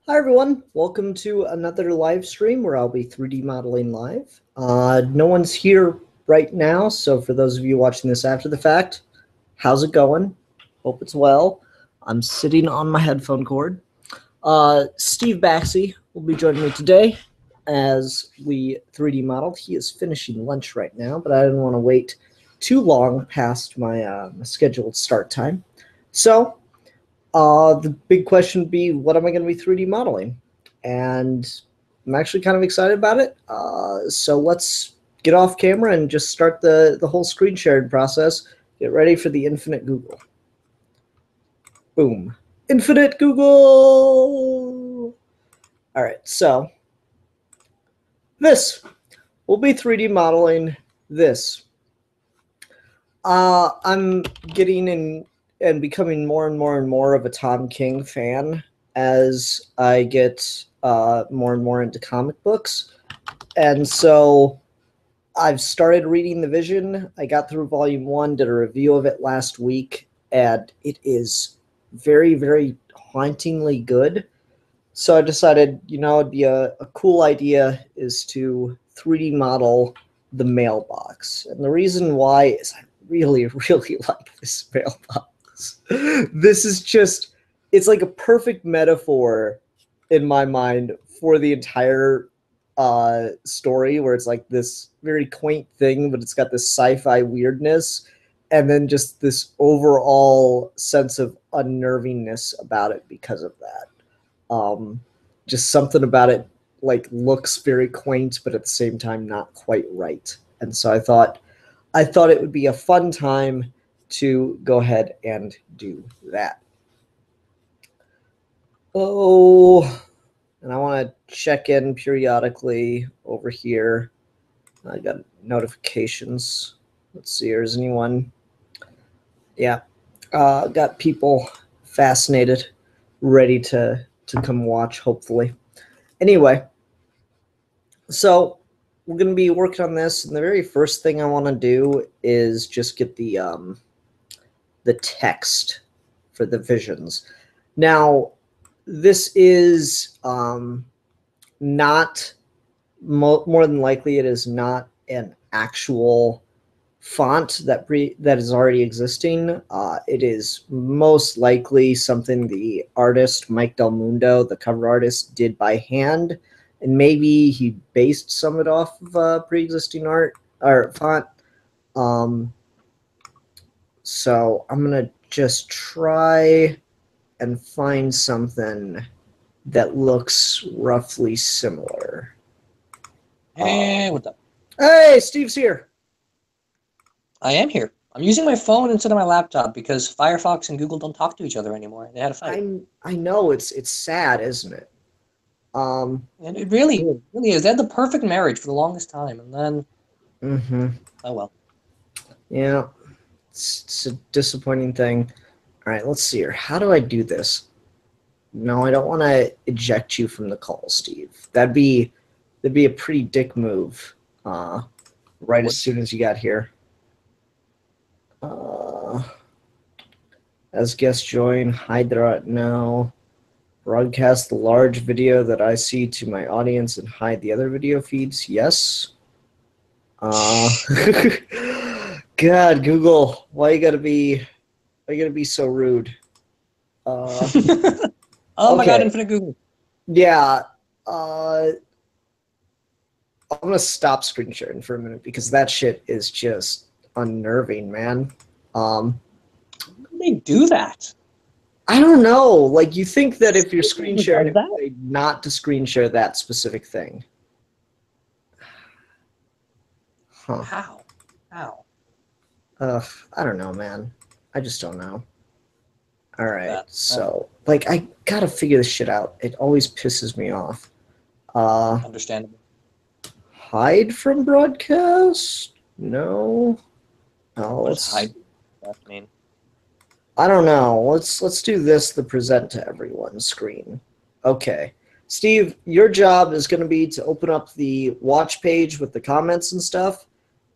Hi everyone, welcome to another live stream where I'll be 3D modeling live. No one's here right now, so for those of you watching this after the fact, how's it going? Hope it's well. I'm sitting on my headphone cord. Steve Baxi will be joining me today as we 3D model. He is finishing lunch right now, but I didn't want to wait too long past my scheduled start time. So the big question would be, what am I going to be 3D modeling? And I'm actually kind of excited about it. So let's get off camera and just start the whole screen sharing process. Get ready for the infinite Google. Boom. Infinite Google! All right, so this. We'll be 3D modeling this. I'm getting in and becoming more and more of a Tom King fan as I get more and more into comic books. And so I've started reading The Vision. I got through volume 1, did a review of it last week, and it is very, very hauntingly good. So I decided, it'd be a cool idea is to 3D model the mailbox. And the reason why is I really, really like this mailbox. This is just, it's like a perfect metaphor in my mind for the entire story, where it's like this very quaint thing, but it's got this sci-fi weirdness, and then just this overall sense of unnervingness about it because of that. Just something about it like looks very quaint, but at the same time not quite right. And so I thought it would be a fun time to go ahead and do that. Oh, and I want to check in periodically over here. I got notifications. Let's see, is anyone? Yeah, got people fascinated, ready to come watch, hopefully. Anyway, so we're going to be working on this, and the very first thing I want to do is just get the text for the visions. Now, this is not, more than likely, it is not an actual font that is already existing. It is most likely something the artist, Mike Del Mundo, the cover artist, did by hand, and maybe he based some of it off of pre-existing art or font. So I'm gonna just try and find something that looks roughly similar. Hey, what's up? Hey, Steve's here. I am here. I'm using my phone instead of my laptop because Firefox and Google don't talk to each other anymore. They had a fight. I know it's sad, isn't it? And it really is. They had the perfect marriage for the longest time, and then oh well. Yeah, it's a disappointing thing. All right, let's see here. How do I do this? No, I don't want to eject you from the call, Steve. That'd be a pretty dick move. Right as soon as you got here. As guest join, hide the no. Broadcast the large video that I see to my audience and hide the other video feeds. Yes. God, Google, why you gotta be so rude? Oh okay. My God, Infinite Google. Yeah. I'm gonna stop screen sharing for a minute because that shit is just unnerving, man. How do they do that? I don't know. Like, you think that if you're screen sharing, it would say not to screen share that specific thing. Huh. How? I don't know, man. I just don't know. All right, so like I gotta figure this shit out. It always pisses me off. Understandable. Hide from broadcast? No. What does hide mean? I don't know. Let's do this. The present to everyone screen. Okay, Steve, your job is going to be to open up the watch page with the comments and stuff,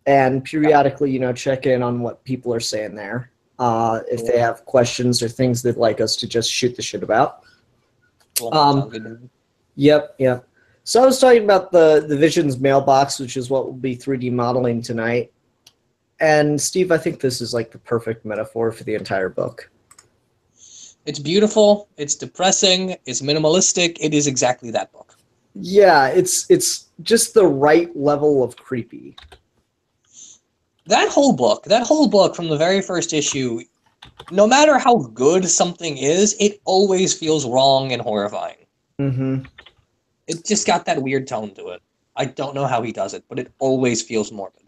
and periodically, check in on what people are saying there. If they have questions or things they'd like us to just shoot the shit about. Cool. Um, Sounds good to me. Yep. So I was talking about the Visions mailbox, which is what will be 3D modeling tonight. And Steve, I think this is like the perfect metaphor for the entire book. It's beautiful. It's depressing. It's minimalistic. It is exactly that book. Yeah, it's just the right level of creepy. That whole book from the very first issue, no matter how good something is, it always feels wrong and horrifying. Mm-hmm. It just got that weird tone to it. I don't know how he does it, but it always feels morbid.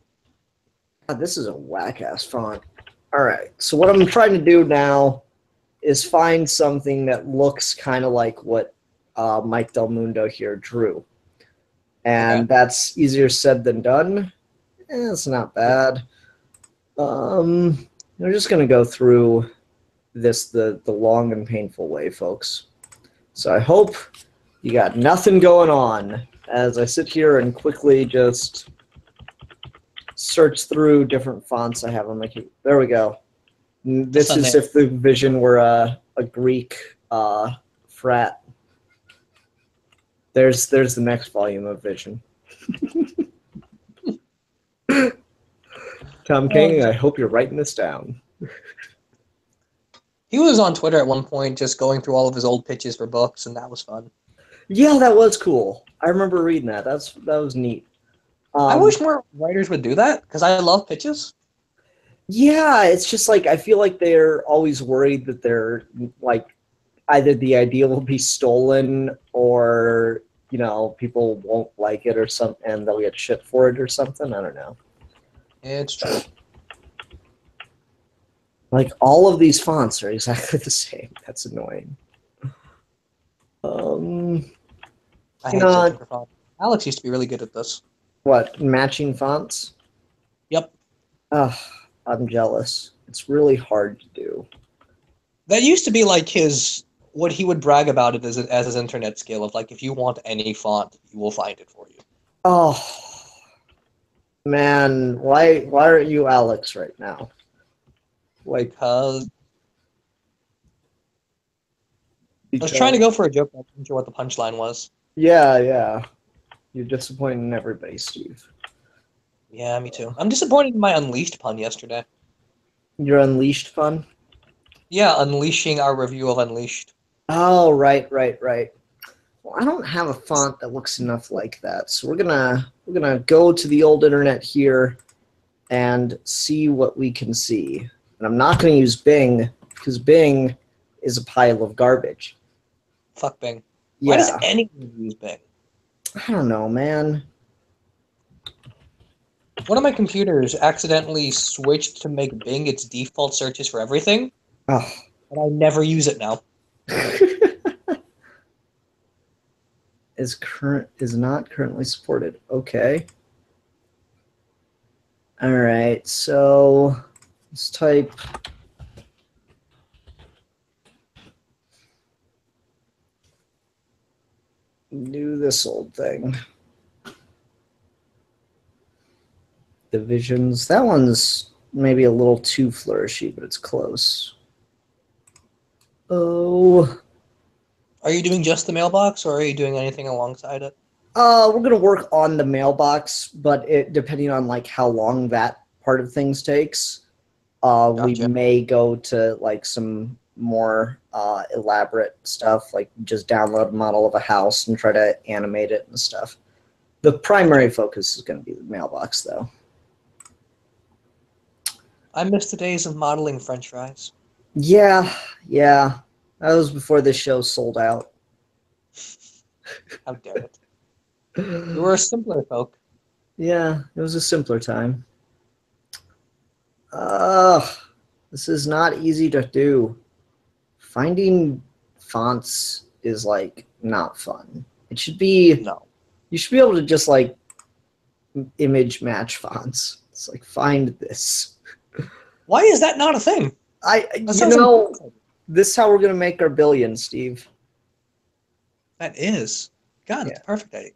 God, this is a whack-ass font. All right, so what I'm trying to do now is find something that looks kind of like what Mike Del Mundo here drew. And Okay. that's easier said than done. It's not bad. We're just going to go through this the long and painful way, folks. So I hope you got nothing going on as I sit here and quickly just search through different fonts I have on my keyboard. There we go. This is if the Vision were a Greek frat. There's the next volume of Vision. Tom King, I hope you're writing this down. He was on Twitter at one point just going through all of his old pitches for books, and that was fun. Yeah, that was cool. I remember reading that. That was neat. I wish more writers would do that, because I love pitches. Yeah, it's just like I feel like they're always worried that they're like either the idea will be stolen or people won't like it or something and they'll get shit for it or something. I don't know. It's true. Like all of these fonts are exactly the same. That's annoying. I hate searching for fonts. Alex used to be really good at this. What, matching fonts? Yep. Ugh, I'm jealous. It's really hard to do. That used to be like what he would brag about it as his internet skill of like, if you want any font, you will find it for you. Oh, man, why aren't you Alex right now? Like, because I was trying to go for a joke, but I wasn't sure what the punchline was. Yeah. You're disappointing everybody, Steve. Yeah, me too. I'm disappointed in my Unleashed pun yesterday. Your Unleashed fun? Yeah, unleashing our review of Unleashed. Oh, right. Well, I don't have a font that looks enough like that, so we're gonna go to the old internet here and see what we can see. And I'm not gonna use Bing because Bing is a pile of garbage. Fuck Bing. Yeah. Why does anyone use Bing? I don't know, man. One of my computers accidentally switched to make Bing its default searches for everything, Oh. and I never use it now. is not currently supported. Okay. All right. So let's type. Do this old thing. Divisions. That one's maybe a little too flourishy, but it's close. Oh. Are you doing just the mailbox, or are you doing anything alongside it? We're gonna work on the mailbox, but it depending on like how long that part of things takes, we may go to like some more elaborate stuff, like just download a model of a house and try to animate it and stuff. The primary focus is going to be the mailbox, though. I miss the days of modeling French fries. Yeah. That was before this show sold out. How dare it. We were a simpler folk. Yeah, it was a simpler time. This is not easy to do. Finding fonts is like not fun. It should be You should be able to just like image match fonts. It's like find this. Why is that not a thing? This is how we're gonna make our billion, Steve. That is. God, it's perfect idea.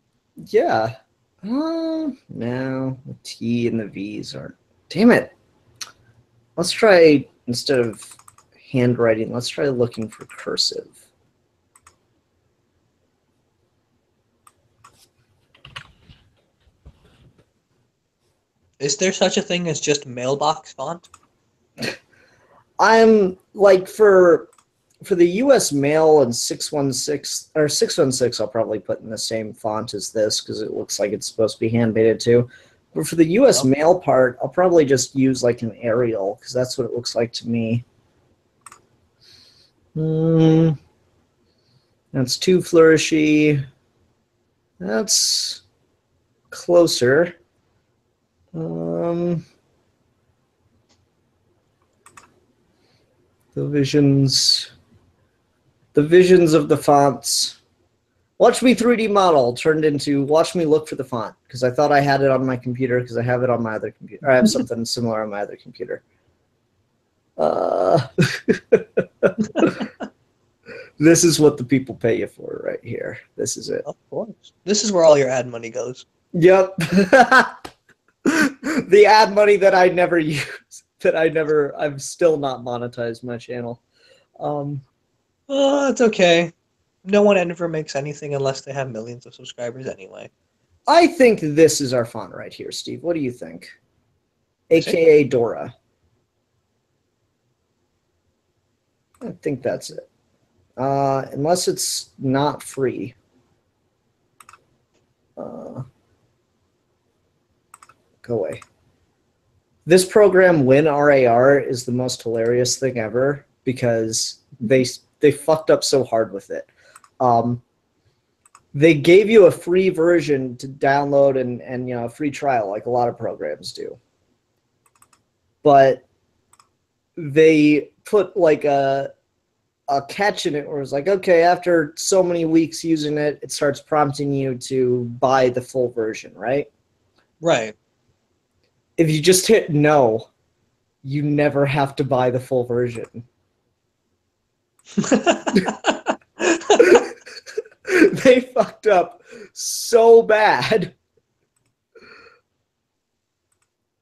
Yeah. No, the T and the V's aren't. Damn it. Let's try, instead of handwriting, let's try looking for cursive. Is there such a thing as just mailbox font? I'm like for the U.S. mail and 616 or 616, I'll probably put in the same font as this because it looks like it's supposed to be hand painted too. But for the U.S. mail part, I'll probably just use like an Arial because that's what it looks like to me. That's too flourishy. That's closer. The visions of the fonts. Watch me 3D model turned into watch me look for the font because I thought I had it on my computer because I have it on my other computer. I have something similar on my other computer. This is what the people pay you for right here. This is it. Of course. This is where all your ad money goes. Yep. The ad money that I never use, I've still not monetized my channel. It's okay. No one ever makes anything unless they have millions of subscribers anyway. I think this is our font right here, Steve. What do you think? AKA Dora. I think that's it. Unless it's not free. Go away. This program, WinRAR, is the most hilarious thing ever because they fucked up so hard with it. They gave you a free version to download and a free trial like a lot of programs do. But they put like a catch in it where it's like, okay, after so many weeks using it, it starts prompting you to buy the full version, right? Right. If you just hit no, you never have to buy the full version. They fucked up so bad.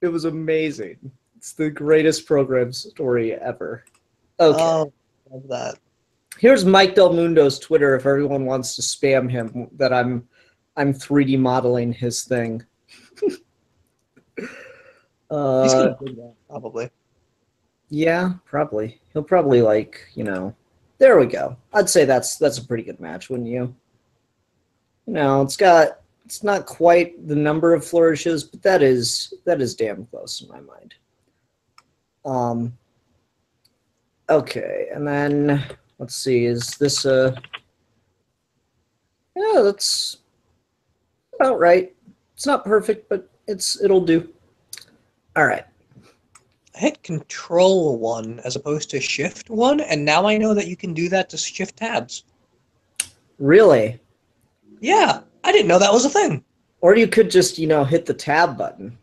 It was amazing. It's the greatest program story ever. Okay. Oh, love that. Here's Mike Del Mundo's Twitter if everyone wants to spam him that I'm 3D modeling his thing. He's gonna do that, probably. Yeah, probably. He'll probably there we go. I'd say that's a pretty good match, wouldn't you? It's not quite the number of flourishes, but that is damn close in my mind. Okay, and then let's see, is this yeah, that's about right. It's not perfect, but it'll do. All right. I hit Control 1 as opposed to Shift 1, and now I know that you can do that to shift tabs. Really? Yeah, I didn't know that was a thing. Or you could just, hit the tab button.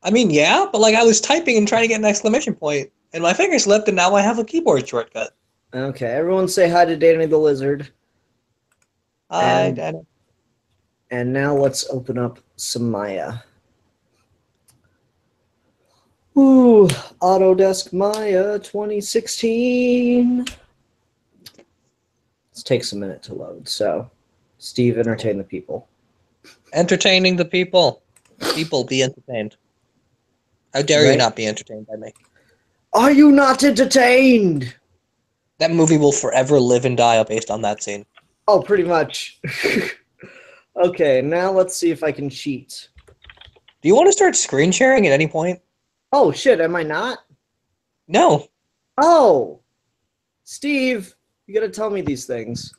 I mean, yeah, but I was typing and trying to get an exclamation point, and my finger slipped, and now I have a keyboard shortcut. Okay, everyone say hi to Danny the Lizard. Hi, Danny. And now let's open up some Maya. Ooh, Autodesk Maya 2016. This takes a minute to load, so Steve, entertain the people. Entertaining the people. People, be entertained. How dare you not be entertained by me? Are you not entertained? That movie will forever live and die based on that scene. Oh, pretty much. Okay, now let's see if I can cheat. Do you want to start screen sharing at any point? Oh, shit, am I not? No. Oh! Steve, you gotta tell me these things.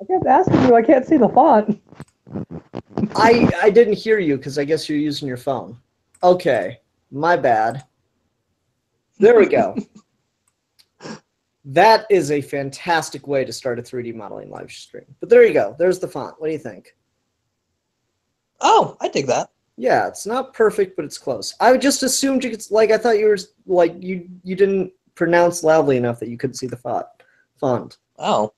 I kept asking you, I can't see the font. I didn't hear you because I guess you're using your phone. Okay, my bad. There we go. That is a fantastic way to start a 3D modeling live stream. But there you go. There's the font. What do you think? Oh, I dig that. Yeah, it's not perfect, but it's close. I just assumed you could, I thought you were, you didn't pronounce loudly enough that you couldn't see the font. Oh.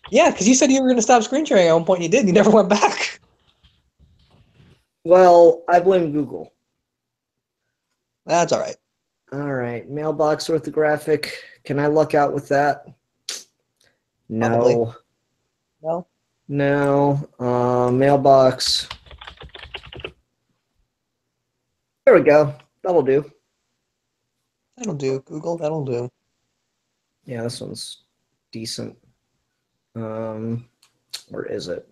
Yeah, because you said you were going to stop screen sharing at one point, and you did, and you never went back. Well, I blame Google. That's all right. All right, mailbox orthographic. Can I luck out with that? No. Probably. No? No. Mailbox. There we go. That'll do. That'll do, Google. That'll do. Yeah, this one's decent. Where is it?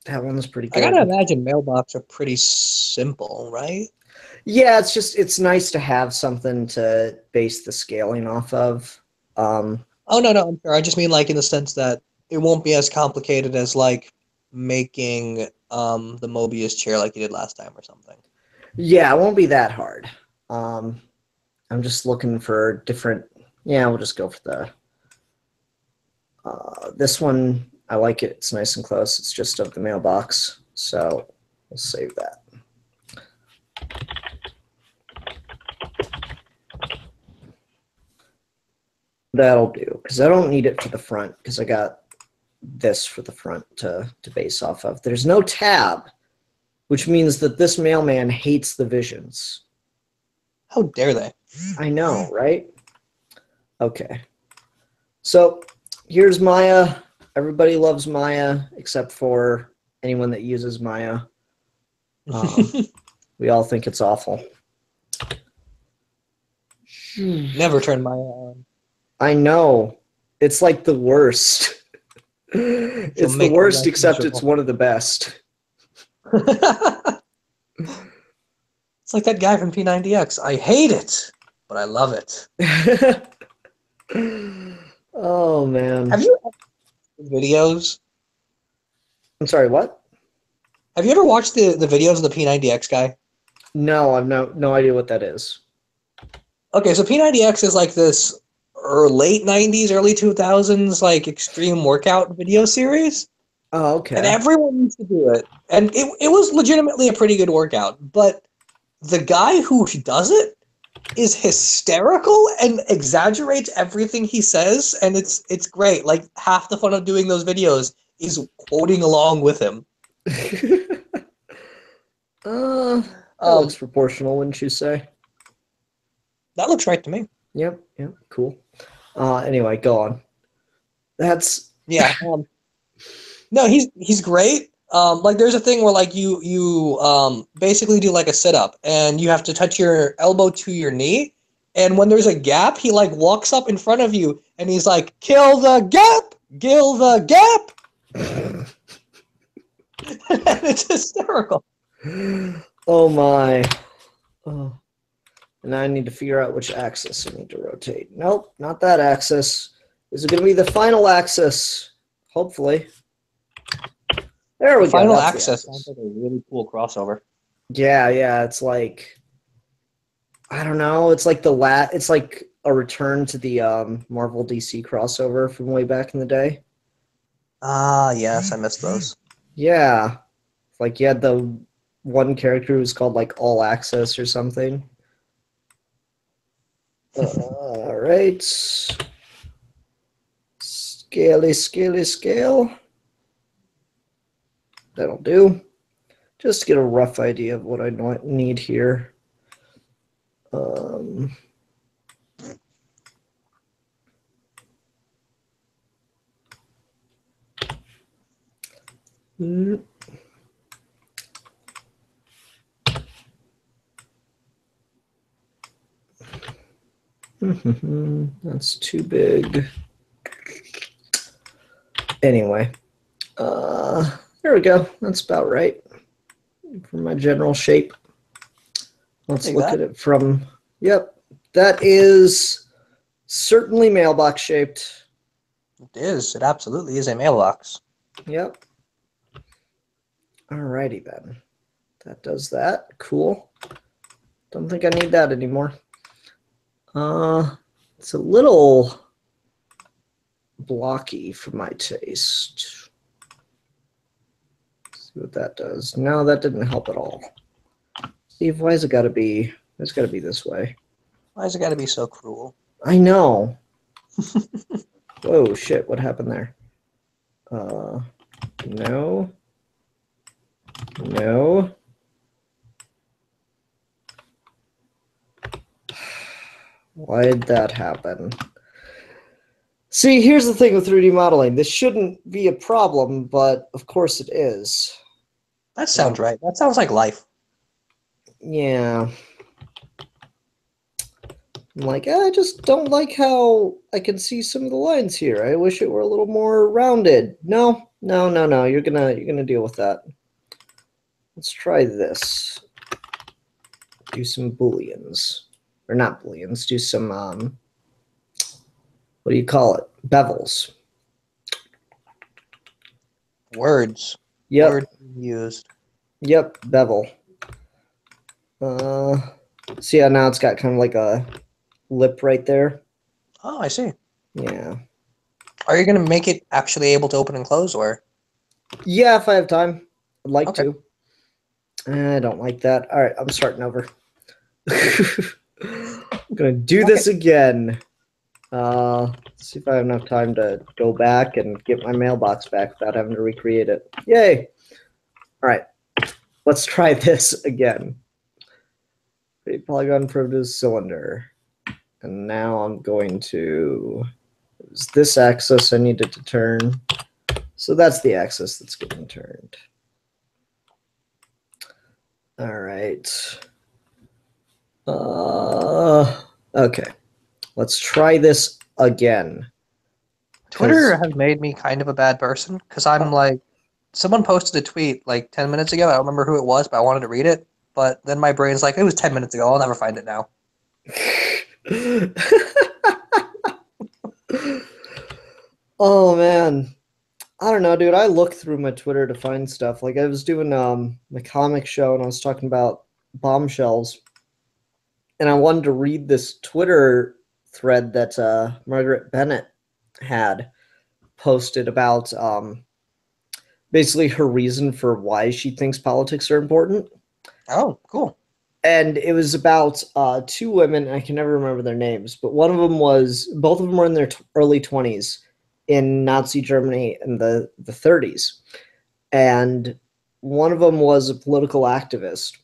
That one's pretty good. I gotta imagine mailbox are pretty simple, right? Yeah, it's nice to have something to base the scaling off of. Oh no, I'm sure. I just mean like in the sense that it won't be as complicated as like making the Mobius chair like you did last time or something. Yeah, it won't be that hard. I'm just looking for different. Yeah, we'll just go for the. This one, I like it. It's nice and close. It's just of the mailbox, so we'll save that. That'll do, because I don't need it for the front, because I got this for the front to base off of. There's no tab, which means that this mailman hates the visions. How dare they? I know, right? Okay. So here's Maya. Everybody loves Maya except for anyone that uses Maya. We all think it's awful. Never turn Maya on. I know. It's like the worst. It's the worst, except it's one of the best. It's like that guy from P90X. I hate it, but I love it. Oh, man. Have you watched the videos? I'm sorry, what? Have you ever watched the videos of the P90X guy? No, I've no idea what that is. Okay, so P90X is like this late 90s, early 2000s, like extreme workout video series. Oh, okay. And everyone used to do it. And it was legitimately a pretty good workout. But the guy who does it is hysterical and exaggerates everything he says. And it's great. Like, half the fun of doing those videos is quoting along with him. That looks proportional, wouldn't you say? That looks right to me. Yep, cool. Anyway, go on. That's yeah. No, he's great. Like there's a thing where like you basically do like a sit up and you have to touch your elbow to your knee, and when there's a gap, he like walks up in front of you and he's like, "Kill the gap, kill the gap." And it's hysterical. Oh my. Oh. And now I need to figure out which axis I need to rotate. Nope, not that axis. This is going to be the final axis, hopefully. There we go. Final axis sounds like a really cool crossover. Yeah, it's like, I don't know. It's like it's like a return to the Marvel DC crossover from way back in the day. Ah, yes, I missed those. Yeah, like you had the one character who was called like All Access or something. All right. Scale. That'll do. Just to get a rough idea of what I need here. That's too big. Anyway, there we go. That's about right for my general shape. Let's look at it from, yep, that is certainly mailbox shaped. It is. It absolutely is a mailbox. Yep. Alrighty then. That does that. Cool. Don't think I need that anymore. It's a little blocky for my taste. Let's see what that does. No, that didn't help at all. Steve, why has it got to be? It's got to be this way. Why has it got to be so cruel? I know. Whoa, shit! What happened there? No. Why did that happen? See, here's the thing with 3D modeling. This shouldn't be a problem, but of course it is. That sounds right. That sounds like life. Yeah. I'm like, I just don't like how I can see some of the lines here. I wish it were a little more rounded. No. You're gonna deal with that. Let's try this. Do some booleans. Or not booleans, do some what do you call it? Bevels. Words. Yep. Words used. Yep, bevel. See how now it's got kind of like a lip right there? Oh, I see. Yeah. Are you going to make it actually able to open and close, or? Yeah, if I have time. I'd like Okay. to. I don't like that. All right, I'm starting over. I'm going to do this again. Let's see if I have enough time to go back and get my mailbox back without having to recreate it. Yay! All right, let's try this again. Create polygon primitive cylinder. And now I'm going to use this axis I needed to turn. So that's the axis that's getting turned. All right. Okay. Let's try this again. Twitter has made me kind of a bad person because I'm like, someone posted a tweet like 10 minutes ago. I don't remember who it was, but I wanted to read it. But then my brain's like, it was 10 minutes ago. I'll never find it now. Oh, man. I don't know, dude. I look through my Twitter to find stuff. Like I was doing the comic show and I was talking about bombshells. And I wanted to read this Twitter thread that Margaret Bennett had posted about basically her reason for why she thinks politics are important. Oh, cool. And it was about two women. I can never remember their names, but one of them was, both of them were in their early 20s in Nazi Germany in the 30s. And one of them was a political activist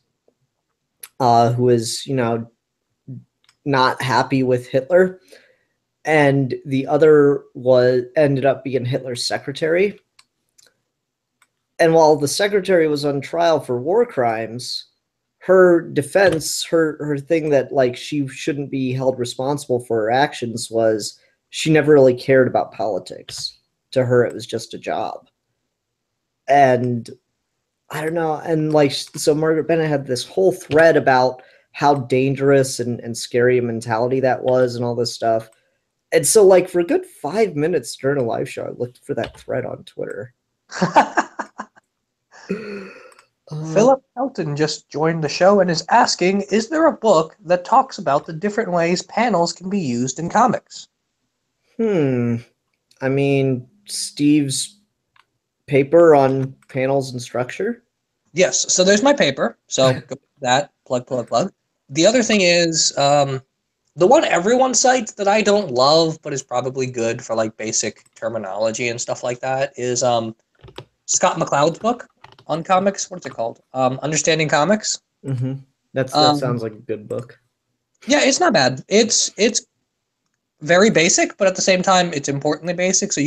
who was, not happy with Hitler. And the other ended up being Hitler's secretary. And while the secretary was on trial for war crimes, her defense, her thing that like she shouldn't be held responsible for her actions was she never really cared about politics. To her, it was just a job. And I don't know. And like, so Margaret Bennett had this whole thread about how dangerous and scary a mentality that was and all this stuff. And so like for a good 5 minutes during a live show, I looked for that thread on Twitter. Philip Elton just joined the show and is asking, is there a book that talks about the different ways panels can be used in comics? I mean, Steve's paper on panels and structure? Yes, so there's my paper. So go with that, plug. The other thing is, the one everyone cites that I don't love, but is probably good for like basic terminology and stuff like that, is Scott McCloud's book on comics. What's it called? Understanding Comics. Mm-hmm. That sounds like a good book. Yeah, it's not bad. It's very basic, but at the same time, it's importantly basic. So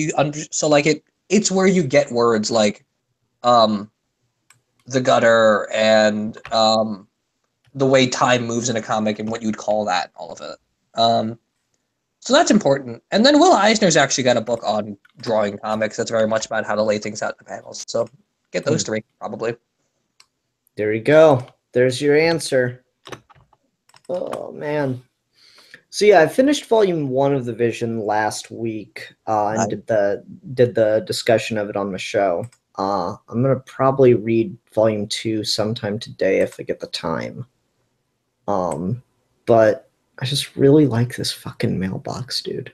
it's where you get words like the gutter and the way time moves in a comic and what you'd call that, all of it. So that's important. And then Will Eisner's actually got a book on drawing comics that's very much about how to lay things out in the panels. So get those three, probably. There you go. There's your answer. Oh, man. So yeah, I finished volume 1 of The Vision last week and did the discussion of it on the show. I'm going to probably read volume 2 sometime today if I get the time. But I just really like this fucking mailbox, dude.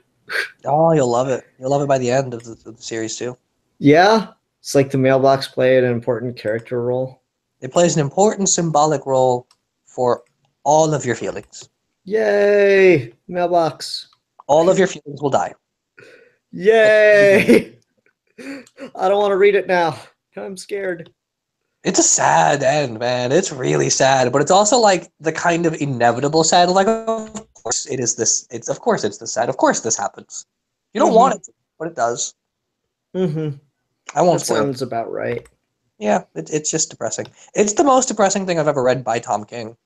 Oh, you'll love it. You'll love it by the end of the series, too. Yeah? It's like the mailbox played an important character role. It plays an important symbolic role for all of your feelings. Yay! Mailbox. All of your feelings will die. Yay! I don't want to read it now. I'm scared. It's a sad end, man. It's really sad, but it's also like the kind of inevitable sad. Like, of course it is this. Of course it's this sad. Of course this happens. You don't want it to, but it does. Mm-hmm. I won't That spoil sounds about right. Yeah, it's just depressing. It's the most depressing thing I've ever read by Tom King.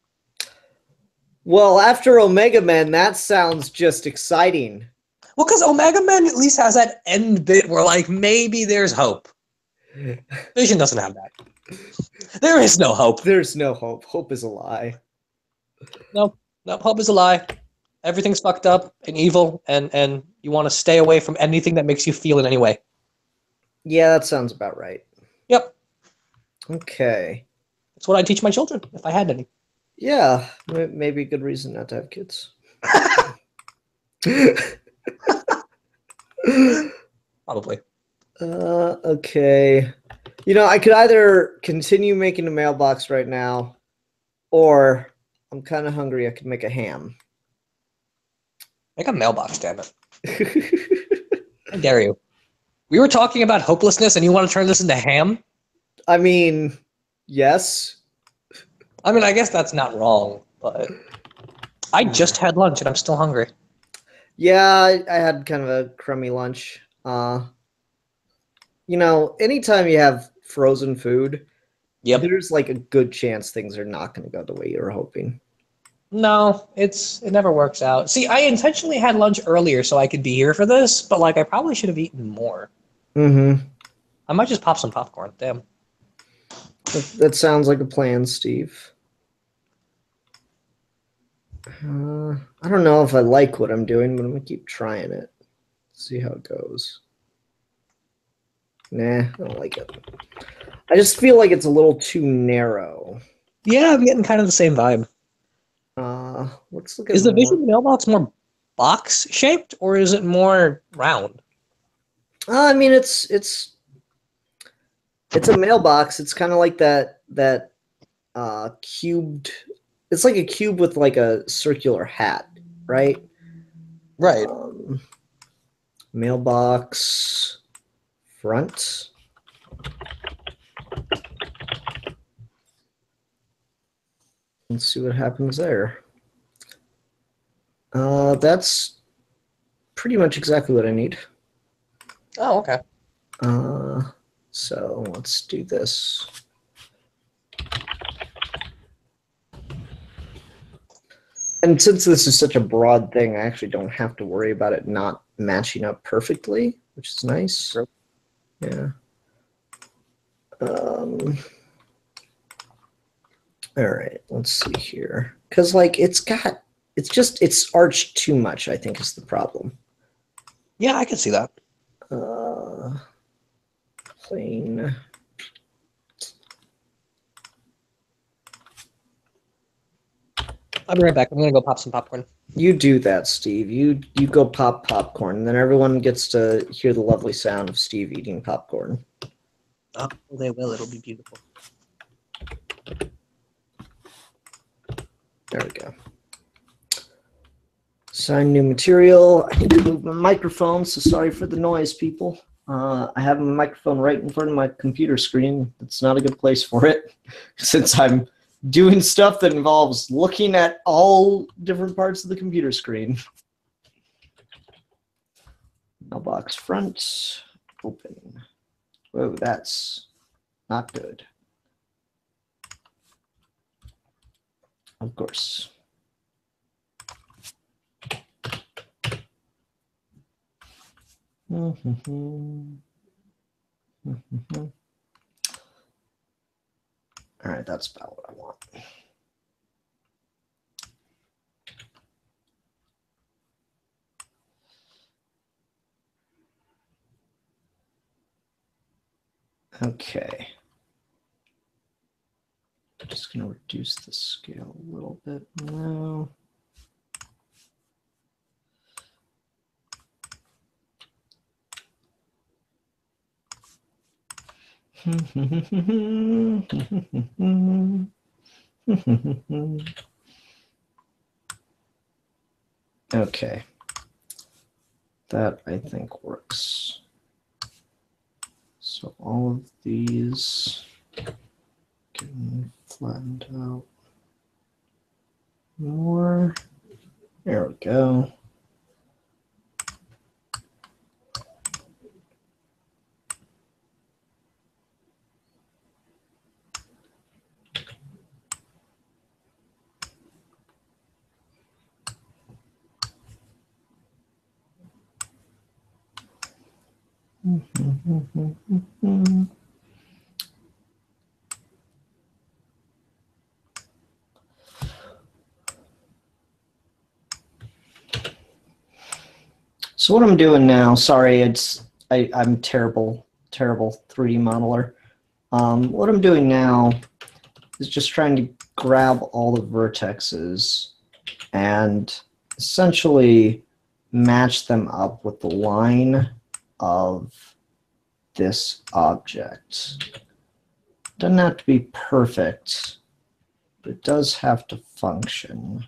Well, after Omega Man, that sounds just exciting. Well, because Omega Man at least has that end bit where, like, maybe there's hope. Vision doesn't have that. There is no hope. There's no hope. Hope is a lie. No, no, hope is a lie. Everything's fucked up and evil, and you want to stay away from anything that makes you feel in any way. Yeah, that sounds about right. Yep, Okay. that's what I teach my children if I had any. Yeah, maybe a good reason not to have kids. Probably. Okay. You know, I could either continue making a mailbox right now, or I'm kind of hungry. I could make a ham. Make a mailbox, damn it. How dare you? We were talking about hopelessness, and you want to turn this into ham? I mean, yes. I mean, I guess that's not wrong, but I just had lunch and I'm still hungry. Yeah, I had kind of a crummy lunch. You know, anytime you have frozen food, Yep. there's like a good chance things are not going to go the way you were hoping. No, it never works out. See, I intentionally had lunch earlier so I could be here for this, but like I probably should have eaten more. Mm-hmm. I might just pop some popcorn. Damn. That sounds like a plan, Steve. I don't know if I like what I'm doing, but I'm gonna keep trying it. See how it goes. Nah, I don't like it. I just feel like it's a little too narrow. Yeah, I'm getting kind of the same vibe. Let's look at Is the more. Vision mailbox more box shaped or is it more round? I mean, it's a mailbox. It's kind of like that cubed. It's like a cube with like a circular hat, right? Right. Mailbox front. Let's see what happens there. That's pretty much exactly what I need. Oh, okay. So let's do this. And since this is such a broad thing, I actually don't have to worry about it not matching up perfectly, which is nice. Sure. Yeah. All right, let's see here. Because, like, it's arched too much, I think, is the problem. Yeah, I can see that. Plain. I'll be right back. I'm going to go pop some popcorn. You do that, Steve. You go pop popcorn, and then everyone gets to hear the lovely sound of Steve eating popcorn. Oh, they will. It'll be beautiful. There we go. Sign new material. I need to move my microphone, so sorry for the noise, people. I have my microphone right in front of my computer screen. It's not a good place for it, since I'm doing stuff that involves looking at all different parts of the computer screen. Mailbox front, open. Whoa, that's not good. Of course. All right, that's about what I want. Okay. I'm just going to reduce the scale a little bit now. Okay. That I think works. So all of these getting flattened out more. There we go. So what I'm doing now, sorry, I'm terrible 3D modeler. What I'm doing now is just trying to grab all the vertexes and essentially match them up with the line of this object. Doesn't have to be perfect, but it does have to function.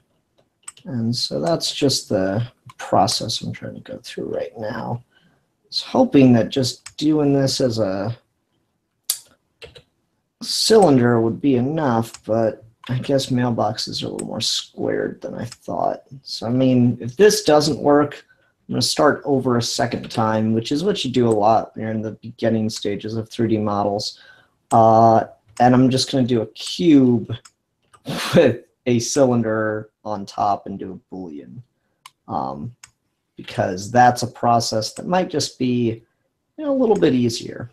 And so that's just the process I'm trying to go through right now. I was hoping that just doing this as a cylinder would be enough, but I guess mailboxes are a little more squared than I thought. So, I mean, if this doesn't work, I'm going to start over a second time, which is what you do a lot when you're in the beginning stages of 3D models. And I'm just going to do a cube with a cylinder on top and do a Boolean. Because that's a process that might just be a little bit easier.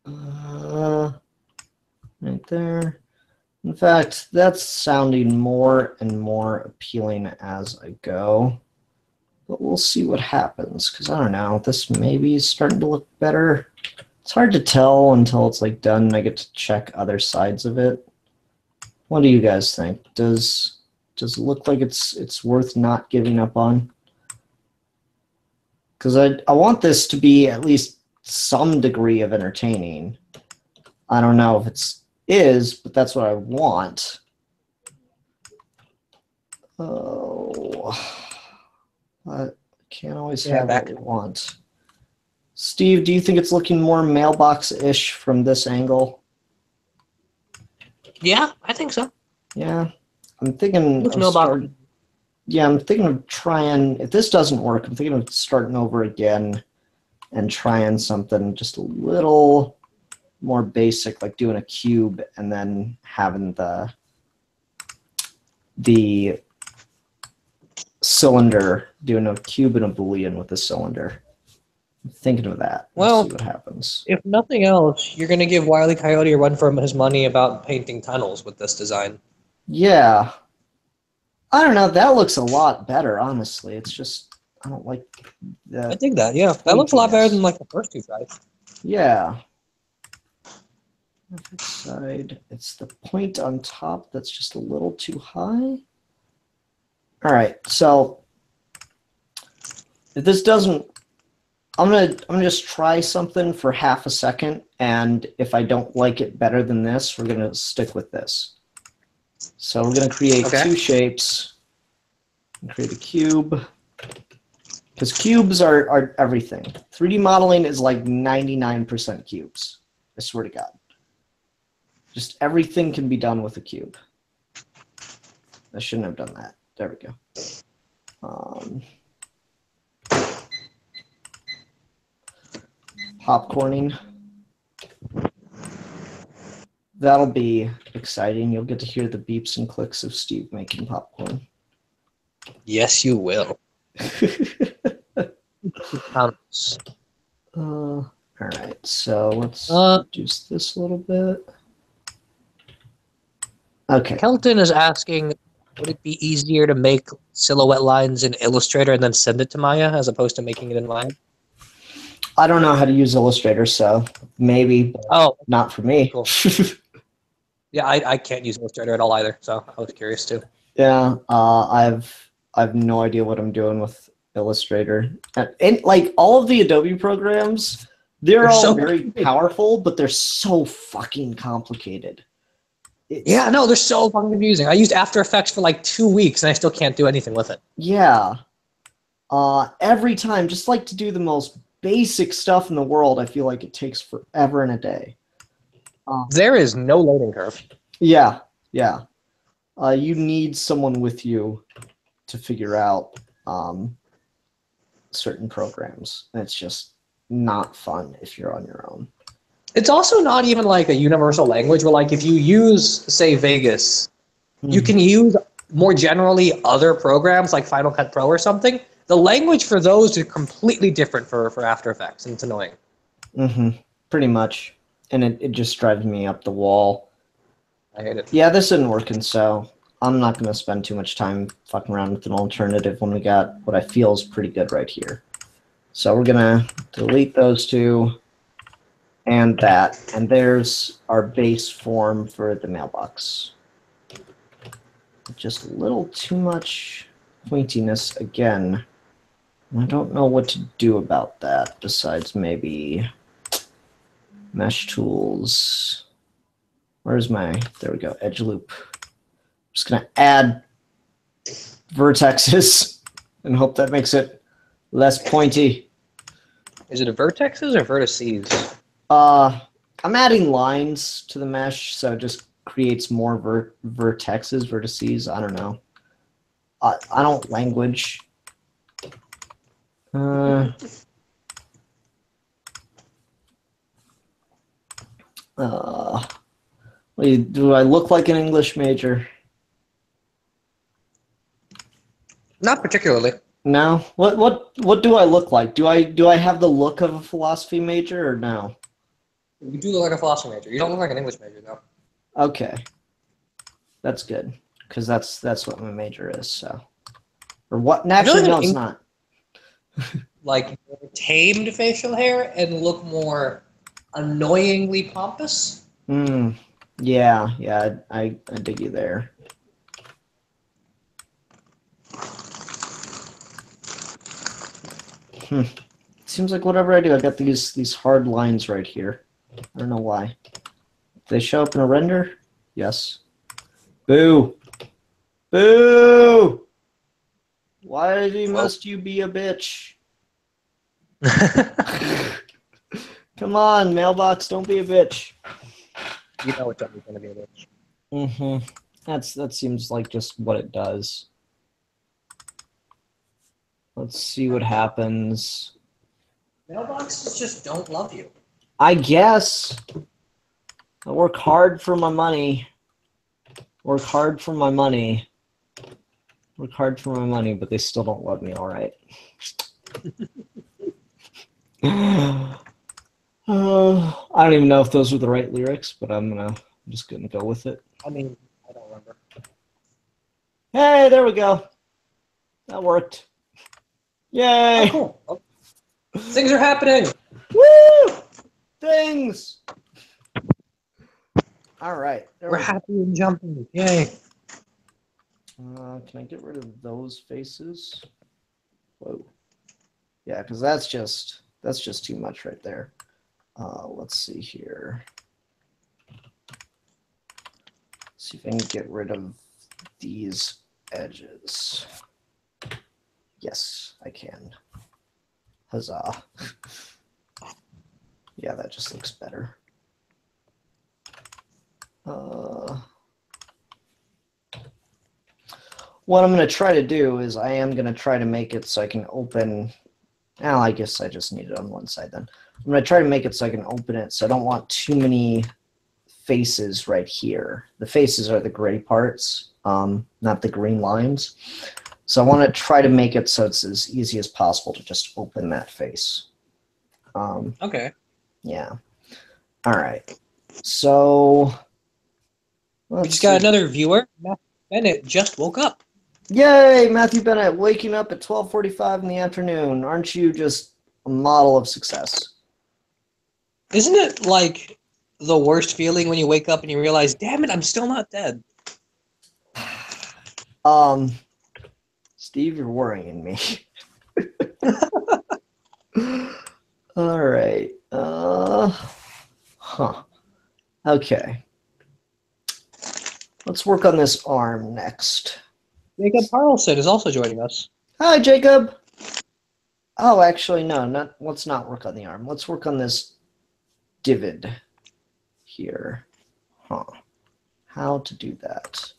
Right there. In fact, that's sounding more and more appealing as I go. But we'll see what happens, because I don't know, this maybe is starting to look better. It's hard to tell until it's like done and I get to check other sides of it. What do you guys think? Does it look like it's worth not giving up on? Because I want this to be at least some degree of entertaining. I don't know if it is, but that's what I want. Oh, I can't always have what I want. Steve, do you think it's looking more mailbox-ish from this angle? Yeah, I think so. Yeah, I'm thinking I'm thinking of trying, if this doesn't work, I'm thinking of starting over again and trying something just a little more basic, like doing a cube and then having the cylinder, doing a cube and a Boolean with the cylinder. I'm thinking of that. Well, see what happens. If nothing else, you're going to give Wile E. Coyote a run for his money about painting tunnels with this design. Yeah. I don't know. That looks a lot better, honestly. It's just, I don't like that. I dig that, yeah. That looks a lot better than like the first two tries. Yeah. Side. It's the point on top that's just a little too high. All right, so if this doesn't, I'm gonna just try something for half a second, and if I don't like it better than this, we're gonna stick with this. So we're gonna create two shapes. Create a cube, because cubes are everything. 3D modeling is like 99% cubes. I swear to God. Just everything can be done with a cube. I shouldn't have done that. There we go. Popcorning. That'll be exciting. You'll get to hear the beeps and clicks of Steve making popcorn. Yes, you will. All right, so let's reduce this a little bit. Okay. Kelton is asking, would it be easier to make silhouette lines in Illustrator and then send it to Maya as opposed to making it in Maya? I don't know how to use Illustrator, so maybe not for me. Cool. Yeah, I can't use Illustrator at all either, so I was curious too. Yeah, I've no idea what I'm doing with Illustrator. And like all of the Adobe programs, they're all so very powerful, but they're so fucking complicated. Yeah, no, they're so fucking confusing. I used After Effects for like 2 weeks and I still can't do anything with it. Yeah. Every time, just like to do the most basic stuff in the world, I feel like it takes forever and a day. There is no learning curve. Yeah, yeah. You need someone with you to figure out certain programs. And it's just not fun if you're on your own. It's also not even like a universal language where, like, if you use, say, Vegas, you can use more generally other programs like Final Cut Pro or something, the language for those is completely different for After Effects, and it's annoying. Pretty much. And it just drives me up the wall. I hate it. Yeah, this isn't working, so I'm not going to spend too much time fucking around with an alternative when we got what I feel is pretty good right here. So we're going to delete those two and that. And there's our base form for the mailbox. Just a little too much pointiness again. I don't know what to do about that besides maybe mesh tools. Where's my, there we go, edge loop. I'm just gonna add vertexes and hope that makes it less pointy. Is it a vertexes or vertices? I'm adding lines to the mesh, so it just creates more vertexes, vertices, I don't know. I don't language. Do I look like an English major? Not particularly. No. What do I look like? Do I have the look of a philosophy major or no? You do look like a philosophy major. You don't look like an English major, though. Okay, that's good because that's what my major is. So, or what? Actually, no, it's not. Like tamed facial hair and look more annoyingly pompous. Yeah, I dig you there. Seems like whatever I do, I got these hard lines right here. I don't know why. They show up in a render? Yes. Boo! Boo! Why must you be a bitch? Come on, mailbox, don't be a bitch. You know it's always going to be a bitch. That seems like just what it does. Let's see what happens. Mailboxes just don't love you. I guess. I work hard for my money. Work hard for my money. Work hard for my money, but they still don't love me, all right. I don't even know if those were the right lyrics, but I'm just gonna go with it. I mean, I don't remember. Hey, there we go. That worked. Yay! Oh, cool. Oh. Things are happening. Woo! Things. All right. We're happy and jumping. Yay. Can I get rid of those faces? Whoa. Yeah, because that's just too much right there. Let's see here. See if I can get rid of these edges. Yes, I can. Huzzah. Yeah, that just looks better. What I'm going to try to do is I am going to try to make it so I can open. Well, I guess I just need it on one side then. I'm going to try to make it so I can open it, so I don't want too many faces right here. The faces are the gray parts, not the green lines. So I want to try to make it so it's as easy as possible to just open that face. Okay. Yeah. All right. So we just got another viewer. Matthew Bennett just woke up. Yay, Matthew Bennett waking up at 12:45 in the afternoon. Aren't you just a model of success? Isn't it like the worst feeling when you wake up and you realize, damn it, I'm still not dead? Steve, you're worrying me. All right. Okay. Let's work on this arm next. Jacob Carlson is also joining us. Hi, Jacob. Oh, actually, no. Let's not work on the arm. Let's work on this divot here. How to do that?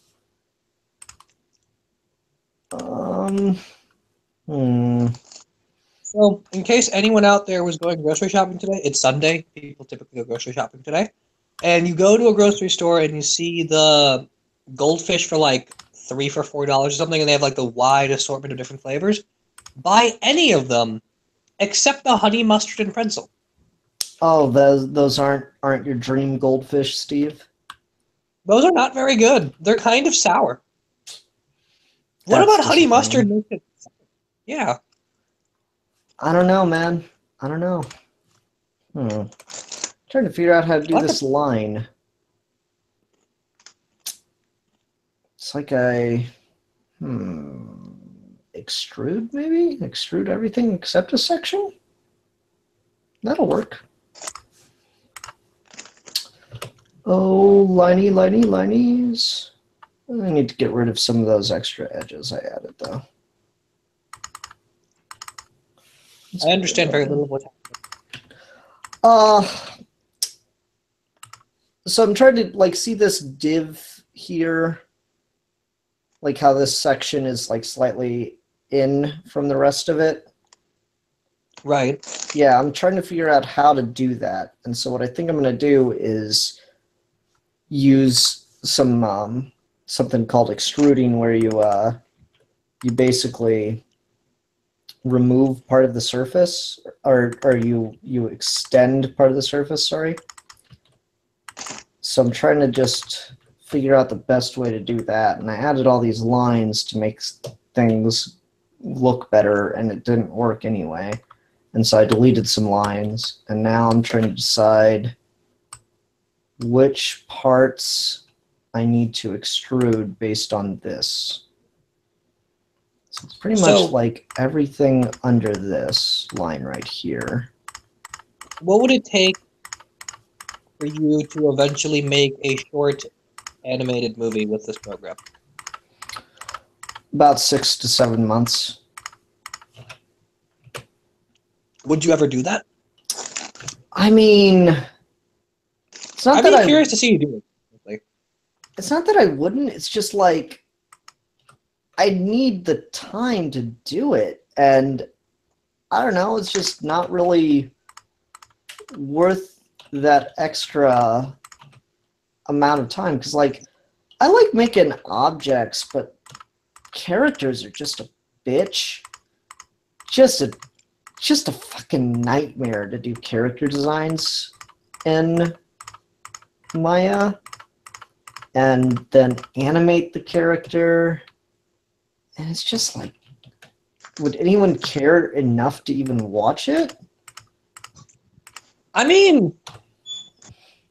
So, in case anyone out there was going grocery shopping today, it's Sunday. People typically go grocery shopping today. And you go to a grocery store and you see the goldfish for like $3 for $4 or something, and they have like the wide assortment of different flavors. buy any of them except the honey mustard and pretzel. Oh, those aren't your dream goldfish, Steve? Those are not very good. They're kind of sour. What That's about honey mustard? disappointing. Yeah. I don't know, man. I don't know. Trying to figure out how to do this line. It's like I extrude, maybe? Extrude everything except a section? That'll work. Oh, linies. I need to get rid of some of those extra edges I added, though. I understand very little of what's happening. So I'm trying to, like, see this div here? Like how this section is, like, slightly in from the rest of it? Right. Yeah, I'm trying to figure out how to do that. And so what I think I'm going to do is use some something called extruding, where you basically remove part of the surface, or you extend part of the surface, sorry. So I'm trying to just figure out the best way to do that, and I added all these lines to make things look better, and it didn't work anyway. And so I deleted some lines, and now I'm trying to decide which parts I need to extrude based on this. So it's pretty much like everything under this line right here. What would it take for you to eventually make a short animated movie with this program? About 6 to 7 months. Would you ever do that? I mean, it's not I'm curious to see you do it. It's not that I wouldn't. It's just like I need the time to do it, and I don't know. It's just not really worth that extra amount of time, because, like, I like making objects, but characters are just a bitch. Just a fucking nightmare to do character designs in Maya, and then animate the character, and it's just like, would anyone care enough to even watch it? I mean,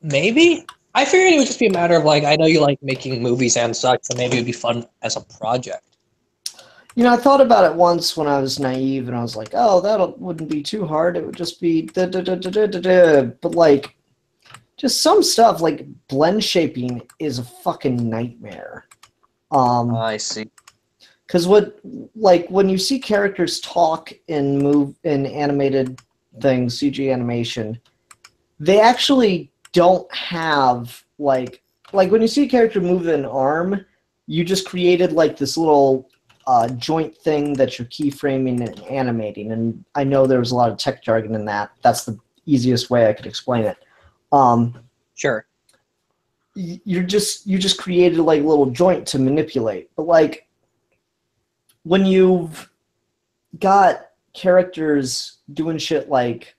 maybe. I figured it would just be a matter of, like, I know you like making movies and such, so maybe it would be fun as a project. You know, I thought about it once when I was naive, and I was like, oh, that wouldn't be too hard. It would just be da-da-da-da-da-da. But, like, just some stuff, like blend shaping, is a fucking nightmare. I see. Because when you see characters talk in animated things, CG animation, they actually don't have, like when you see a character move an arm, you just created, like, this little joint thing that you're keyframing and animating. And I know there was a lot of tech jargon in that. That's the easiest way I could explain it. Sure. You just created, like, a little joint to manipulate. But, like, when you've got characters doing shit like,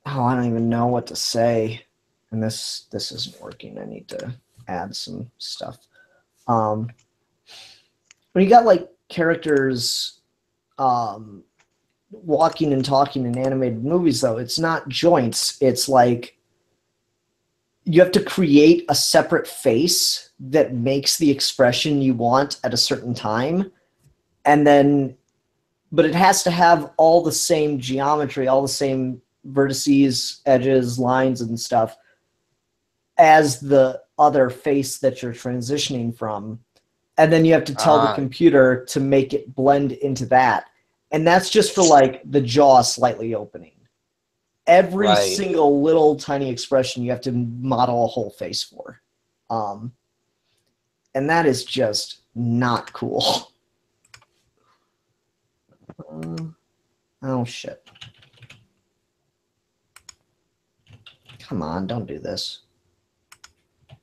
oh, I don't even know what to say, and this isn't working. I need to add some stuff. When you got, like, characters walking and talking in animated movies, though, it's not joints. It's like you have to create a separate face that makes the expression you want at a certain time, and then, but it has to have all the same geometry, all the same vertices, edges, lines, and stuff as the other face that you're transitioning from. And then you have to tell the computer to make it blend into that. And that's just for, like, the jaw slightly opening. Every single little tiny expression you have to model a whole face for. And that is just not cool. Oh, shit. Come on, don't do this.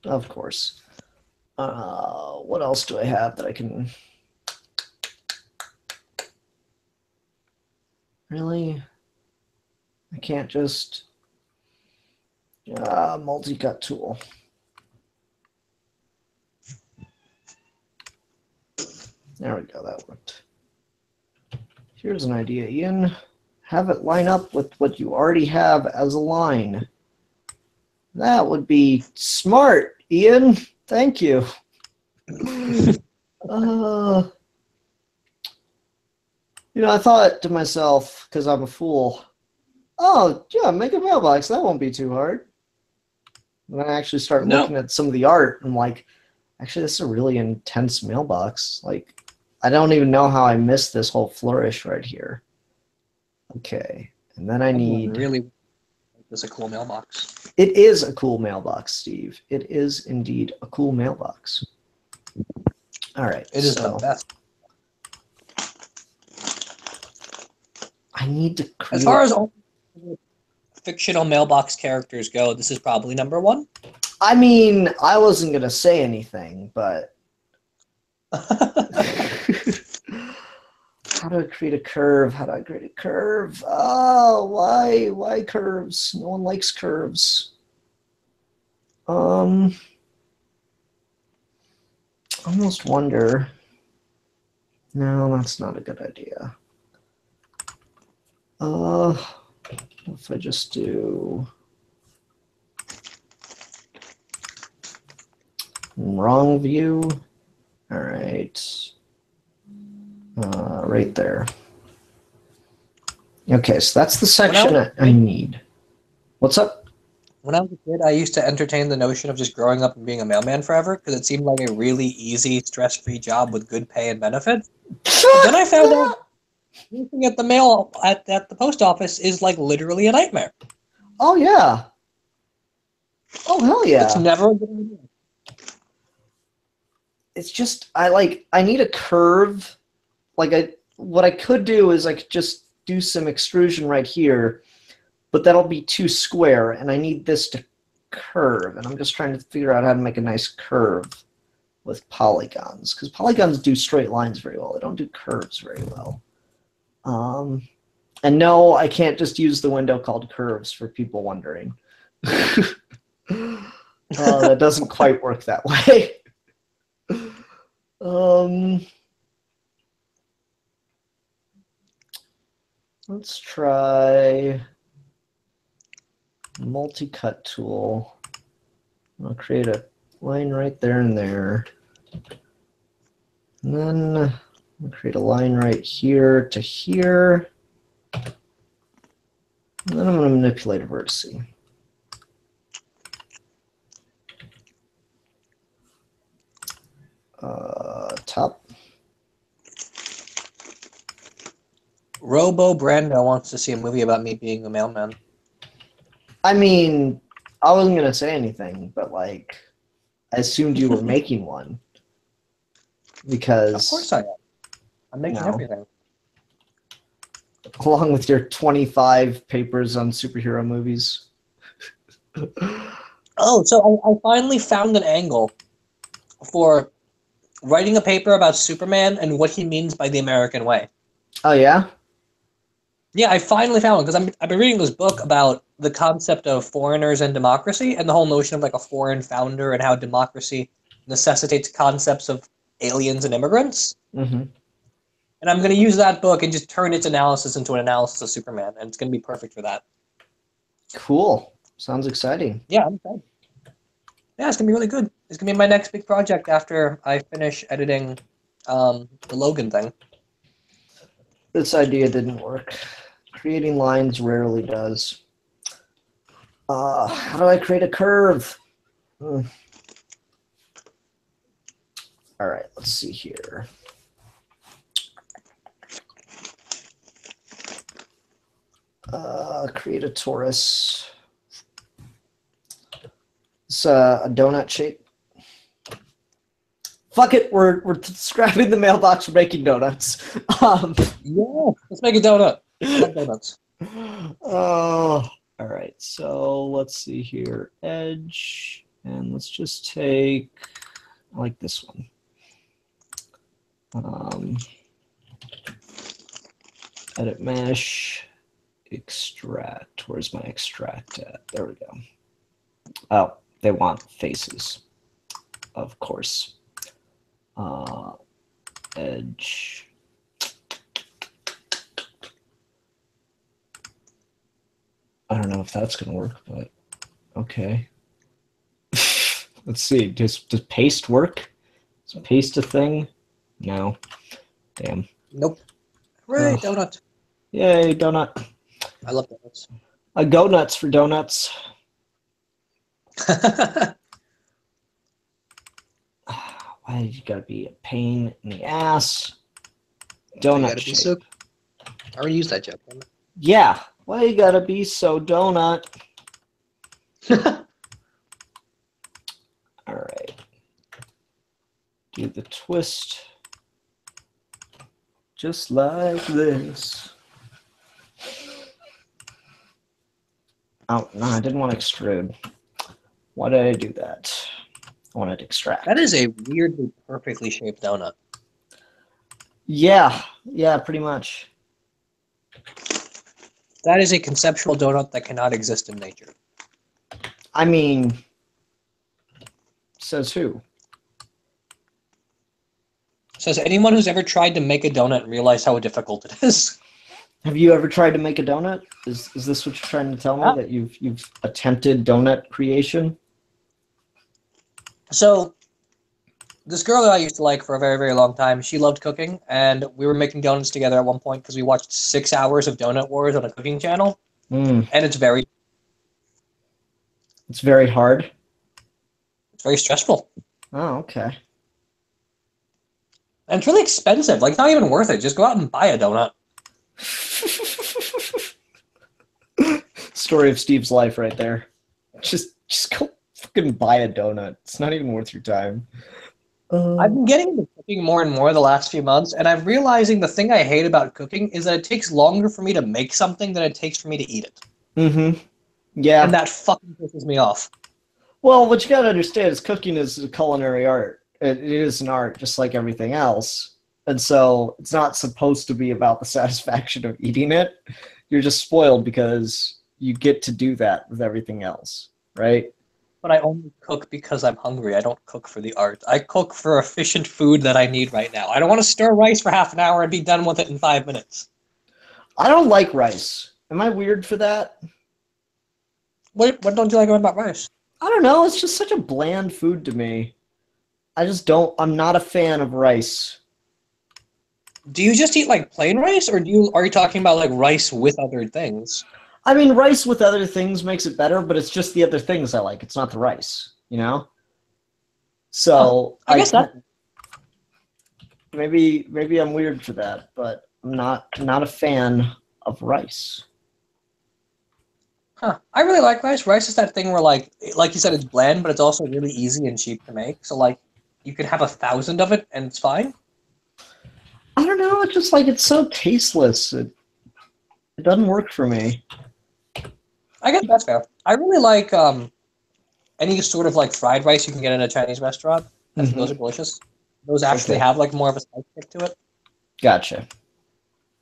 Of course. What else do I have that I can... Really? I can't just multi-cut tool. There we go, that worked. Here's an idea, Ian. Have it line up with what you already have as a line. That would be smart, Ian. Thank you. I thought to myself, because I'm a fool, oh, yeah, make a mailbox. That won't be too hard. And I actually start looking at some of the art, and I'm like, actually, this is a really intense mailbox. Like, I don't even know how I missed this whole flourish right here. Okay, and then I need... Really, this is a cool mailbox. It is a cool mailbox, Steve. It is indeed a cool mailbox. All right. It is the best. I need to create... As far as all fictional mailbox characters go, this is probably number one. I mean, I wasn't going to say anything, but... How do I create a curve? How do I create a curve? Oh, why? Why curves? No one likes curves. Almost wonder... No, that's not a good idea. If I just do wrong view, all right, right there. Okay, so that's the section I need. What's up? When I was a kid, I used to entertain the notion of just growing up and being a mailman forever because it seemed like a really easy, stress-free job with good pay and benefits. But then I found out looking at the mail at the post office is like literally a nightmare. Oh yeah. Oh hell yeah. It's never a good idea. It's just I need a curve. What I could do is I could just do some extrusion right here, but that'll be too square, and I need this to curve, and I'm just trying to figure out how to make a nice curve with polygons, because polygons do straight lines very well. They don't do curves very well. And no, I can't just use the window called curves for people wondering. That doesn't quite work that way. Let's try multi-cut tool. I'll create a line right there and there. And then I'll create a line right here to here. And then I'm going to manipulate a vertex. Top. Robo Brando wants to see a movie about me being a mailman. I mean, I wasn't going to say anything, but like, I assumed you were making one. Because... Of course I am. I'm making everything. Along with your 25 papers on superhero movies. Oh, so I finally found an angle for writing a paper about Superman and what he means by the American way. Oh, yeah? Yeah, I finally found one, because I've been reading this book about the concept of foreigners and democracy, and the whole notion of like a foreign founder and how democracy necessitates concepts of aliens and immigrants. Mm-hmm. And I'm going to use that book and just turn its analysis into an analysis of Superman, and it's going to be perfect for that. Cool. Sounds exciting. Yeah, I'm excited. Yeah, it's going to be really good. It's going to be my next big project after I finish editing the Logan thing. This idea didn't work. Creating lines rarely does. How do I create a curve? All right, let's see here. Create a torus. It's a donut shape. Fuck it, we're scrapping the mailbox for making donuts. Yeah, let's make a donut. I love donuts. Oh, all right. So let's see here, edge, and let's just take, I like this one. Edit mesh, extract. Where's my extract at? There we go. Oh, they want faces, of course. Edge. I don't know if that's gonna work, but okay. Let's see. Does paste work? Does paste a thing? No. Damn. Nope. Hooray, Ugh. donut. Yay, donut. I love donuts. I go nuts for donuts. Why you gotta be a pain in the ass? Donut shape. So... I already used that joke. Yeah. Why you gotta be so donut? All right. Do the twist. Just like this. Oh, no, I didn't want to extrude. Why did I do that? I wanted to extract. That is a weirdly perfectly shaped donut. Yeah, pretty much. That is a conceptual donut that cannot exist in nature. I mean, says who? Says anyone who's ever tried to make a donut and realized how difficult it is. Have you ever tried to make a donut? Is this what you're trying to tell me? Yeah. That you've attempted donut creation? So, this girl that I used to like for a very, very long time, she loved cooking, and we were making donuts together at one point because we watched 6 hours of Donut Wars on a cooking channel, and it's very hard. It's very stressful. Oh, okay. And it's really expensive. Like, it's not even worth it. Just go out and buy a donut. Story of Steve's life right there. Just go fucking buy a donut. It's not even worth your time. I've been getting into cooking more and more the last few months, and I'm realizing the thing I hate about cooking is that it takes longer for me to make something than it takes for me to eat it. Mm-hmm. Yeah. And that fucking pisses me off. Well, what you gotta understand is cooking is a culinary art. It is an art just like everything else. And so it's not supposed to be about the satisfaction of eating it. You're just spoiled because you get to do that with everything else, right? But I only cook because I'm hungry. I don't cook for the art. I cook for efficient food that I need right now. I don't want to stir rice for half an hour and be done with it in 5 minutes. I don't like rice. Am I weird for that? What don't you like about rice? I don't know. It's just such a bland food to me. I'm not a fan of rice. Do you just eat like plain rice, or are you talking about like rice with other things? I mean, rice with other things makes it better, but it's just the other things I like. It's not the rice, you know? So I guess that maybe I'm weird for that, but I'm not a fan of rice. Huh. I really like rice. Rice is that thing where like you said, it's bland, but it's also really easy and cheap to make. So like you can have 1,000 of it and it's fine. I don't know. It's just like it's so tasteless. It doesn't work for me. I guess that's fair. I really like any sort of like fried rice you can get in a Chinese restaurant. I think those are delicious. Those actually have like more of a spice kick to it. Gotcha.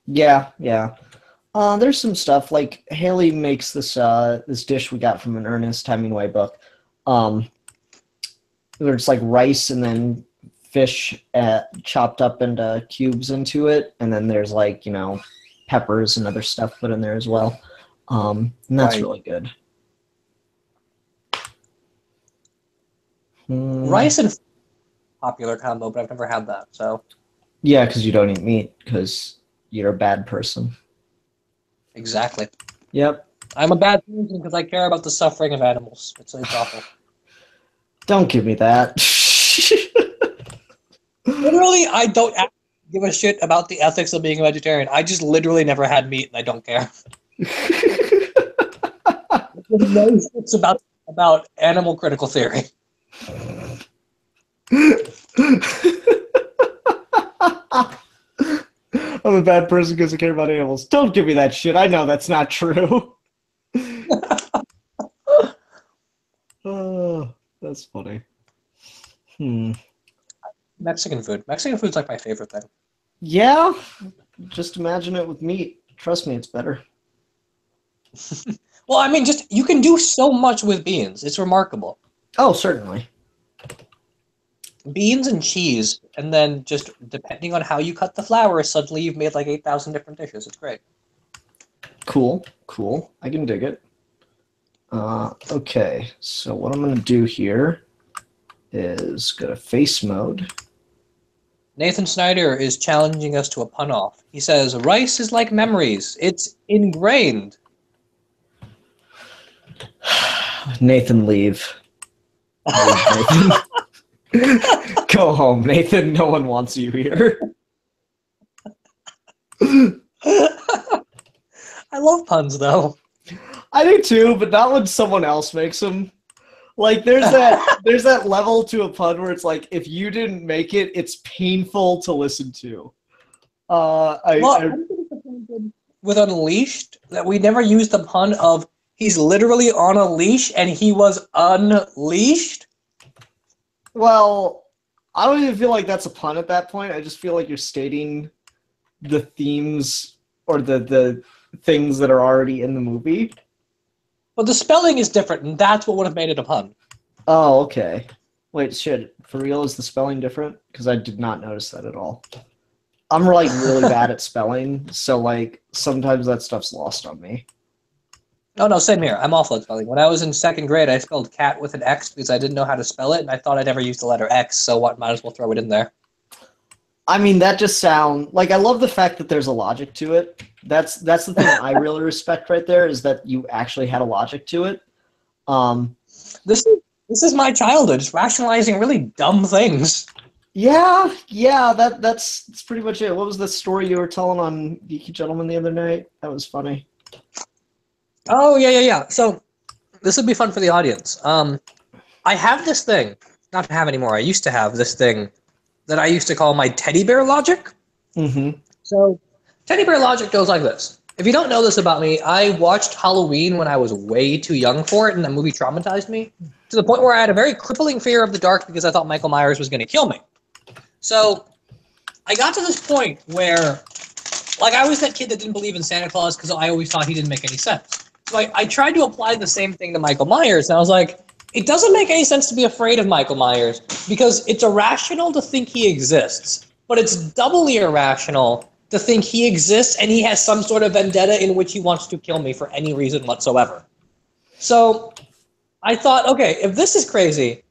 Yeah. There's some stuff like Haley makes this this dish we got from an Ernest Hemingway book. Where it's like rice and then fish chopped up into cubes into it, and then there's like, you know, peppers and other stuff put in there as well. And that's really good. Rice and popular combo, but I've never had that. So yeah, because you don't eat meat because you're a bad person. Exactly. Yep. I'm a bad person because I care about the suffering of animals. It's awful. Don't give me that. Literally, I don't give a shit about the ethics of being a vegetarian. I just literally never had meat, and I don't care. There's no shits about animal critical theory. I'm a bad person because I care about animals. Don't give me that shit. I know that's not true. Oh, that's funny. Mexican food. Mexican food's like my favorite thing. Yeah, just imagine it with meat. Trust me, it's better. Well, I mean, just you can do so much with beans. It's remarkable. Oh, certainly. Beans and cheese, and then just depending on how you cut the flour, suddenly you've made like 8,000 different dishes. It's great. Cool, cool. I can dig it. Okay, so what I'm going to do here is go to face mode. Nathan Snyder is challenging us to a pun off. He says, rice is like memories. It's ingrained. Nathan, leave. Nathan. Go home, Nathan. No one wants you here. I love puns, though. I do too, but not when someone else makes them. Like there's that level to a pun where it's like if you didn't make it, it's painful to listen to. With Unleashed, that we never used the pun of he's literally on a leash and he was unleashed. Well, I don't even feel like that's a pun at that point. I just feel like you're stating the themes or the things that are already in the movie. But the spelling is different, and that's what would have made it a pun. Oh, okay. Wait, shit. For real, is the spelling different? Because I did not notice that at all. I'm like really bad at spelling, so like sometimes that stuff's lost on me. Oh, no, same here. I'm awful at spelling. When I was in second grade, I spelled cat with an X because I didn't know how to spell it, and I thought I never used the letter X, so what? Might as well throw it in there. I mean, that just sound like I love the fact that there's a logic to it. That's the thing I really respect right there is that you actually had a logic to it. This is my childhood, just rationalizing really dumb things. Yeah, that's pretty much it. What was the story you were telling on Geeky Gentleman the other night? That was funny. Oh, yeah. So, this would be fun for the audience. I have this thing, not to have anymore, I used to have this thing that I used to call my teddy bear logic. Mm-hmm. So, teddy bear logic goes like this. If you don't know this about me, I watched Halloween when I was way too young for it, and the movie traumatized me to the point where I had a very crippling fear of the dark because I thought Michael Myers was going to kill me. So, I got to this point where, like, I was that kid that didn't believe in Santa Claus because I always thought he didn't make any sense. So I tried to apply the same thing to Michael Myers, and I was like, it doesn't make any sense to be afraid of Michael Myers because it's irrational to think he exists, but it's doubly irrational to think he exists and he has some sort of vendetta in which he wants to kill me for any reason whatsoever. So I thought, okay, if this is crazy,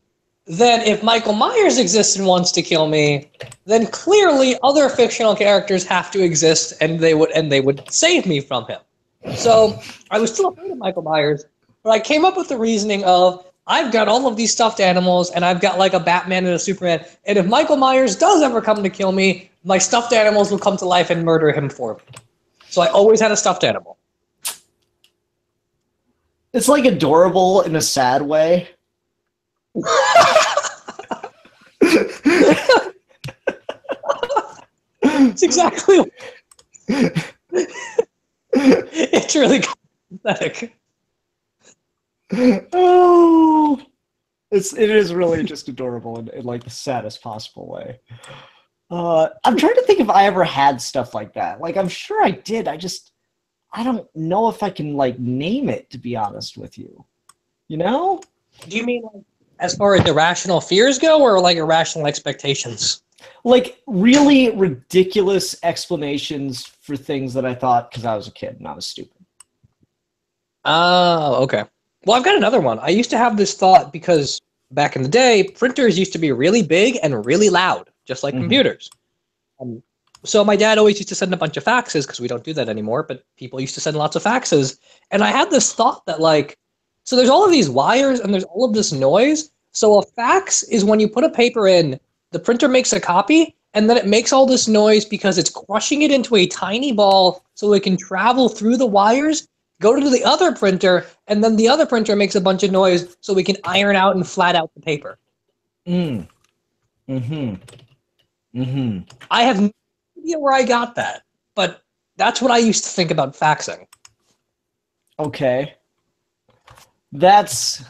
then if Michael Myers exists and wants to kill me, then clearly other fictional characters have to exist and they would save me from him. So I was still afraid of Michael Myers, but I came up with the reasoning of I've got all of these stuffed animals and I've got like a Batman and a Superman, and if Michael Myers does ever come to kill me, my stuffed animals will come to life and murder him for me. So I always had a stuffed animal. It's like adorable in a sad way. It's exactly. It's really pathetic. Oh, it is really just adorable in like the saddest possible way. I'm trying to think if I ever had stuff like that. Like I'm sure I did. I don't know if I can like name it, to be honest with you. You know? Do you mean like, as far as irrational fears go, or like irrational expectations? Like really ridiculous explanations for things that I thought because I was a kid and I was stupid. Oh, okay. Well, I've got another one. I used to have this thought because back in the day, printers used to be really big and really loud, just like computers. So my dad always used to send a bunch of faxes because we don't do that anymore, but people used to send lots of faxes. And I had this thought that like, so there's all of these wires and there's all of this noise. So a fax is when you put a paper in, the printer makes a copy, and then it makes all this noise because it's crushing it into a tiny ball so it can travel through the wires, go to the other printer, and then the other printer makes a bunch of noise so we can iron out and flat out the paper. I have no idea where I got that, but that's what I used to think about faxing. Okay. That's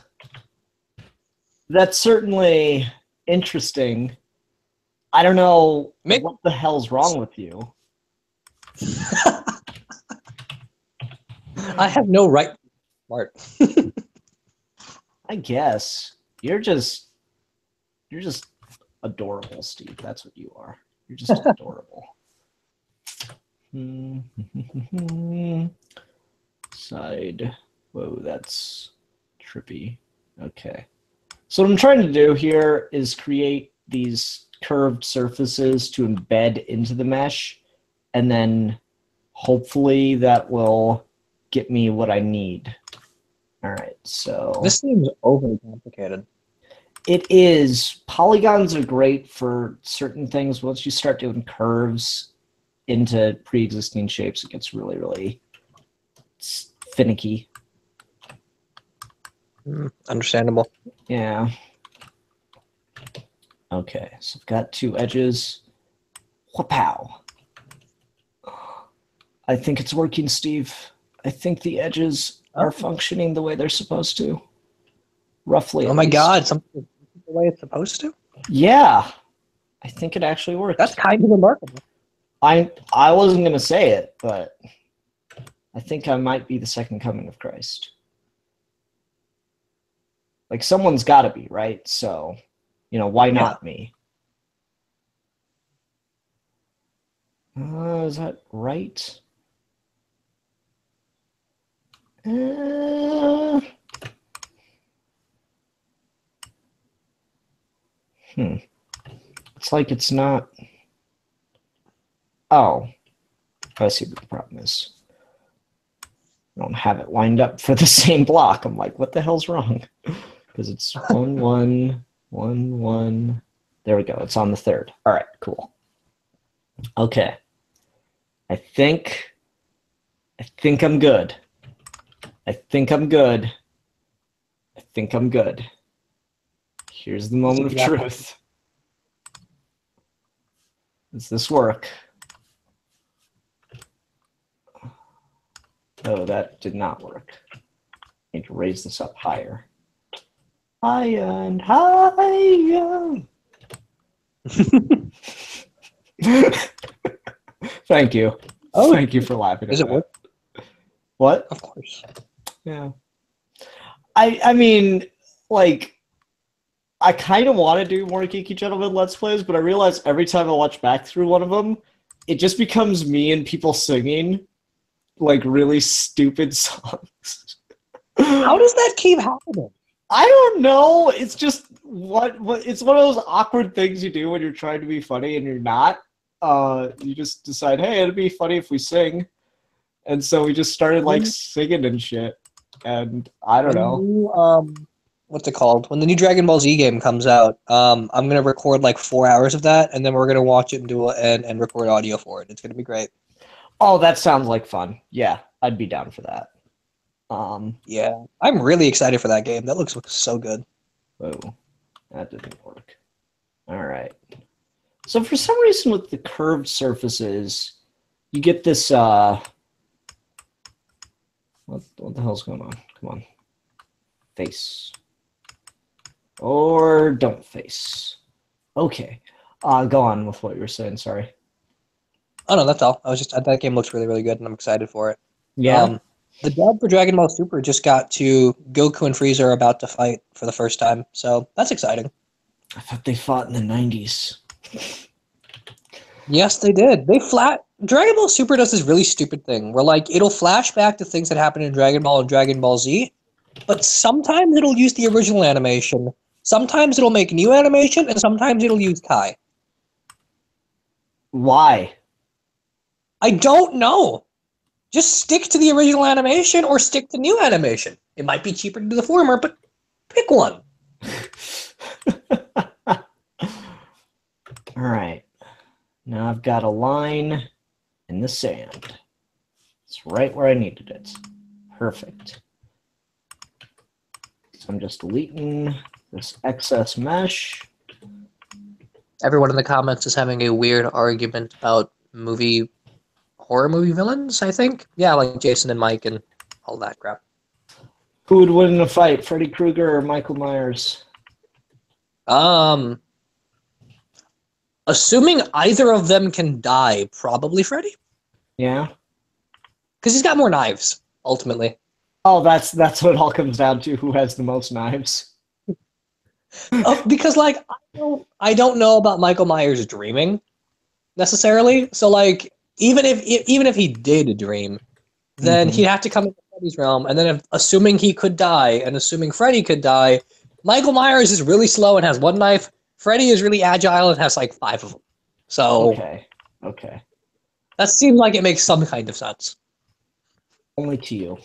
certainly interesting. I don't know what the hell's wrong with you. I have no right to be smart. I guess you're just adorable, Steve. That's what you are. You're just adorable. Side. Whoa, that's trippy. Okay. So what I'm trying to do here is create these curved surfaces to embed into the mesh, and then hopefully that will get me what I need. All right, so This seems overly complicated. it is. Polygons are great for certain things. Once you start doing curves into pre-existing shapes, it gets really, really finicky. Understandable. Yeah. Okay, so I've got two edges. Whapow. I think it's working, Steve. I think the edges are functioning the way they're supposed to. Roughly. Oh my God, something the way it's supposed to? Yeah. I think it actually worked. That's kind of remarkable. I wasn't going to say it, but I think I might be the second coming of Christ. Like, someone's got to be, right? So, why not me? Is that right? It's like it's not. Oh, I see what the problem is. I don't have it lined up for the same block. I'm like, what the hell's wrong? Because it's 1, 1, 1, 1. There we go. It's on the third. All right, cool. Okay. I think I'm good. I think I'm good. I think I'm good. Here's the moment of truth. Does this work? Oh, that did not work. I need to raise this up higher. Higher and higher. Thank you. Oh, thank you for laughing. Does it work? What? Of course. Yeah. I mean, like, I kind of want to do more Geeky Gentlemen Let's Plays, but I realize every time I watch back through one of them, it just becomes me and people singing like really stupid songs. How does that keep happening? I don't know. It's just what it's one of those awkward things you do when you're trying to be funny and you're not. You just decide, hey, it'd be funny if we sing. And so we just started like singing and shit. And I don't know. What's it called? When the new Dragon Ball Z game comes out, I'm gonna record like 4 hours of that, and then we're gonna watch it and record audio for it. It's gonna be great. Oh, that sounds like fun. Yeah, I'd be down for that. Yeah, I'm really excited for that game. That looks so good. Whoa, that didn't work. All right. So for some reason with the curved surfaces, you get this, what the hell's going on? Come on. Face. Or don't face. Okay. Go on with what you were saying, sorry. Oh no, that's all. That game looks really, really good, and I'm excited for it. Yeah. The dub for Dragon Ball Super just got to Goku and Frieza are about to fight for the first time, so that's exciting. I thought they fought in the 90s. Yes, they did. Dragon Ball Super does this really stupid thing where, like, it'll flash back to things that happened in Dragon Ball and Dragon Ball Z, but sometimes it'll use the original animation, sometimes it'll make new animation, and sometimes it'll use Kai. Why? I don't know. Just stick to the original animation or stick to new animation. It might be cheaper to do the former, but pick one. All right. Now I've got a line in the sand. It's right where I needed it. Perfect. So I'm just deleting this excess mesh. Everyone in the comments is having a weird argument about horror movie villains, I think. Yeah, like Jason and Mike and all that crap. Who would win in a fight, Freddy Krueger or Michael Myers? Assuming either of them can die, probably Freddy. Yeah? Because he's got more knives. ultimately. Oh, that's what it all comes down to. Who has the most knives? Because like I don't know about Michael Myers dreaming necessarily. So like even if he did dream, then Mhm. he'd have to come into Freddy's realm, and then assuming he could die, and assuming Freddy could die, Michael Myers is really slow and has one knife. Freddy is really agile and has like 5 of them. So Okay. Okay. that seems like it makes some kind of sense. Only to you.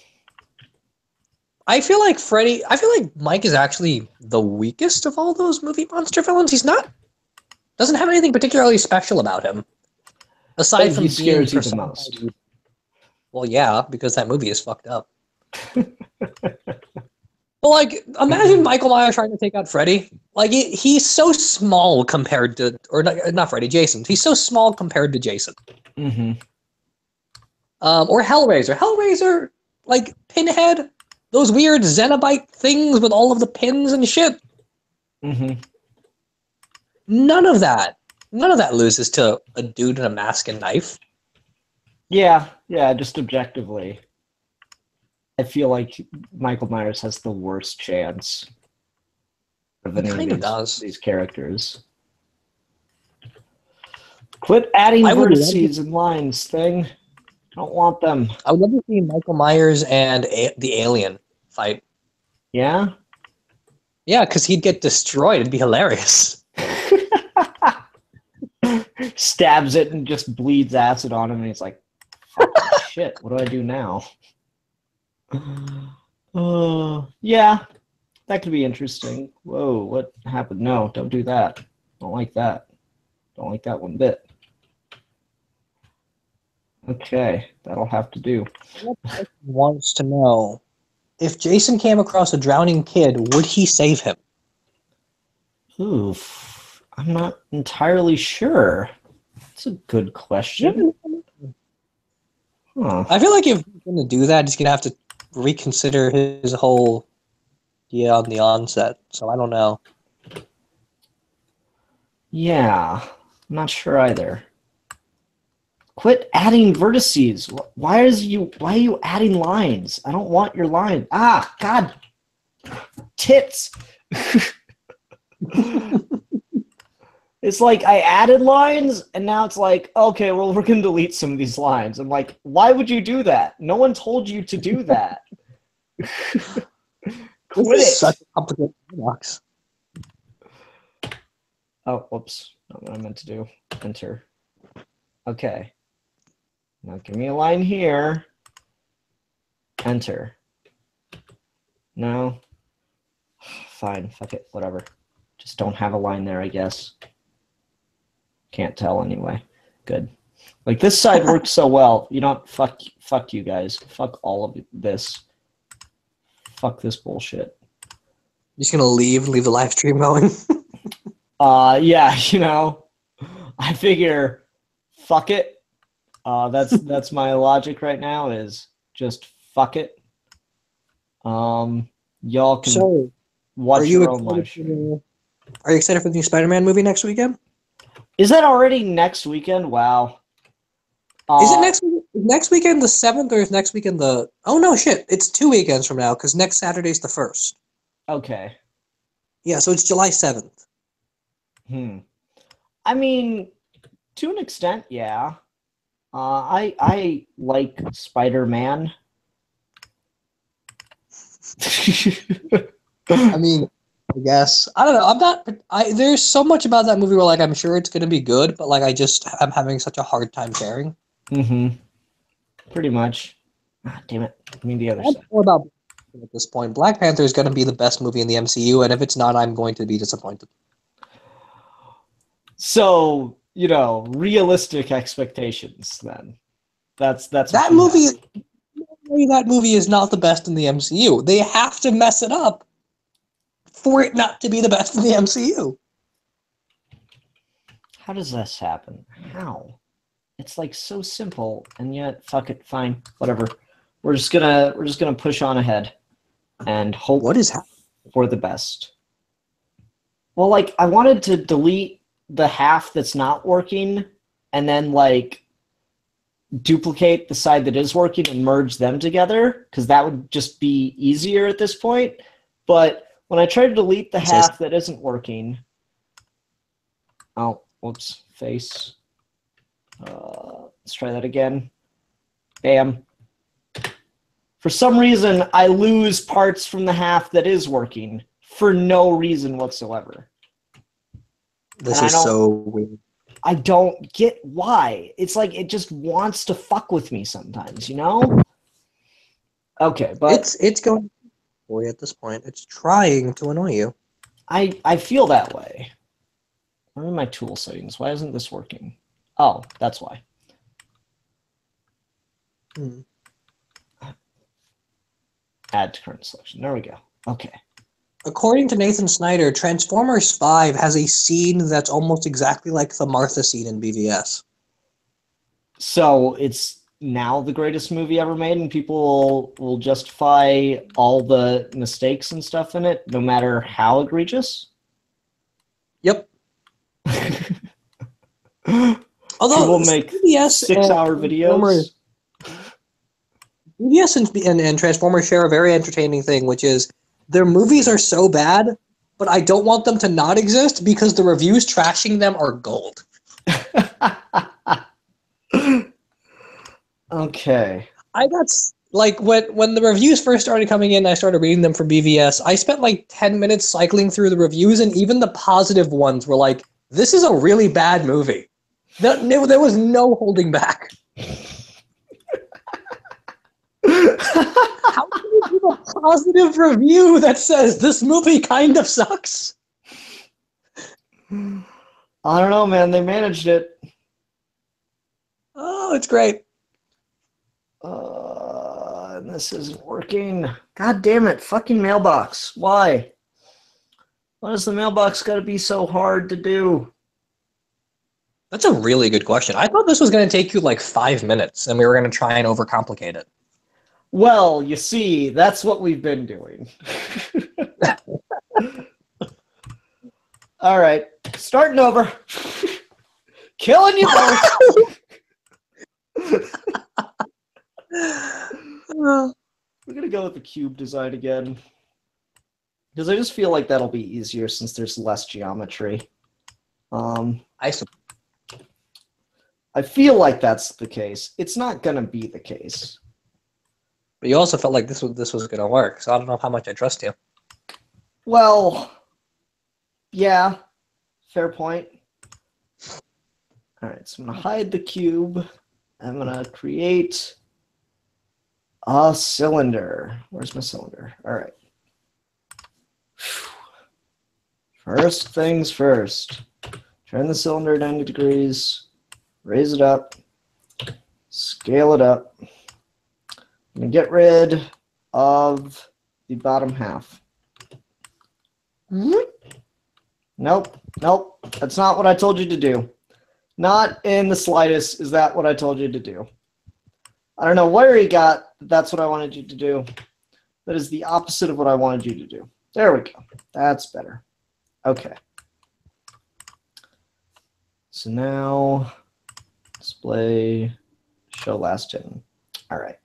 I feel like Mike is actually the weakest of all those movie monster villains. He's not doesn't have anything particularly special about him, aside But from he being scares you the personified most. evil. Well, yeah, because that movie is fucked up. But like, imagine Michael Myers trying to take out Freddy. Like, he's so small compared to, or not Freddy, Jason. He's so small compared to Jason. Mm-hmm. Or Hellraiser. Hellraiser, like Pinhead, those weird Cenobite things with all of the pins and shit. Mm-hmm. None of that. None of that loses to a dude in a mask and knife. Yeah, just objectively. I feel like Michael Myers has the worst chance of He any kind of of does. these characters. Quit adding I would love to, vertices and lines, thing. Don't want them. I would love to see Michael Myers and the alien fight. Yeah? Yeah, because he'd get destroyed. It'd be hilarious. Stabs it and just bleeds acid on him, and he's like, fucking shit, what do I do now? Yeah, that could be interesting. Whoa, what happened? No, don't do that. Don't like that. Don't like that one bit. Okay, that'll have to do. Wants to know if Jason came across a drowning kid, would he save him? Oof, I'm not entirely sure. That's a good question. Huh. I feel like if he's going to do that, he's going to have to reconsider his whole idea on the onset. So I don't know. Yeah, I'm not sure either. Quit adding vertices. Why are you adding lines? I don't want your line. Ah, God. Tits. It's like I added lines, and now it's like, okay, well, we're going to delete some of these lines. I'm like, why would you do that? No one told you to do that. Quit it. Such a complicated box. Oh, whoops. Not what I meant to do. Enter. Okay. Now give me a line here. Enter. No. Fine. Fuck it. Whatever. Just don't have a line there, I guess. Can't tell anyway. Good. Like this side works so well. You know, fuck you guys. Fuck all of this. Fuck this bullshit. Just gonna leave the live stream going. Yeah, you know, I figure, fuck it. That's my logic right now. Is just fuck it. Y'all can watch your own live stream. Are you excited for the new Spider-Man movie next weekend? Is that already next weekend? Wow. Is it next weekend the 7th, or is next weekend the... Oh, no, shit. It's 2 weekends from now, because next Saturday's the 1st. Okay. Yeah, so it's July 7th. I mean, to an extent, yeah. I like Spider-Man. I mean, I guess. I don't know. I'm not... there's so much about that movie where, like, I'm sure it's going to be good, but, like, I'm having such a hard time caring. Pretty much. Ah, damn it. I mean the other side. More about at this point. Black Panther is going to be the best movie in the MCU, and if it's not, I'm going to be disappointed. So, you know, realistic expectations then. That's that movie. That movie is not the best in the MCU. They have to mess it up for it not to be the best in the MCU. How does this happen? How? It's like so simple, and yet fuck it, fine, whatever. We're just gonna push on ahead and hope for the best. Well, like I wanted to delete the half that's not working, and then like duplicate the side that is working and merge them together, because that would just be easier at this point. But when I try to delete the half that isn't working, oh, whoops, face. Let's try that again. Bam. For some reason, I lose parts from the half that is working for no reason whatsoever. This is so weird. I don't get why. It's like it just wants to fuck with me sometimes, you know? Okay, but it's going for you at this point. It's trying to annoy you. I feel that way. Where are my tool settings? Why isn't this working? Oh, that's why. Add to current selection. There we go. Okay. According to Nathan Snyder, Transformers 5 has a scene that's almost exactly like the Martha scene in BVS. So it's now the greatest movie ever made, and people will justify all the mistakes and stuff in it, no matter how egregious? Yep. Although people make BVS 6-hour videos. BVS and Transformers share a very entertaining thing, which is their movies are so bad, but I don't want them to not exist because the reviews trashing them are gold. Okay. I got, like, when the reviews first started coming in, I started reading them for BVS. I spent like 10 minutes cycling through the reviews, and even the positive ones were like, this is a really bad movie. There was no holding back. How can you give a positive review that says this movie kind of sucks? I don't know, man. They managed it. Oh, it's great. And this isn't working. God damn it. Fucking mailbox. Why? Why does the mailbox got to be so hard to do? That's a really good question. I thought this was going to take you like 5 minutes, and we were going to try and overcomplicate it. Well, you see, that's what we've been doing. All right, starting over. Killing you both. We're going to go with the cube design again. Because I just feel like that'll be easier since there's less geometry. I feel like that's the case. It's not going to be the case. But you also felt like this was going to work, so I don't know how much I trust you. Well, yeah, fair point. All right, so I'm going to hide the cube. I'm going to create a cylinder. Where's my cylinder? All right. First things first. Turn the cylinder 90 degrees. Raise it up. Scale it up. I'm going to get rid of the bottom half. Nope. That's not what I told you to do. Not in the slightest is that what I told you to do. I don't know where you got that that's what I wanted you to do. That is the opposite of what I wanted you to do. There we go. That's better. Okay. So now, display, show last hidden. All right.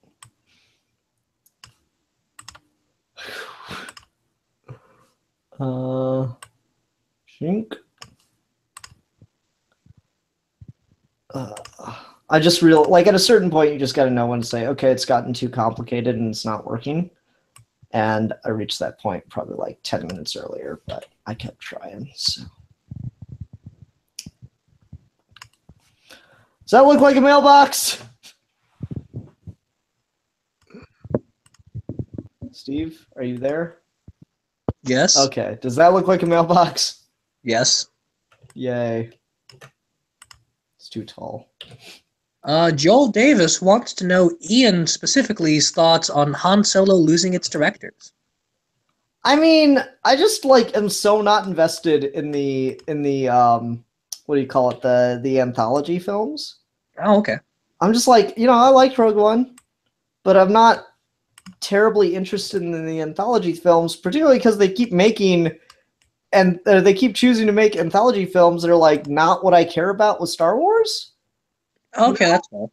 Shrink. I just like at a certain point, you just got to know when to say, okay, it's gotten too complicated and it's not working. And I reached that point probably like 10 minutes earlier, but I kept trying. So. Does that look like a mailbox? Steve, are you there? Yes. Okay. Does that look like a mailbox? Yes. Yay. It's too tall. Joel Davis wants to know Ian specifically's thoughts on Han Solo losing its directors. I mean, I just like am so not invested in the what do you call it, the anthology films. Oh, okay. I'm just like, I like Rogue One, but I'm not terribly interested in the anthology films, particularly because they keep making and they keep choosing to make anthology films that are like not what I care about with Star Wars. Okay, that's cool.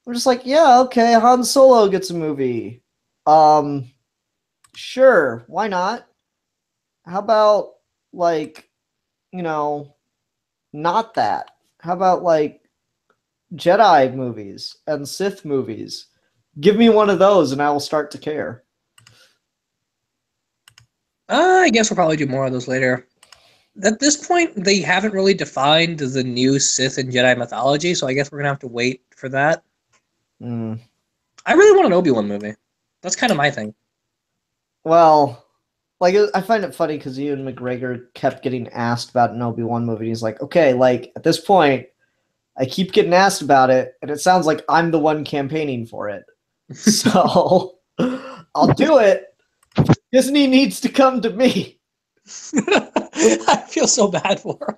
I'm just like, yeah, okay, Han Solo gets a movie. Um, sure, why not? How about like, you know, not that? How about like Jedi movies and Sith movies? Give me one of those and I will start to care. I guess we'll probably do more of those later. At this point, they haven't really defined the new Sith and Jedi mythology, so I guess we're gonna have to wait for that. Mm. I really want an Obi-Wan movie. That's kind of my thing. Well, like I find it funny because Ewan McGregor kept getting asked about an Obi-Wan movie. He's like, okay, like at this point, I keep getting asked about it, and it sounds like I'm the one campaigning for it. So I'll do it. Disney needs to come to me. I feel so bad for him.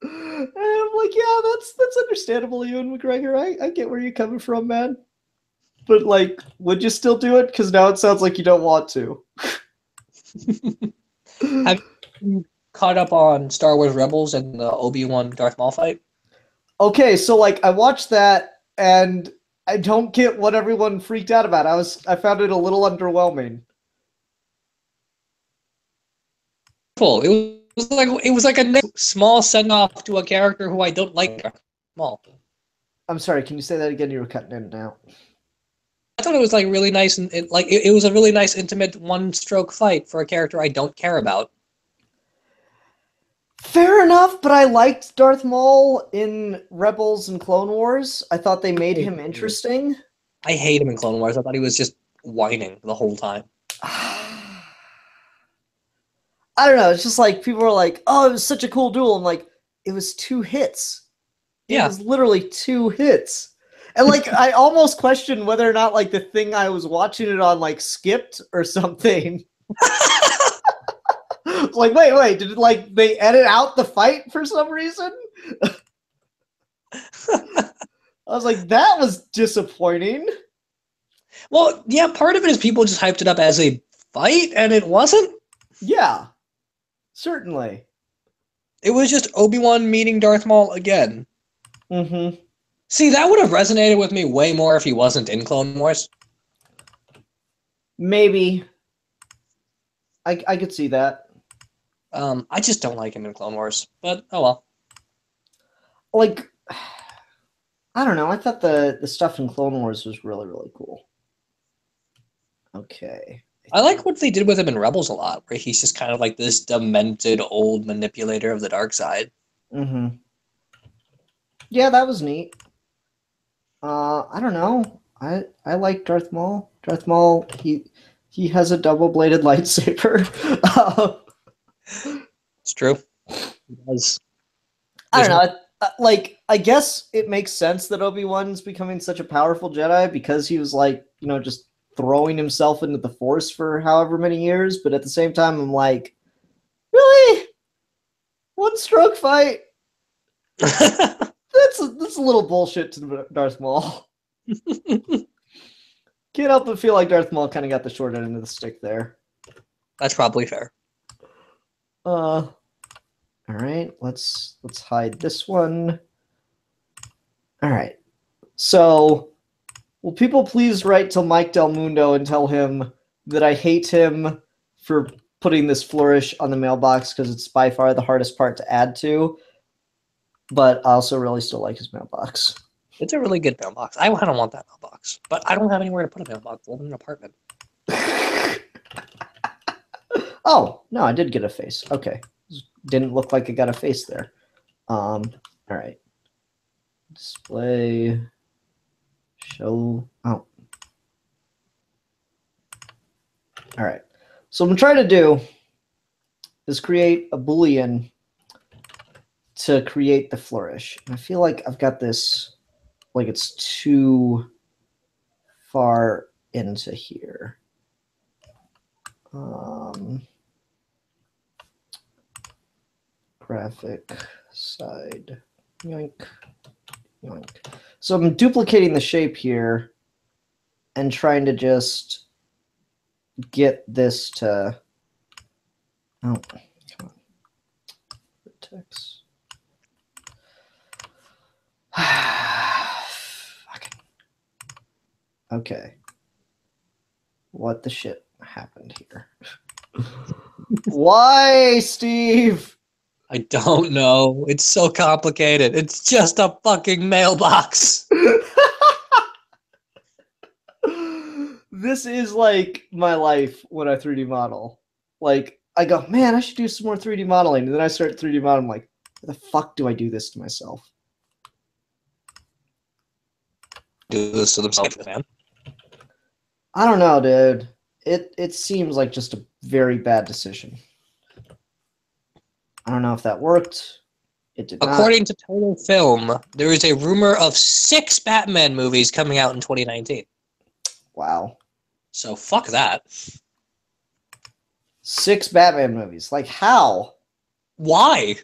And I'm like, yeah, that's understandable, Ewan McGregor. I get where you're coming from, man. But like, would you still do it? Because now it sounds like you don't want to. Have you caught up on Star Wars Rebels and the Obi-Wan Darth Maul fight? Okay, so like I watched that and I don't get what everyone freaked out about. I found it a little underwhelming. Cool. It was like a nice, small send off to a character who I don't like. Darth Maul. I'm sorry, can you say that again? You were cutting in and out. I thought it was like really nice and it was a really nice intimate one stroke fight for a character I don't care about. Fair enough, but I liked Darth Maul in Rebels and Clone Wars. I thought they made him interesting. I hate him in Clone Wars. I thought he was just whining the whole time. I don't know. It's just like people were like, "Oh, it was such a cool duel." I'm like, it was 2 hits. It was literally 2 hits. And like I almost questioned whether or not like the thing I was watching it on like skipped or something. Like, wait, did it like they edit out the fight for some reason? I was like, that was disappointing. Well, yeah, part of it is people just hyped it up as a fight, and it wasn't. Yeah, certainly. It was just Obi-Wan meeting Darth Maul again. Mm-hmm. See, that would have resonated with me way more if he wasn't in Clone Wars. Maybe. I could see that. I just don't like him in Clone Wars, but oh well. Like, I don't know. I thought the stuff in Clone Wars was really, really cool. Okay. I like what they did with him in Rebels a lot, where he's just kind of like this demented old manipulator of the dark side. Mm-hmm. Yeah, that was neat. I don't know. I like Darth Maul. Darth Maul, he has a double-bladed lightsaber. It's true. He does. I don't know. Like, I guess it makes sense that Obi-Wan's becoming such a powerful Jedi because he was like, just throwing himself into the Force for however many years. But at the same time, I'm like, really? One stroke fight? That's a little bullshit to Darth Maul. Can't help but feel like Darth Maul kind of got the short end of the stick there. That's probably fair. All right, let's hide this one. All right. So, will people please write to Mike Del Mundo and tell him that I hate him for putting this flourish on the mailbox because it's by far the hardest part to add to, but I also really still like his mailbox. It's a really good mailbox. I don't want that mailbox, but I don't have anywhere to put a mailbox. I live in an apartment. Oh, no, I did get a face. Okay. Didn't look like I got a face there. All right. Display. Show. Oh. All right. So what I'm trying to do is create a Boolean to create the flourish. And I feel like I've got this, like it's too far into here. Graphic side. Yoink. Yoink. So I'm duplicating the shape here and trying to just get this to, oh, come on. Vertex. Okay. What the shit happened here? Why, Steve? I don't know. It's so complicated. It's just a fucking mailbox. This is like my life when I 3D model. Like, I go, man, I should do some more 3D modeling. And then I start 3D modeling. I'm like, why the fuck do I do this to myself? Do this to themselves, man. I don't know, dude. It seems like just a very bad decision. I don't know if that worked. It did not. According to Total Film, there is a rumor of 6 Batman movies coming out in 2019. Wow. So fuck that. 6 Batman movies. Like, how? Why?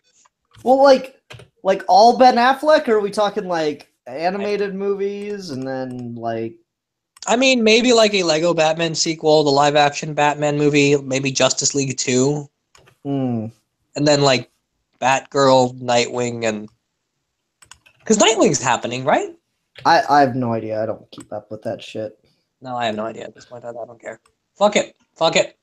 Well, like all Ben Affleck, or are we talking like animated movies and then like? I mean, maybe like a Lego Batman sequel, the live-action Batman movie, maybe Justice League 2. Hmm. And then like Batgirl, Nightwing, and... Because Nightwing's happening, right? I have no idea. I don't keep up with that shit. No, I have no idea at this point. I don't care. Fuck it. Fuck it.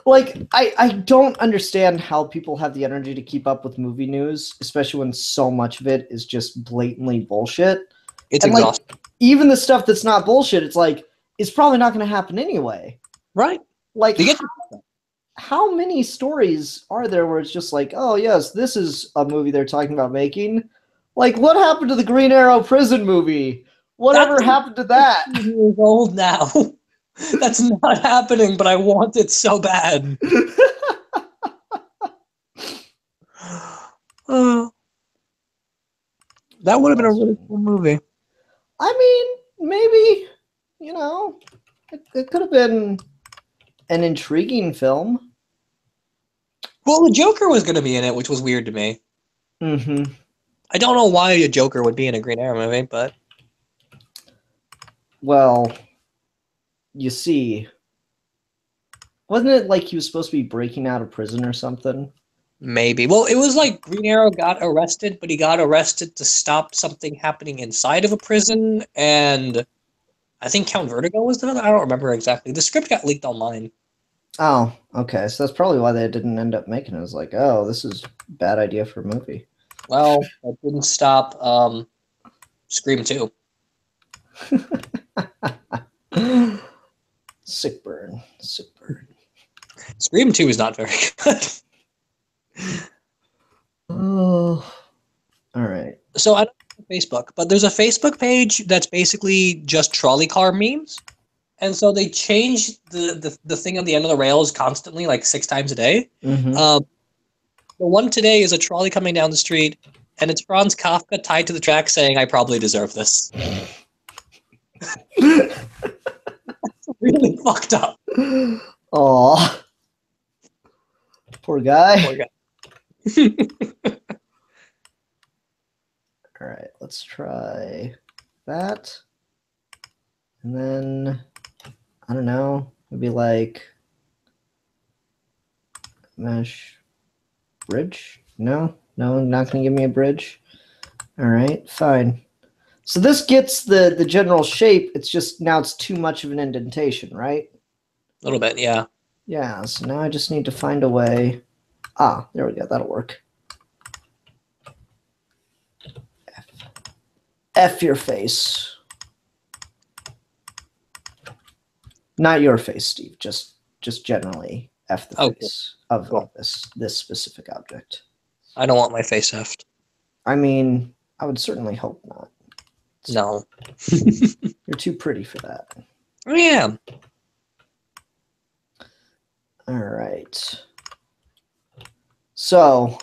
Like, I don't understand how people have the energy to keep up with movie news, especially when so much of it is just blatantly bullshit. It's And, like, exhausting. even the stuff that's not bullshit, it's like, it's probably not going to happen anyway. Right. Like, They get how many stories are there where it's just like, oh, yes, this is a movie they're talking about making? Like, what happened to the Green Arrow prison movie? Whatever happened to that? years old now. That's not happening, but I want it so bad. That would have been a really cool movie. I mean, maybe, you know, it could have been an intriguing film. Well, the Joker was going to be in it, which was weird to me. Mm-hmm. I don't know why a Joker would be in a Green Arrow movie, but... Well, you see, wasn't it like he was supposed to be breaking out of prison or something? Maybe. Well, it was like Green Arrow got arrested, but he got arrested to stop something happening inside of a prison, and I think Count Vertigo was the other. I don't remember exactly. The script got leaked online. Oh, okay. So that's probably why they didn't end up making it. It was like, oh, this is a bad idea for a movie. Well, that didn't stop Scream 2. Sick burn. Sick burn. Scream 2 is not very good. Oh, all right. So I don't know Facebook, but there's a Facebook page that's basically just trolley car memes. And so they change the thing on the end of the rails constantly, like 6 times a day. Mm-hmm. The one today is a trolley coming down the street, and it's Franz Kafka tied to the track saying, "I probably deserve this." Really fucked up. Aw. Poor guy. Poor guy. All right, let's try that. And then, I don't know, maybe like mesh bridge? No, not going to give me a bridge. All right, fine. So this gets the general shape. It's just now it's too much of an indentation, right? A little bit, yeah. Yeah, so now I just need to find a way. Ah, there we go. That'll work. F your face. Not your face, Steve. Just generally F the face of this specific object. I don't want my face effed. I mean, I would certainly hope not. No. You're too pretty for that. I am. All right. So,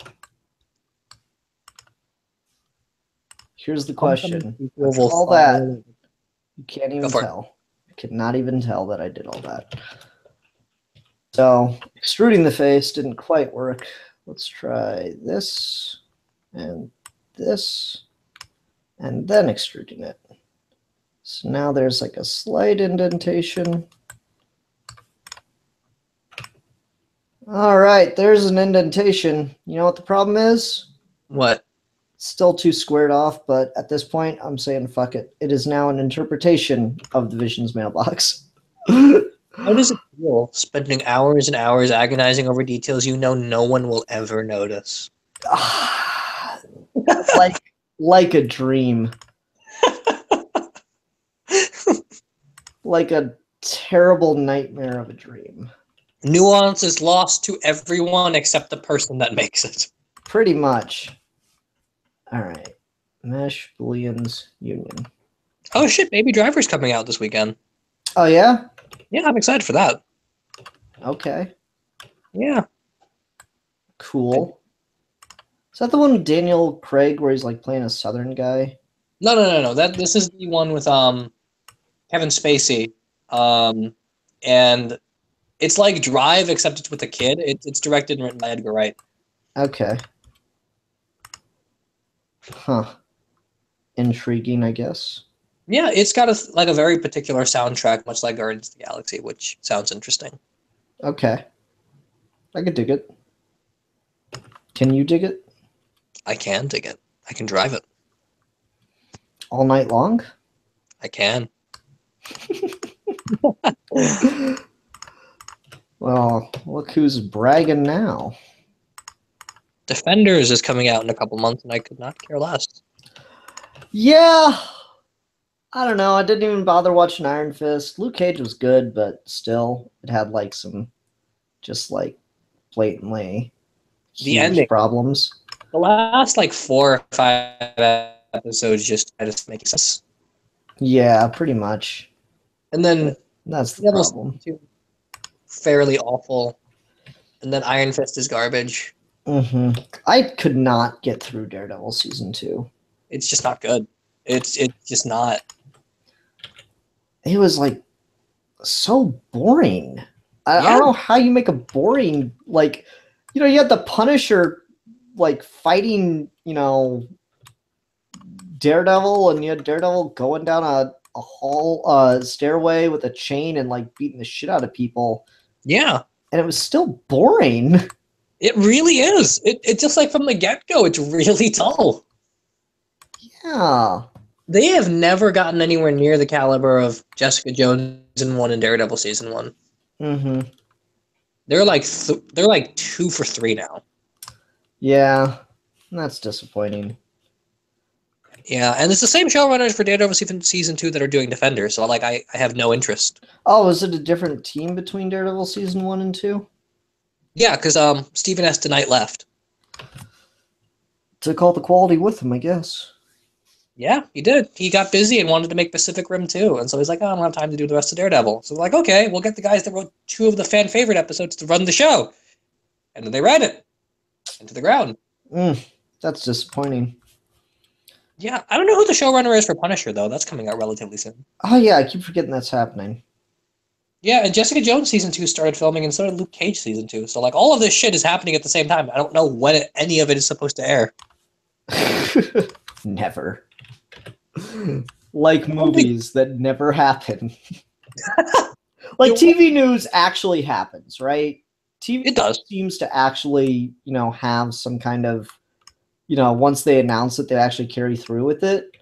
here's the question. After all that, you can't even tell. I cannot even tell that I did all that. So, extruding the face didn't quite work. Let's try this and this, and then extruding it. So now there's like a slight indentation. All right, there's an indentation. You know what the problem is? What? Still too squared off, but at this point, I'm saying fuck it. It is now an interpretation of the Vision's mailbox. How does it feel spending hours and hours agonizing over details you know no one will ever notice? like a dream. Like a terrible nightmare of a dream. Nuance is lost to everyone except the person that makes it. Pretty much. All right. Mesh Booleans Union. Oh shit, Baby Driver's coming out this weekend. Oh, yeah? Yeah, I'm excited for that. Okay. Yeah. Cool. Is that the one with Daniel Craig where he's like playing a Southern guy? No. This is the one with Kevin Spacey. And it's like Drive, except it's with a kid. It's directed and written by Edgar Wright. Okay. Huh. Intriguing, I guess. Yeah, it's got a very particular soundtrack, much like Guardians of the Galaxy, which sounds interesting. Okay. I could dig it. Can you dig it? I can dig it. I can drive it. All night long? I can. Well, look who's bragging now. Defenders is coming out in a couple months, and I could not care less. Yeah. I don't know. I didn't even bother watching Iron Fist. Luke Cage was good, but still, it had like some just like blatantly huge ending. problems. The last like 4 or 5 episodes just make sense. Yeah, pretty much. And then that's the problem. Fairly awful. And then Iron Fist is garbage. Mm-hmm. I could not get through Daredevil season 2. It's just not good. It's just not. It was like so boring. I don't know how you make a boring, like, you know, you had the Punisher like fighting, you know, Daredevil, and you had Daredevil going down a hall stairway with a chain and like beating the shit out of people. Yeah. And it was still boring. It really is. It's just like from the get-go, it's really dull. Yeah. They have never gotten anywhere near the caliber of Jessica Jones season 1 and Daredevil season 1. Mm-hmm. They're like 2 for 3 now. Yeah, that's disappointing. Yeah, and it's the same showrunners for Daredevil season 2 that are doing Defenders, so like I have no interest. Oh, is it a different team between Daredevil season 1 and 2? Yeah, because Stephen S. DeKnight left. Took all the quality with him, I guess. Yeah, he did. He got busy and wanted to make Pacific Rim 2, and so he's like, oh, I don't have time to do the rest of Daredevil. So they're like, okay, we'll get the guys that wrote 2 of the fan favorite episodes to run the show. And then they ran it into the ground. That's disappointing. Yeah, I don't know who the showrunner is for Punisher, though. That's coming out relatively soon. Oh, yeah, I keep forgetting that's happening. Yeah, and Jessica Jones season 2 started filming, and so did Luke Cage season 2. So, like, all of this shit is happening at the same time. I don't know when any of it is supposed to air. Never. Like movies that never happen. Like TV news actually happens, right? TV seems to actually, you know, have some kind of, you know, once they announce it, they actually carry through with it.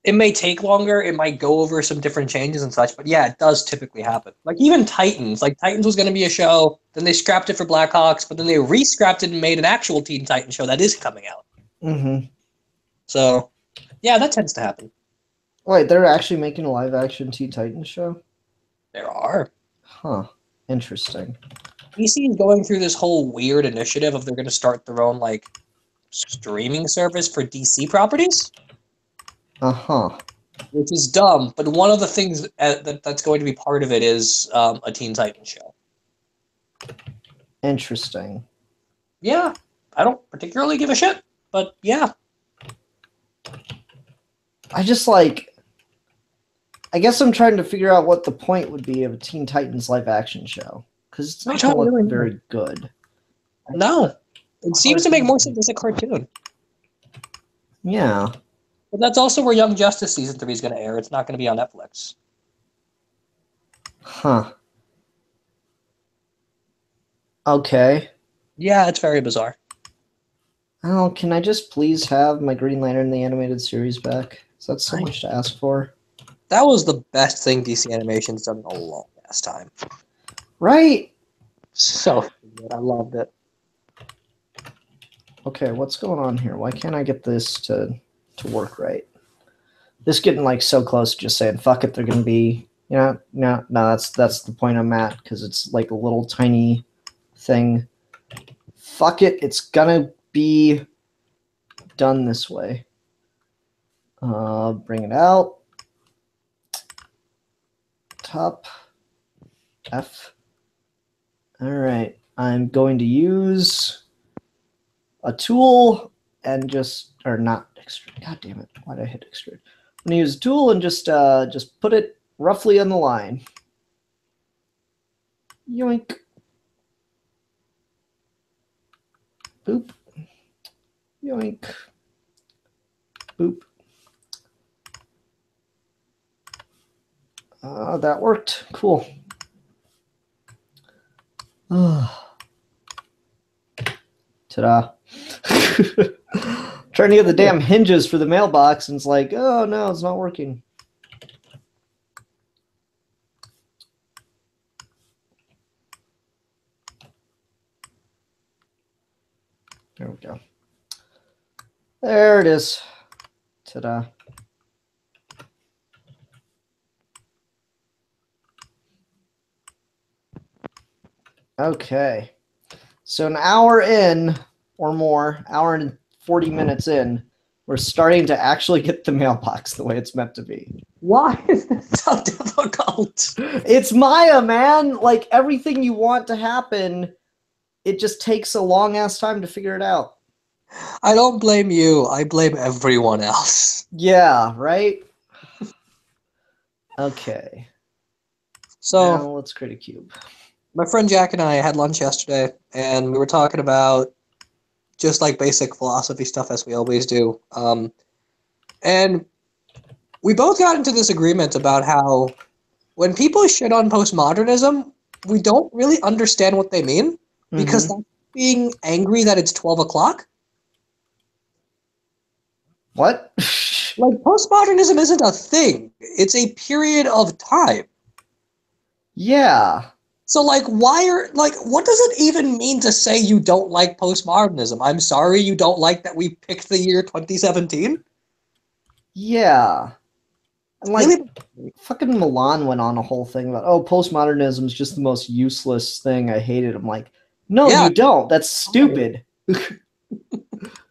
It may take longer. It might go over some different changes and such, but yeah, it does typically happen. Like even Titans. Like Titans was going to be a show, then they scrapped it for Blackhawks, but then they re-scrapped it and made an actual Teen Titan show that is coming out. Mm-hmm. So, yeah, that tends to happen. Wait, they're actually making a live-action Teen Titans show? There are. Huh. Interesting. DC is going through this whole weird initiative of they're going to start their own, like, streaming service for DC properties. Uh-huh. Which is dumb, but one of the things that's going to be part of it is a Teen Titans show. Interesting. Yeah, I don't particularly give a shit, but yeah. I just like... I guess I'm trying to figure out what the point would be of a Teen Titans live-action show. Because it's not going to look very good. No. It seems to make more sense as a cartoon. Yeah. But that's also where Young Justice Season 3 is going to air. It's not going to be on Netflix. Huh. Okay. Yeah, it's very bizarre. Oh, can I just please have my Green Lantern the animated series back? Is that so Right. much to ask for? That was the best thing DC Animation's done in a long ass time. Right? So good. I loved it. Okay, what's going on here? Why can't I get this to work right? This getting like so close to just saying fuck it, they're gonna be no, that's the point I'm at, because it's like a little tiny thing. Fuck it, it's gonna be done this way. Bring it out. Top F. All right, I'm going to use a tool and just, or not extrude. God damn it! Why did I hit extrude? I'm gonna use a tool and just put it roughly on the line. Yoink. Boop. Yoink. Boop. That worked. Cool. Ta-da. Trying to get the damn hinges for the mailbox, and it's like, oh no, it's not working. There we go. There it is. Ta-da. Okay. So an hour in or more, hour and 40 minutes in, we're starting to actually get the mailbox the way it's meant to be. Why is this so difficult? It's Maya, man. Like, everything you want to happen, it just takes a long ass time to figure it out. I don't blame you. I blame everyone else. Yeah, right? Okay. So, now let's create a cube. my friend Jack and I had lunch yesterday, and we were talking about just like basic philosophy stuff as we always do. And we both got into this agreement about how when people shit on postmodernism, we don't really understand what they mean, because that's being angry that it's 12 o'clock. What? Like, postmodernism isn't a thing. It's a period of time. Yeah. So, like, what does it even mean to say you don't like postmodernism? I'm sorry you don't like that we picked the year 2017? Yeah. And like, Really? fucking Milan went on a whole thing about, oh, postmodernism is just the most useless thing. I hate it. I'm like, no, Yeah. you don't. That's stupid.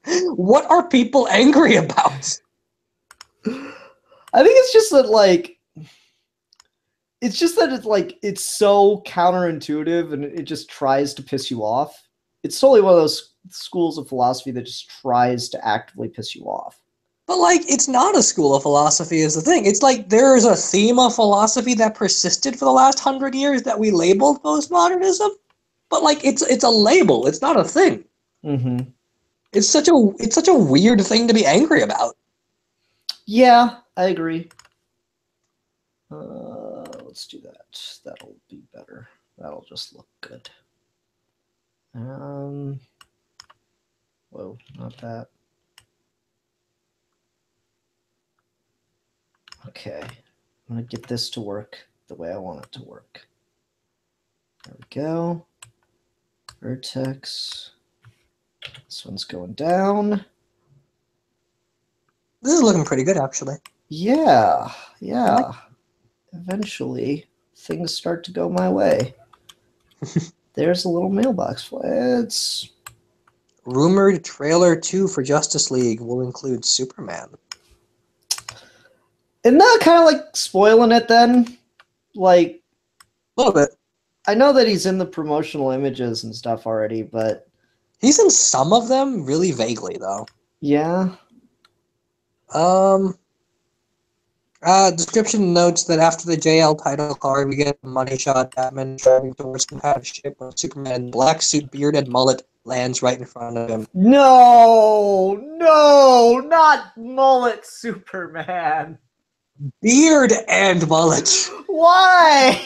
What are people angry about? I think it's just that, like, it's so counterintuitive, and it just tries to piss you off. It's totally one of those schools of philosophy that just tries to actively piss you off. But, like, it's not a school of philosophy is the thing. It's like there is a theme of philosophy that persisted for the last 100 years that we labeled postmodernism. But, like, it's a label. It's not a thing. Mm-hmm. It's such a weird thing to be angry about. Yeah, I agree. Let's do that. That'll be better. That'll just look good. Whoa, not that. Okay, I'm gonna get this to work the way I want it to work. There we go. Vertex. This one's going down. This is looking pretty good, actually. Yeah. Eventually, things start to go my way. There's a little mailbox. It's rumored trailer 2 for Justice League will include Superman. Isn't that kind of like spoiling it then? Like, a little bit. I know that he's in the promotional images and stuff already, but he's in some of them really vaguely though. Yeah. Description notes that after the JL title card, we get a money shot Batman driving towards some kind of ship where Superman in black suit, beard, and mullet lands right in front of him. No, not mullet Superman. Beard and mullet. Why?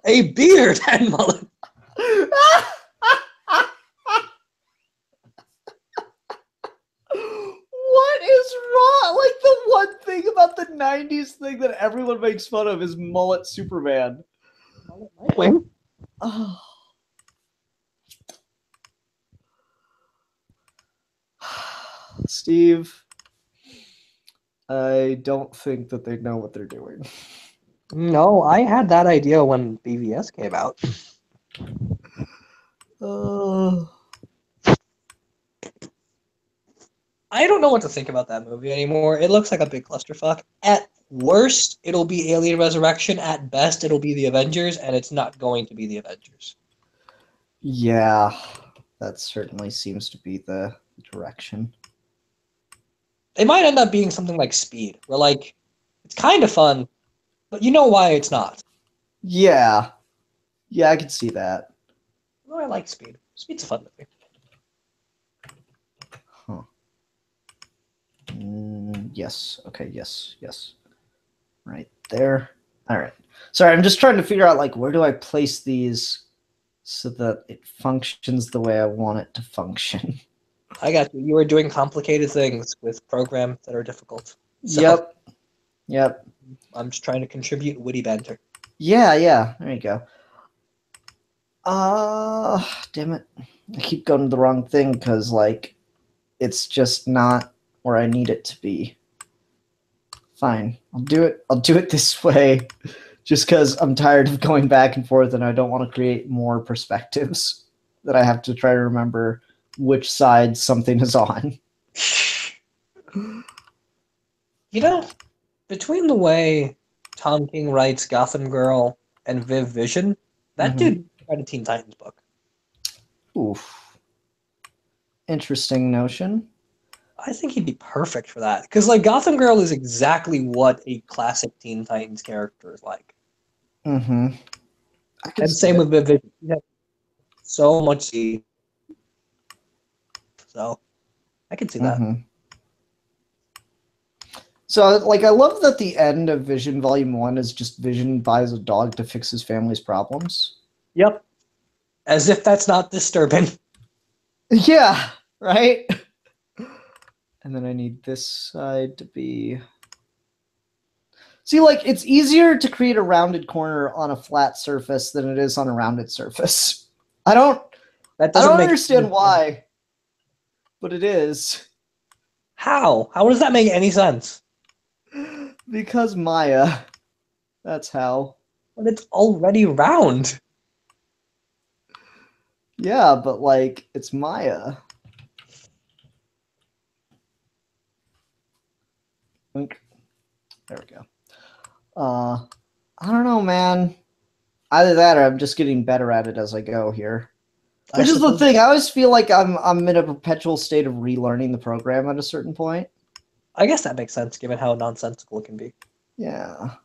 A beard and mullet. is wrong. Like the one thing about the '90s thing that everyone makes fun of is mullet Superman. Nightwing. Oh. Steve, I don't think that they know what they're doing. No, I had that idea when BVS came out. I don't know what to think about that movie anymore. It looks like a big clusterfuck. At worst, it'll be Alien Resurrection. At best, it'll be the Avengers, and it's not going to be the Avengers. Yeah, that certainly seems to be the direction. It might end up being something like Speed, where like it's kind of fun, but you know why it's not. Yeah. Yeah, I can see that. Oh, I like Speed. Speed's a fun movie. Huh. Yes. Okay, yes. Right there. All right. Sorry, I'm just trying to figure out, like, where do I place these so that it functions the way I want it to function? I got you. You are doing complicated things with programs that are difficult. So, Yep. I'm just trying to contribute witty banter. Yeah. There you go. Damn it. I keep going to the wrong thing because, like, it's just not where I need it to be. Fine. I'll do it this way just because I'm tired of going back and forth and I don't want to create more perspectives that I have to try to remember which side something is on. You know, between the way Tom King writes Gotham Girl and Viv Vision, that dude read a Teen Titans book. Oof. Interesting notion. I think he'd be perfect for that. Because, like, Gotham Girl is exactly what a classic Teen Titans character is like. And same with Viv Vision. He has so much speed. So, I can see that. So, like, I love that the end of Vision Volume 1 is just Vision buys a dog to fix his family's problems. Yep. As if that's not disturbing. Yeah, right? And then I need this side to be... See, like, it's easier to create a rounded corner on a flat surface than it is on a rounded surface. I don't understand why, but it is. How? How does that make any sense? Because Maya. That's how. But it's already round. Yeah, but, like, it's Maya. There we go. I don't know, man. Either that or I'm just getting better at it as I go here. Which is the thing. I always feel like I'm in a perpetual state of relearning the program at a certain point. I guess that makes sense given how nonsensical it can be. Yeah.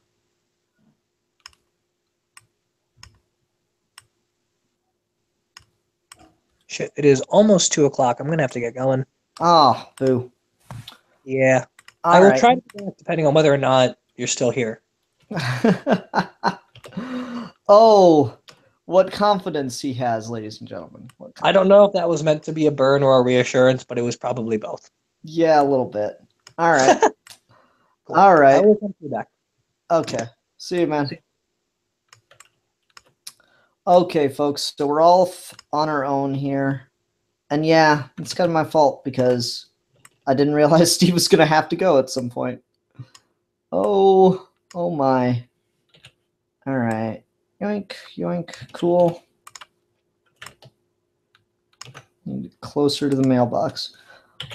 Shit, it is almost 2 o'clock. I'm gonna have to get going. Ah, boo. Yeah. All I will right. try to do it depending on whether or not you're still here. Oh, what confidence he has, ladies and gentlemen. I don't know if that was meant to be a burn or a reassurance, but it was probably both. Yeah, a little bit. All right. Cool. All right. I will come to you back. Okay. See you, man. Okay, folks. So we're all on our own here. And yeah, it's kind of my fault because I didn't realize Steve was going to have to go at some point. Oh my. All right. Yoink, yoink. Cool. Need closer to the mailbox.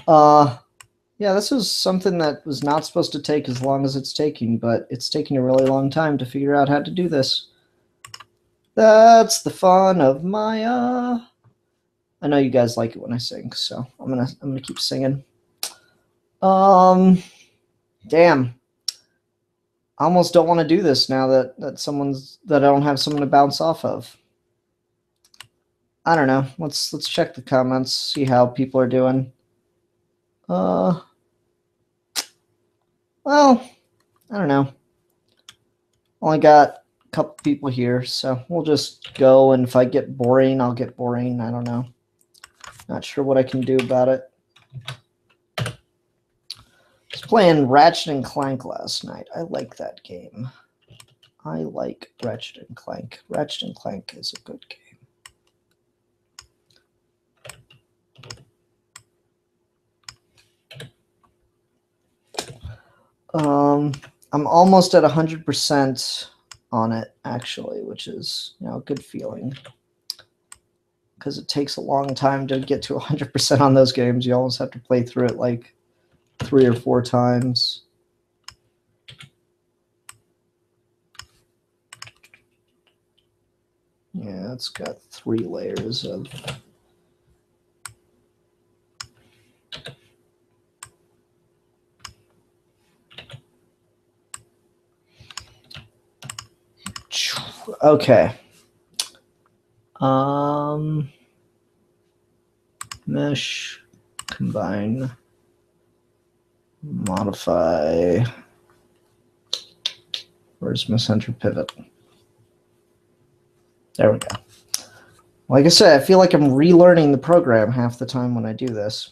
Yeah, this is something that was not supposed to take as long as it's taking, but it's taking a really long time to figure out how to do this. That's the fun of Maya. I know you guys like it when I sing, so I'm gonna keep singing. Damn. I almost don't want to do this now that I don't have someone to bounce off of. I don't know. Let's check the comments, see how people are doing. Well, I don't know. Only got a couple people here, so we'll just go, and if I get boring, I'll get boring. I don't know. Not sure what I can do about it. playing Ratchet and Clank last night. I like that game. I like Ratchet and Clank. Ratchet and Clank is a good game. I'm almost at 100% on it, actually, which is, you know, a good feeling. Because it takes a long time to get to 100% on those games. You almost have to play through it like 3 or 4 times. Yeah, it's got 3 layers of... Okay. Mesh, combine, modify. Where's my center pivot? There we go. Like I said, I feel like I'm relearning the program half the time when I do this.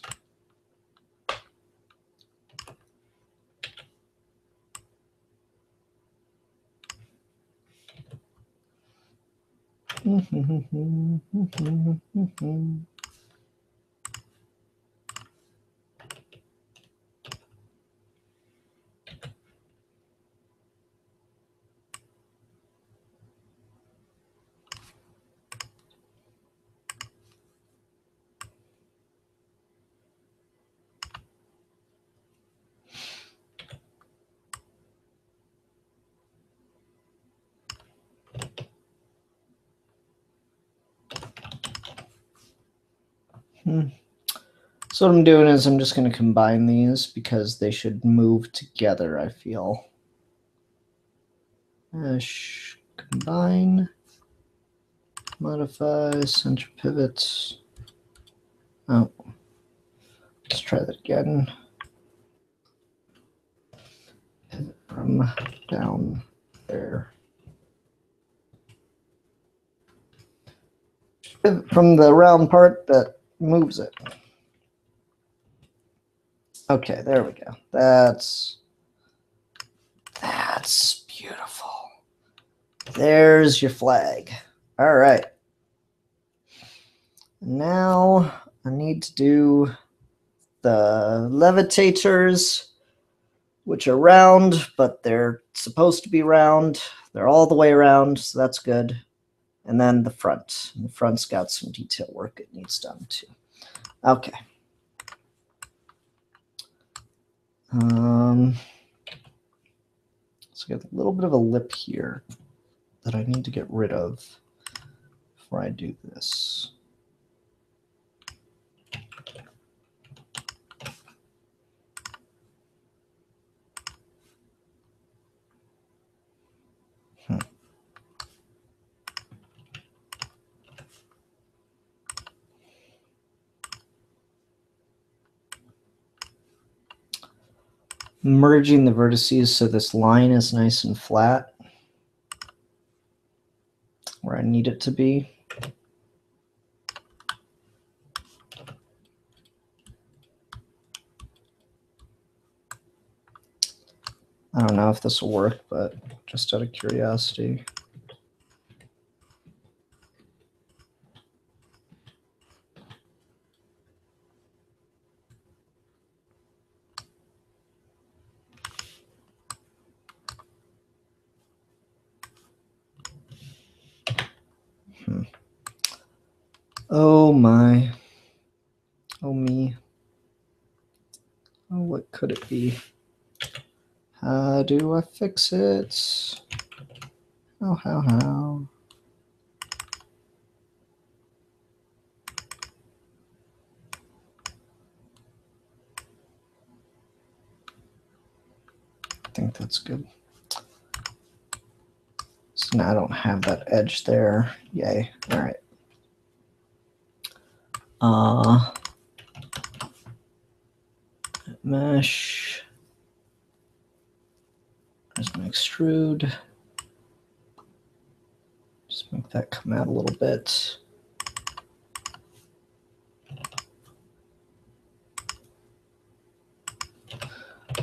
So what I'm doing is I'm just going to combine these because they should move together, I feel. Mesh, combine, modify, center pivots. Oh, let's try that again. Pivot from down there. Pivot from the round part that moves it. Okay, there we go. That's beautiful. There's your flag. All right. Now I need to do the levitators, which are round, but they're supposed to be round. They're all the way around, so that's good. And then the front. And the front's got some detail work it needs done too. Okay. So I got a little bit of a lip here that I need to get rid of before I do this. Merging the vertices so this line is nice and flat where I need it to be. I don't know if this will work, but just out of curiosity. Oh my. Oh me. Oh, what could it be? How do I fix it? How? I think that's good. So now I don't have that edge there. Yay. All right. Mesh. There's my extrude. Just make that come out a little bit.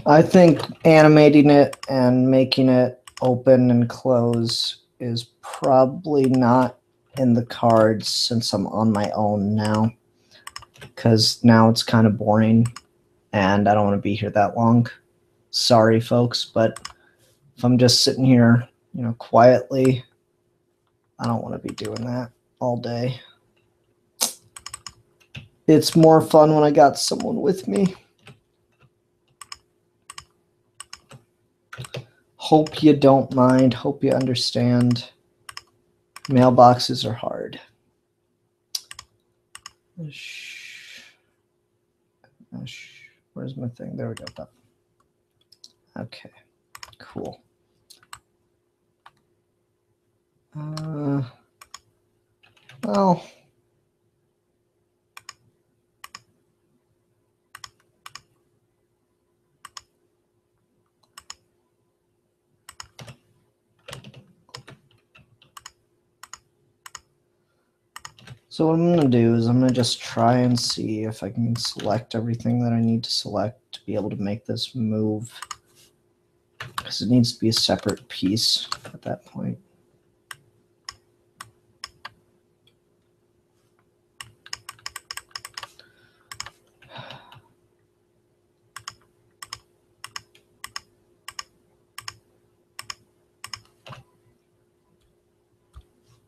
I think animating it and making it open and close is probably not in the cards since I'm on my own now. Because now it's kind of boring and I don't want to be here that long. Sorry, folks, but if I'm just sitting here, you know, quietly, I don't want to be doing that all day. It's more fun when I got someone with me. Hope you don't mind. Hope you understand. Mailboxes are hard. Where's my thing? There we go. Okay, cool. Well, so what I'm going to do is I'm going to just try and see if I can select everything that I need to select to be able to make this move. Because it needs to be a separate piece at that point.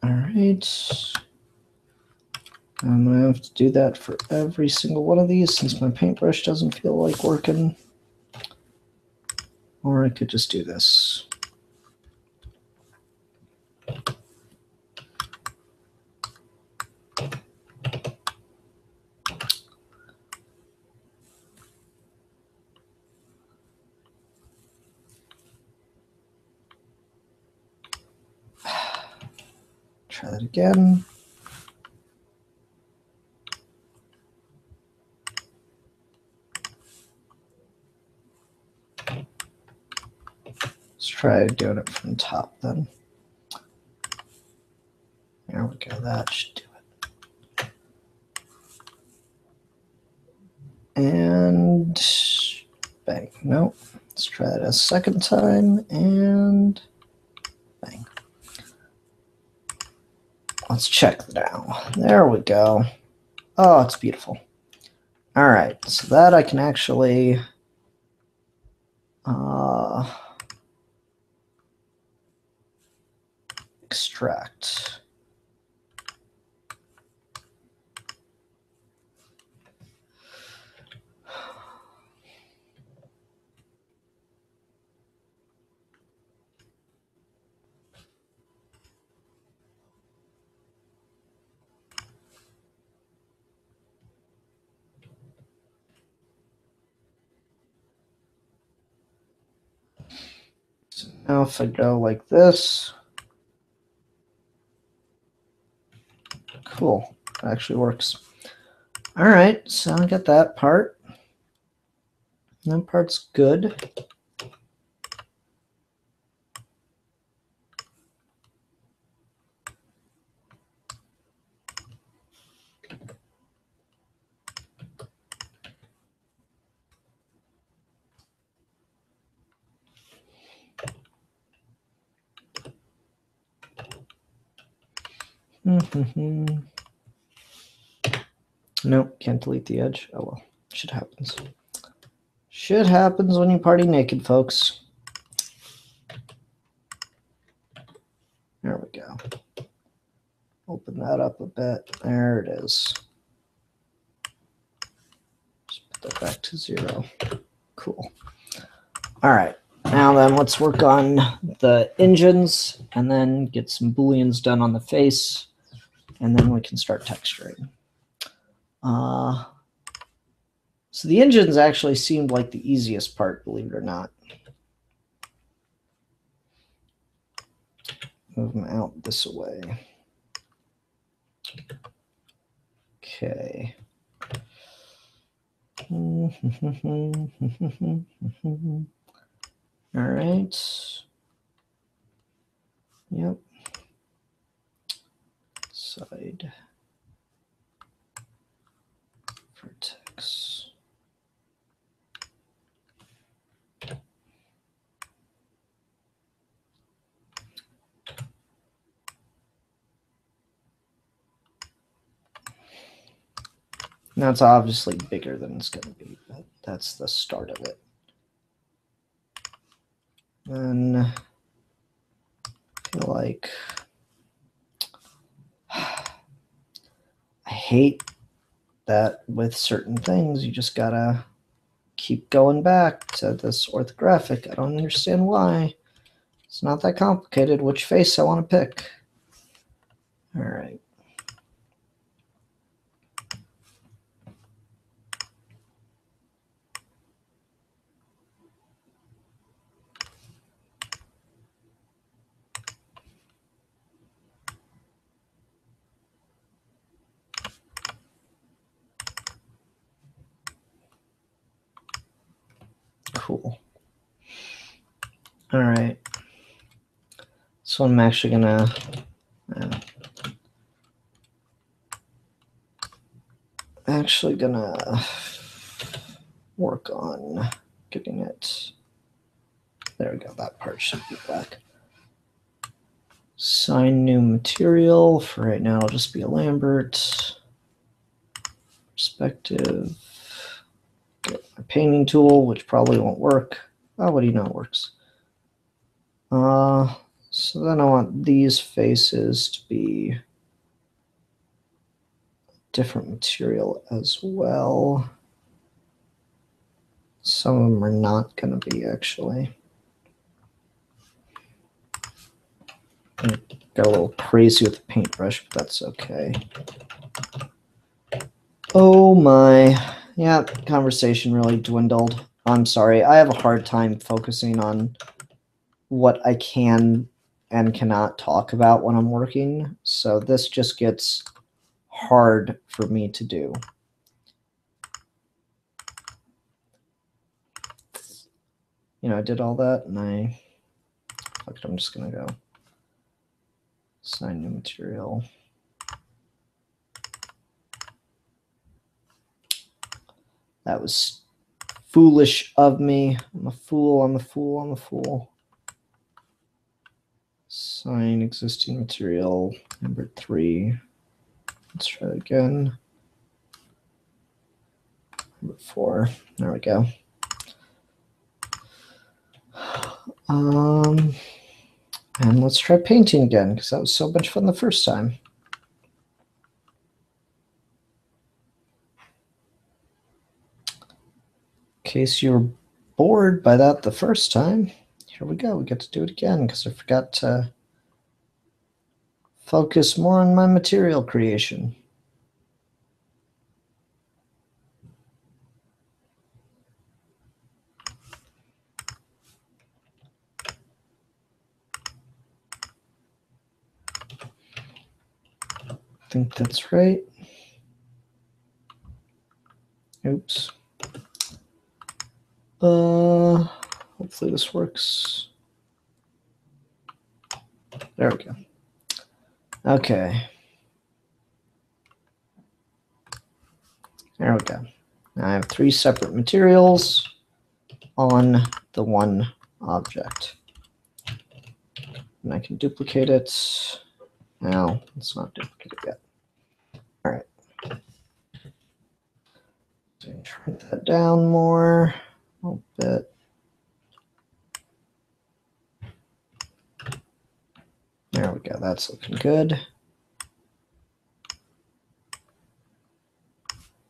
All right. I'm going to have to do that for every single one of these since my paintbrush doesn't feel like working. Or I could just do this. Try that again. Let's try doing it from top then. There we go. That should do it. And bang. Nope. Let's try that a second time and bang. Let's check now. There we go. Oh, it's beautiful. All right. So that I can actually extract. So now if I go like this, cool, it actually works. All right, so I got that part. That part's good. Nope, can't delete the edge. Oh well, shit happens. Shit happens when you party naked, folks. There we go. Open that up a bit. There it is. Just put that back to 0. Cool. All right. Now then, let's work on the engines and then get some booleans done on the face, and then we can start texturing. So the engines actually seemed like the easiest part, believe it or not. Move them out this way. Okay. All right. Yep. Side. Vertex. That's obviously bigger than it's going to be, but that's the start of it. And I feel like I hate that with certain things, you just gotta keep going back to this orthographic. I don't understand why. It's not that complicated which face I want to pick. All right. Cool. All right. So I'm actually gonna work on getting it. There we go. That part should be black. Assign new material. For right now, it'll just be a Lambert. Perspective. Get my painting tool, which probably won't work. Oh, what do you know? It works. So then I want these faces to be different material as well. Some of them are not going to be, actually. I got a little crazy with the paintbrush, but that's okay. Oh my. Yeah, conversation really dwindled. I'm sorry. I have a hard time focusing on what I can and cannot talk about when I'm working. So this just gets hard for me to do. You know, I did all that and I'm just going to go assign new material. That was foolish of me. I'm a fool, I'm a fool, I'm a fool. Assign existing material, number 3. Let's try it again. Number 4, there we go. And let's try painting again, because that was so much fun the first time. In case you were bored by that the first time, here we go. We get to do it again, because I forgot to focus more on my material creation. I think that's right. Oops. Hopefully this works. There we go. Okay. There we go. Now I have 3 separate materials on the one object. And I can duplicate it. Now, let's not duplicate it yet. All right. So shrink that down more a little bit. There we go. That's looking good.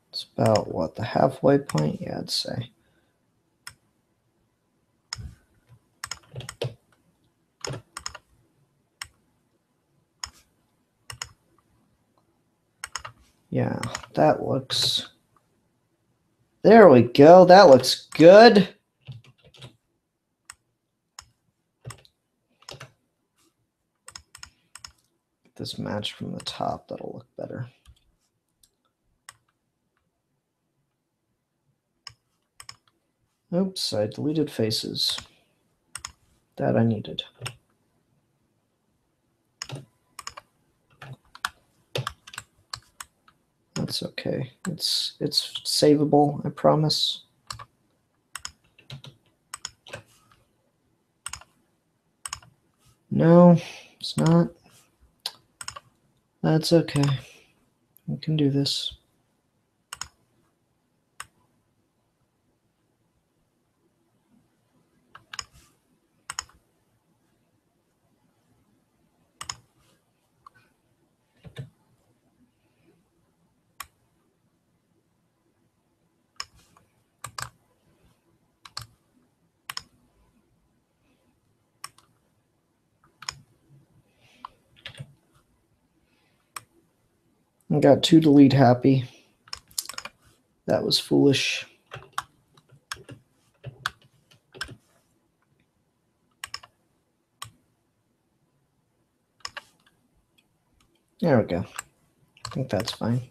It's about, what, the halfway point? Yeah, I'd say. Yeah, that looks... There we go. That looks good. Get this match from the top. That'll look better. Oops, I deleted faces. That I needed. That's okay. It's savable, I promise. No, it's not. That's okay. We can do this. I got 2 delete happy. That was foolish. There we go. I think that's fine.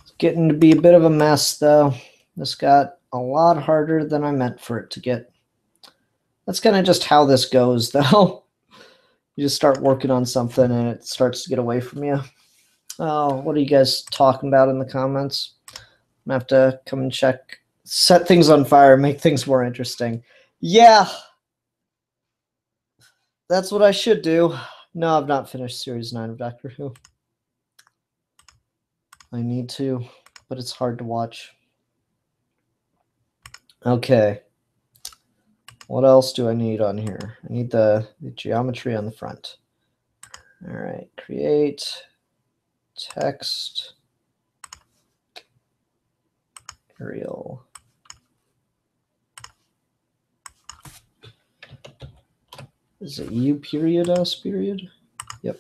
It's getting to be a bit of a mess, though. This got a lot harder than I meant for it to get. That's kind of just how this goes, though. You just start working on something and it starts to get away from you. Oh, what are you guys talking about in the comments? I'm gonna have to come and check. Set things on fire, make things more interesting. Yeah, that's what I should do. No, I've not finished Series 9 of Doctor Who. I need to, but it's hard to watch. Okay. What else do I need on here? I need the geometry on the front. All right, create text Arial. Is it U period S period? Yep.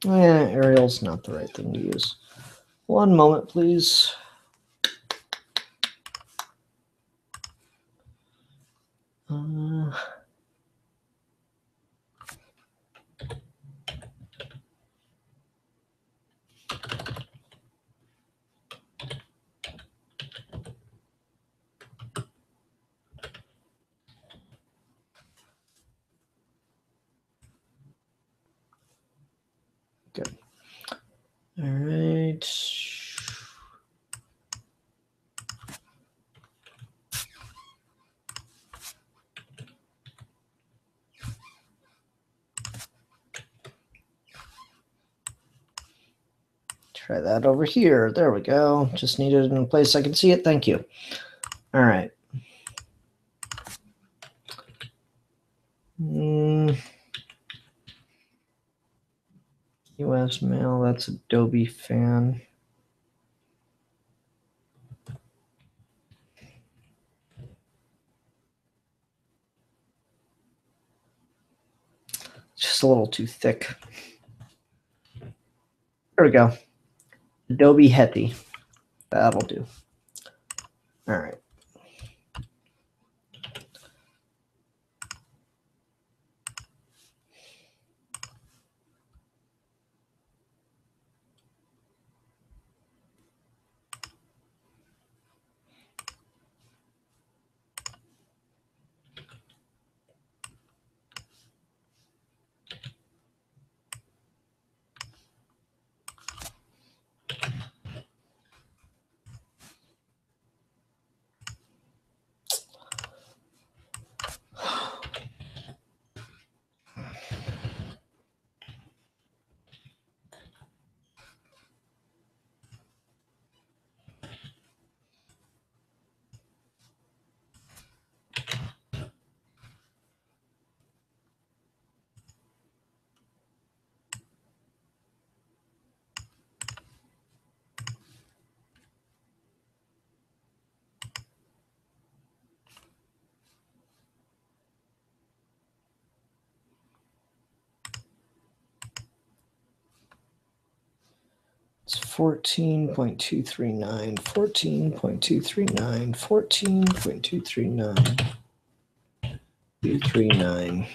Arial's not the right thing to use. One moment, please. Good. All right. Try that over here. There we go. Just need it in a place I can see it. Thank you. All right. US Mail, that's Adobe Fan. Just a little too thick. There we go. Adobe Hetty. That'll do. All right. It's 14.239, 14.239, 14.239, 239.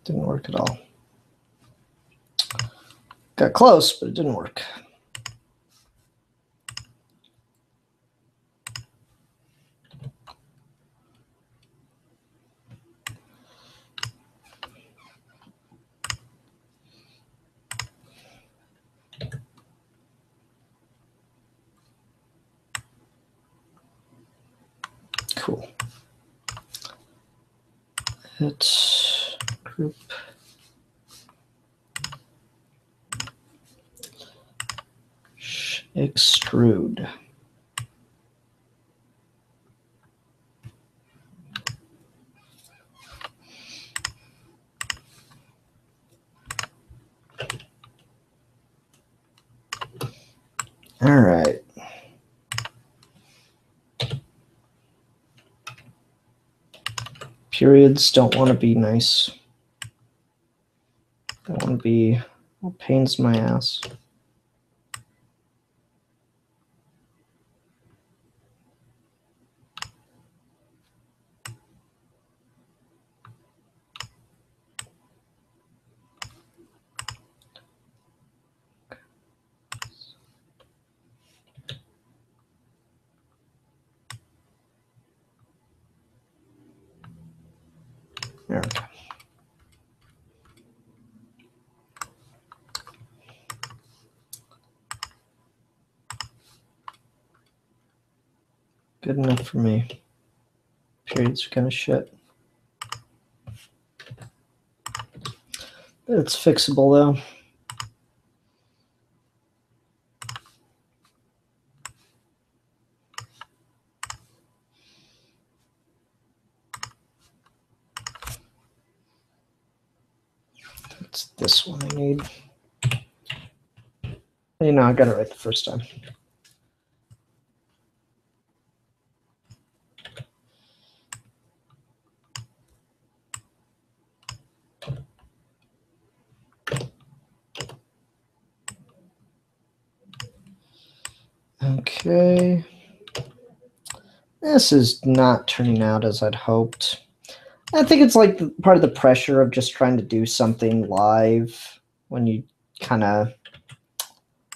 Didn't work at all. Got close, but it didn't work. Cool. Hit group extrude. All right. Periods don't want to be nice. They want to be all pains in my ass. There we go. Good enough for me. Periods are kind of shit. It's fixable though. It's this one I need. You know, I got it right the first time. Okay. This is not turning out as I'd hoped. I think it's like part of the pressure of just trying to do something live when you kind of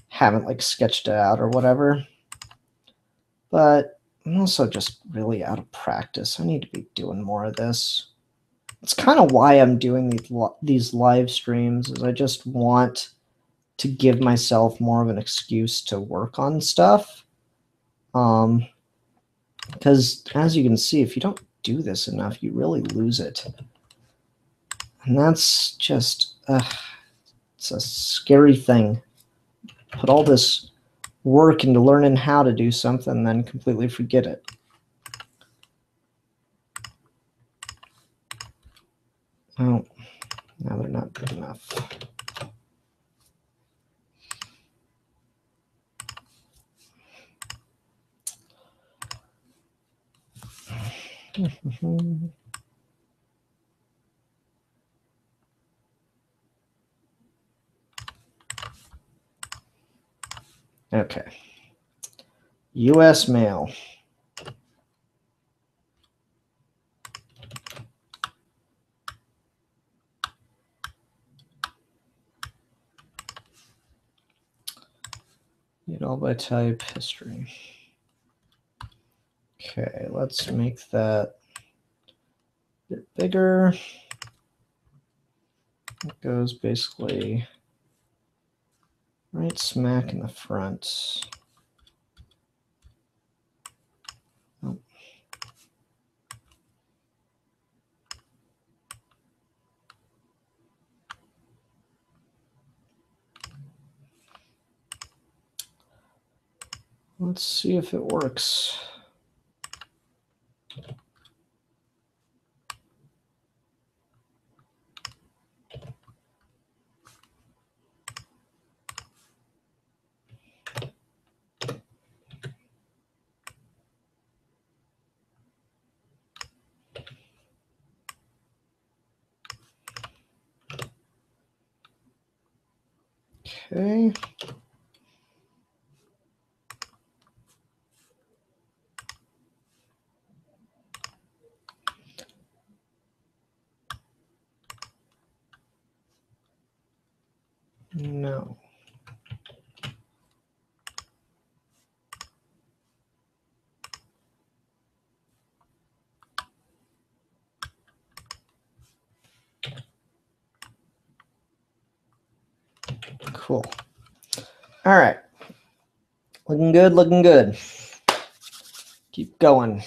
haven't like sketched it out or whatever. But I'm also just really out of practice. I need to be doing more of this. It's kind of why I'm doing these live streams, is I just want to give myself more of an excuse to work on stuff. Because as you can see, if you don't do this enough, you really lose it. And that's just, it's a scary thing. Put all this work into learning how to do something, then completely forget it. Oh, now they're not good enough. Okay. U.S. mail. Need all by type, history. Okay, let's make that a bit bigger. It goes basically right smack in the front. Oh. Let's see if it works. Okay. No. Cool. All right. Looking good, looking good. Keep going.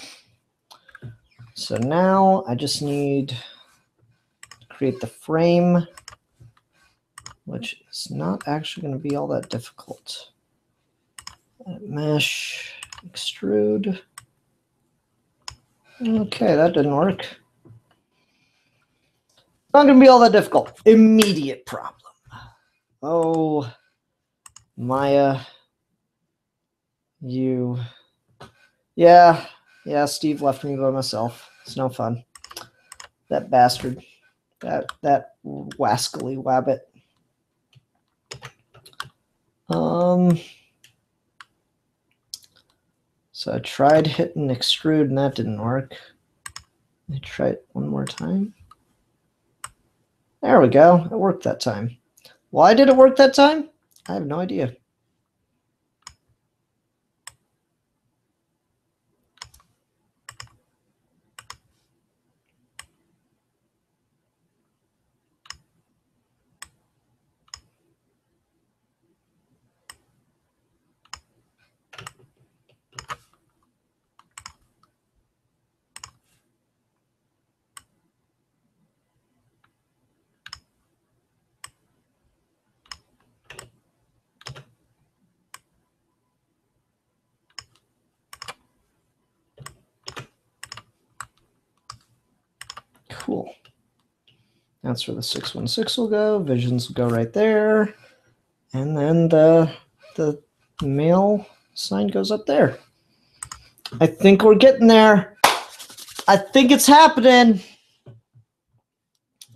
So now I just need to create the frame, which is not actually going to be all that difficult. Mesh, extrude. Okay, that didn't work. Not going to be all that difficult. Immediate problem. Oh, Maya, you. Yeah, Steve left me by myself. It's no fun. That bastard. That wascally wabbit. So I tried hitting extrude and that didn't work. I tried it one more time. There we go. It worked that time. Why did it work that time? I have no idea. Cool. That's where the 616 will go. Visions will go right there. And then the mail sign goes up there. I think we're getting there. I think it's happening.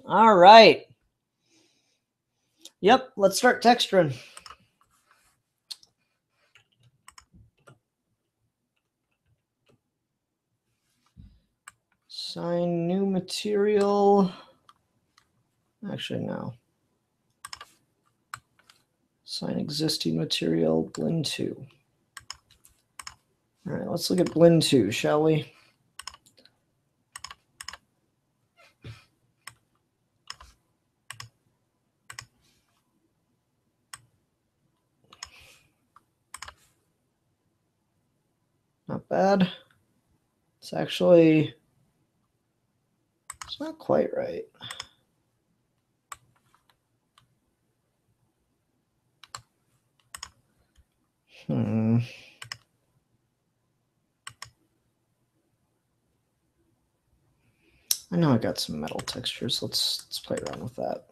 All right. Yep, let's start texturing. Sign new material. Actually, no. Sign existing material, blend 2. All right, let's look at blend 2, shall we? Not bad. It's actually, it's not quite right. I know I got some metal textures. Let's play around with that.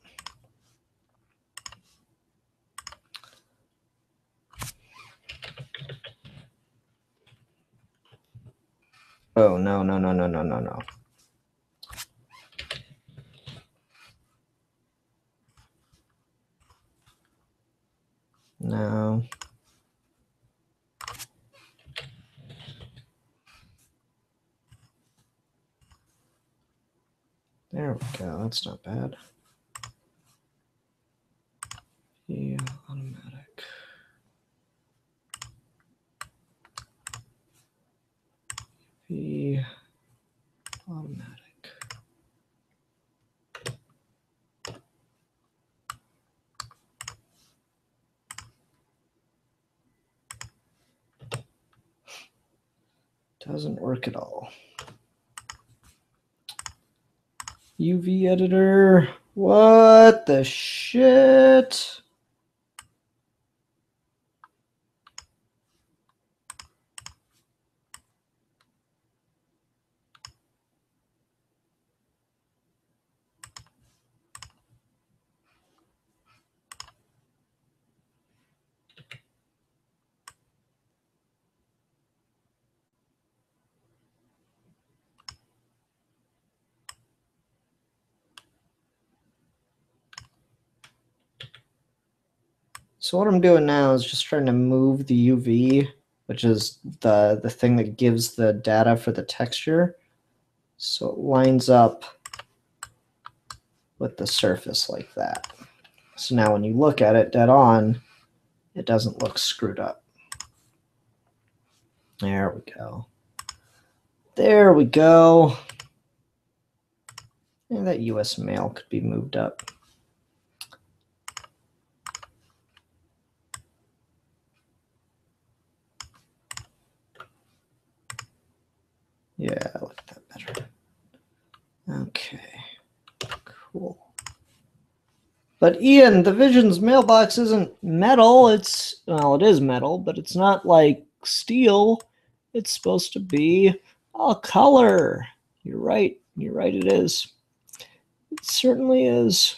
Oh, no. No. There we go. That's not bad. Yeah, automatic. The automatic. Doesn't work at all. UV editor. What the shit? So what I'm doing now is just trying to move the UV, which is the thing that gives the data for the texture, so it lines up with the surface like that. So now when you look at it dead on, it doesn't look screwed up. There we go. There we go. And that US mail could be moved up. Yeah, I like that better. Okay, cool. But Ian, the Vision's mailbox isn't metal. Well, it is metal, but it's not like steel. It's supposed to be a color. You're right. You're right, it is. It certainly is.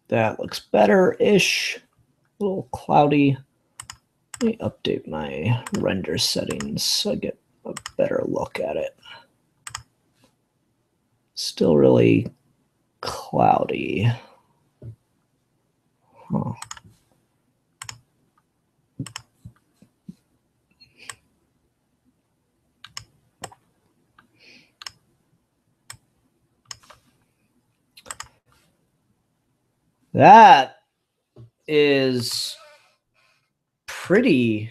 That looks better-ish. A little cloudy. Let me update my render settings so I get a better look at it. Still really cloudy. Huh. That is pretty.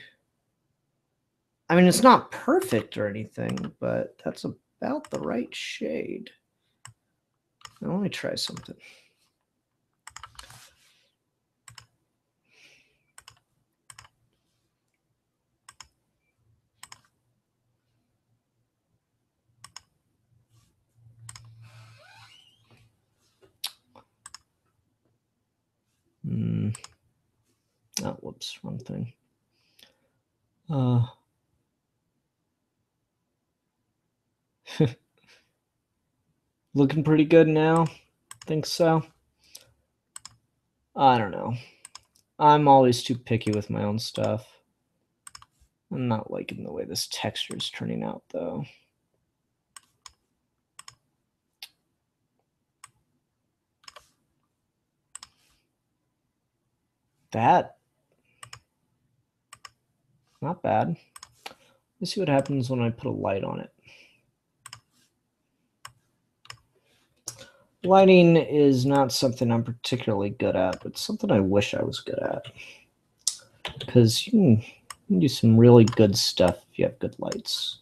I mean, it's not perfect or anything, but that's about the right shade. Now, let me try something. Oh, whoops, wrong thing. Looking pretty good now. Think so. I don't know. I'm always too picky with my own stuff. I'm not liking the way this texture is turning out, though. That, not bad. Let's see what happens when I put a light on it. Lighting is not something I'm particularly good at, but something I wish I was good at. Because you can do some really good stuff if you have good lights.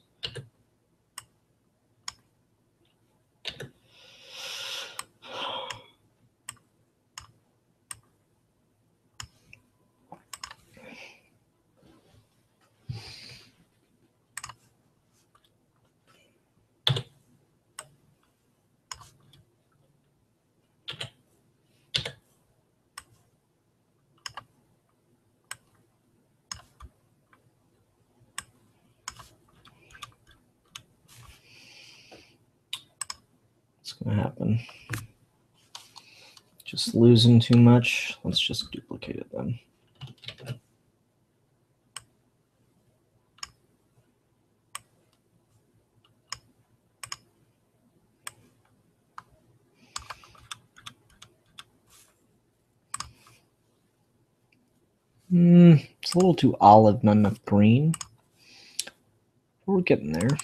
What's going to happen? Just losing too much. Let's just duplicate it then. It's a little too olive, not enough green. We're getting there.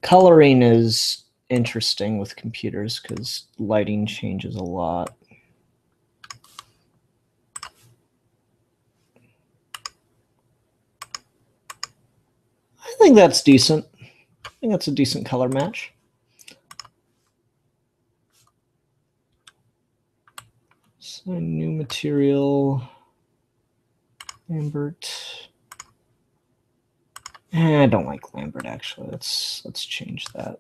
Coloring is interesting with computers because lighting changes a lot. I think that's decent. I think that's a decent color match. So new material, Lambert. I don't like Lambert actually. Let's change that.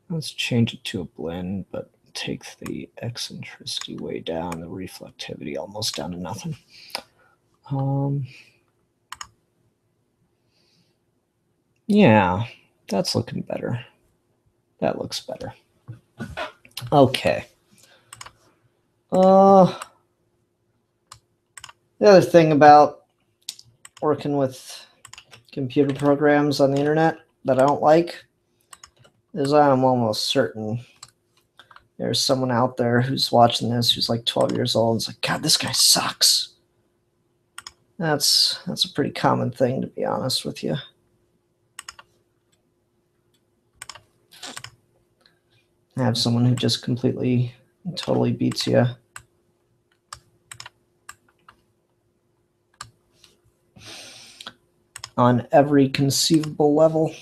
Let's change it to a blend, but take the eccentricity way down, the reflectivity almost down to nothing. Yeah, that's looking better. That looks better. Okay. The other thing about working with computer programs on the internet that I don't like is I'm almost certain there's someone out there who's watching this who's like 12 years old and is like, God, this guy sucks. That's a pretty common thing, to be honest with you. Have someone who just completely, totally beats you. On every conceivable level.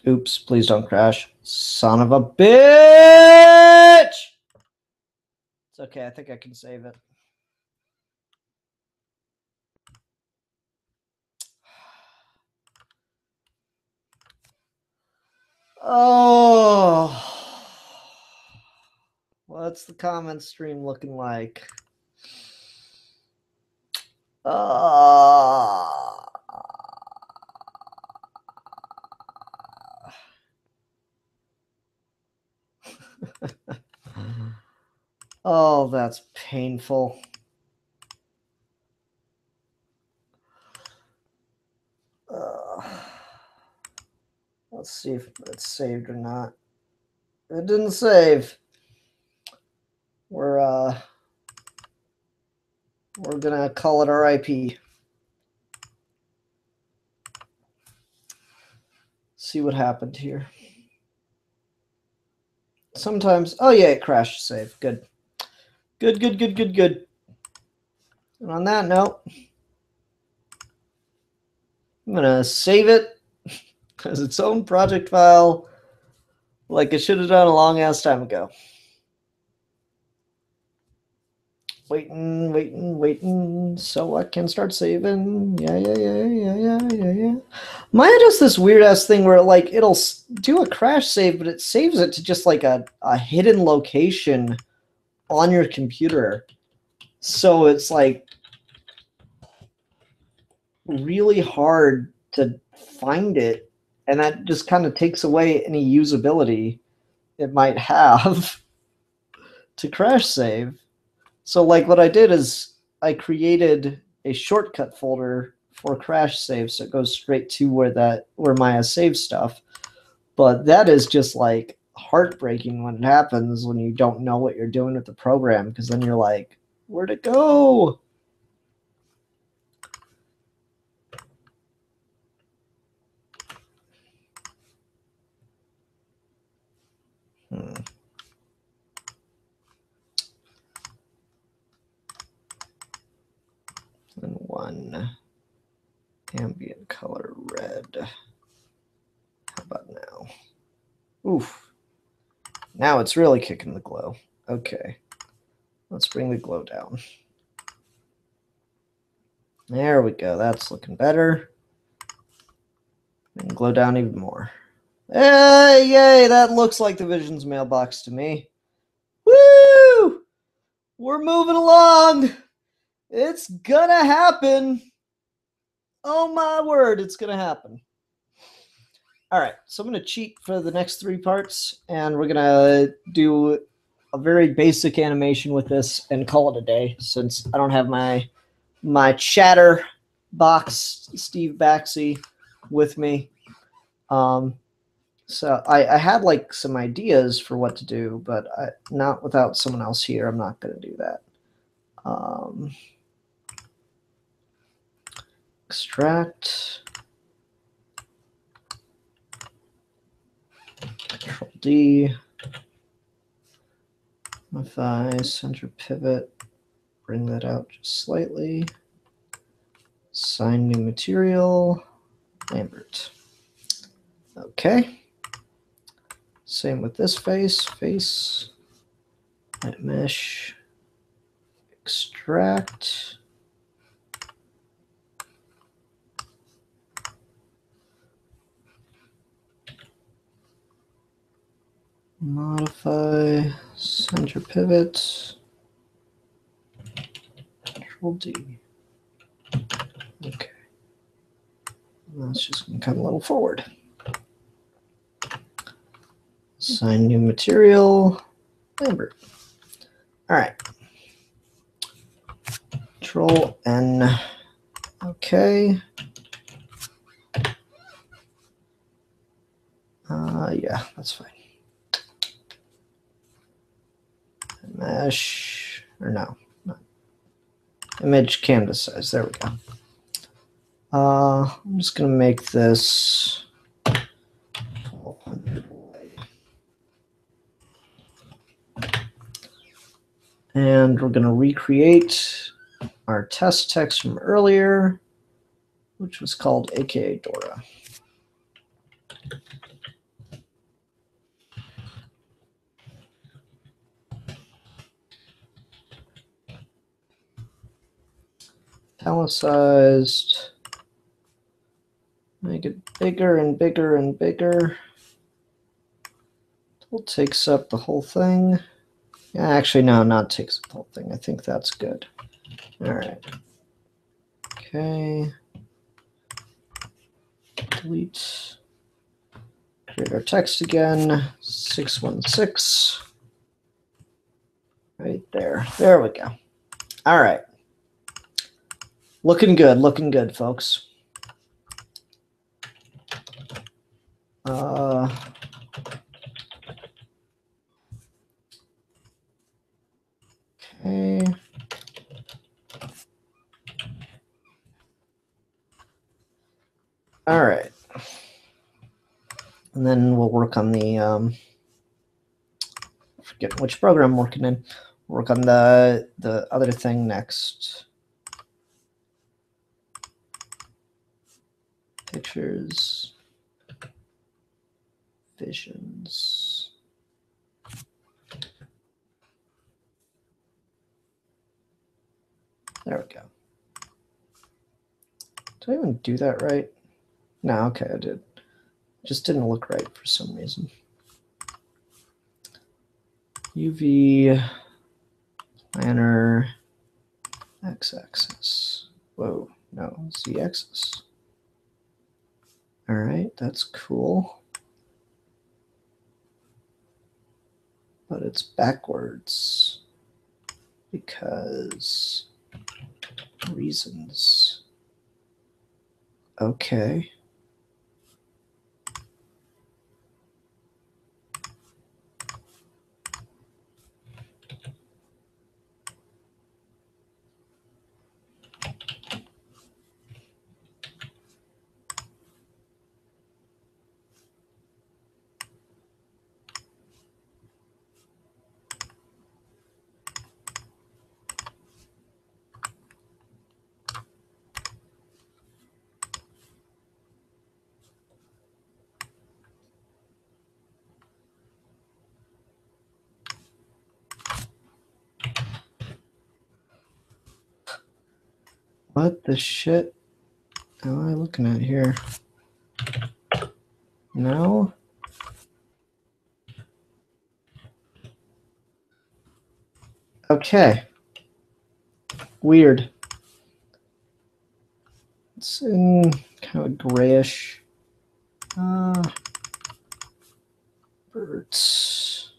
Oops, please don't crash. Son of a bitch! It's okay, I think I can save it. Oh. What's the comment stream looking like? Oh, that's painful. Let's see if it's saved or not. It didn't save. We're gonna call it RIP. See what happened here. Sometimes, oh yeah, it crashed save. Good. Good. And on that note, I'm gonna save it as its own project file, like I should have done a long ass time ago. Waiting, so I can start saving. Yeah. Maya does this weird ass thing where like it'll do a crash save, but it saves it to just like a hidden location on your computer. So it's like really hard to find it, and that just kind of takes away any usability it might have to crash save. So like what I did is I created a shortcut folder for crash save, so it goes straight to where Maya saves stuff. But that is just like heartbreaking when it happens when you don't know what you're doing with the program, because then you're like, where'd it go? And one ambient color red. How about now? Oof. Now it's really kicking the glow. Okay. Let's bring the glow down. There we go. That's looking better. And glow down even more. Hey, yay! That looks like the Visions mailbox to me. Woo! We're moving along. It's gonna happen. Oh my word, it's gonna happen. All right, so I'm gonna cheat for the next 3 parts, and we're gonna do a very basic animation with this and call it a day, since I don't have my chatter box Steve Baxi with me. So I had like some ideas for what to do, but not without someone else here. I'm not going to do that. Extract. Control D. Modify center pivot. Bring that out just slightly. Assign new material. Lambert. Okay. Same with this face. Light mesh. Extract. Modify center pivot. Control D. Okay. That's just going to come a little forward. Assign new material. Lambert. All right. Control N. Okay. Yeah, that's fine. Mesh, or no. Image canvas size. There we go. I'm just going to make this 1200. And we're going to recreate our test text from earlier, which was called AKA Dora. italicized. Make it bigger and bigger and bigger. It takes up the whole thing. Actually, no, not takes up the whole thing. I think that's good. All right. Okay. Delete. Create our text again. 616. Right there. There we go. All right. Looking good, folks. Okay. All right. And then we'll work on the, forget which program I'm working in. Work on the other thing next. Pictures. Visions. There we go. Did I even do that right? No, okay, I did. Just didn't look right for some reason. UV planner x-axis. Whoa, no, z-axis. All right, that's cool. But it's backwards because reasons. Okay. What the shit am I looking at here? No? Okay. Weird. It's in kind of a grayish. Birds.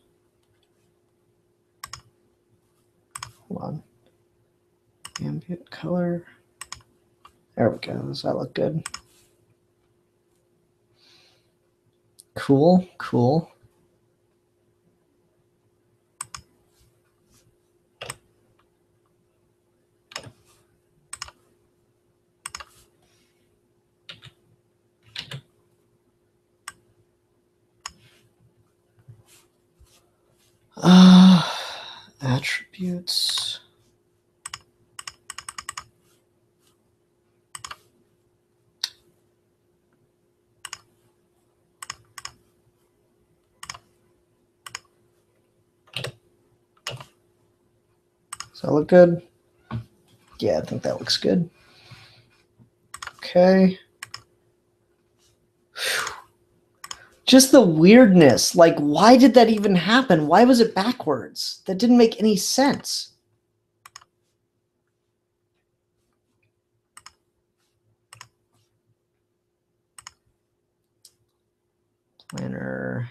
Hold on. Ambient color. There we go. Does that look good? Cool, cool. Attributes. Does that look good? Yeah, I think that looks good. Okay. Just the weirdness. Like, why did that even happen? Why was it backwards? That didn't make any sense. Planner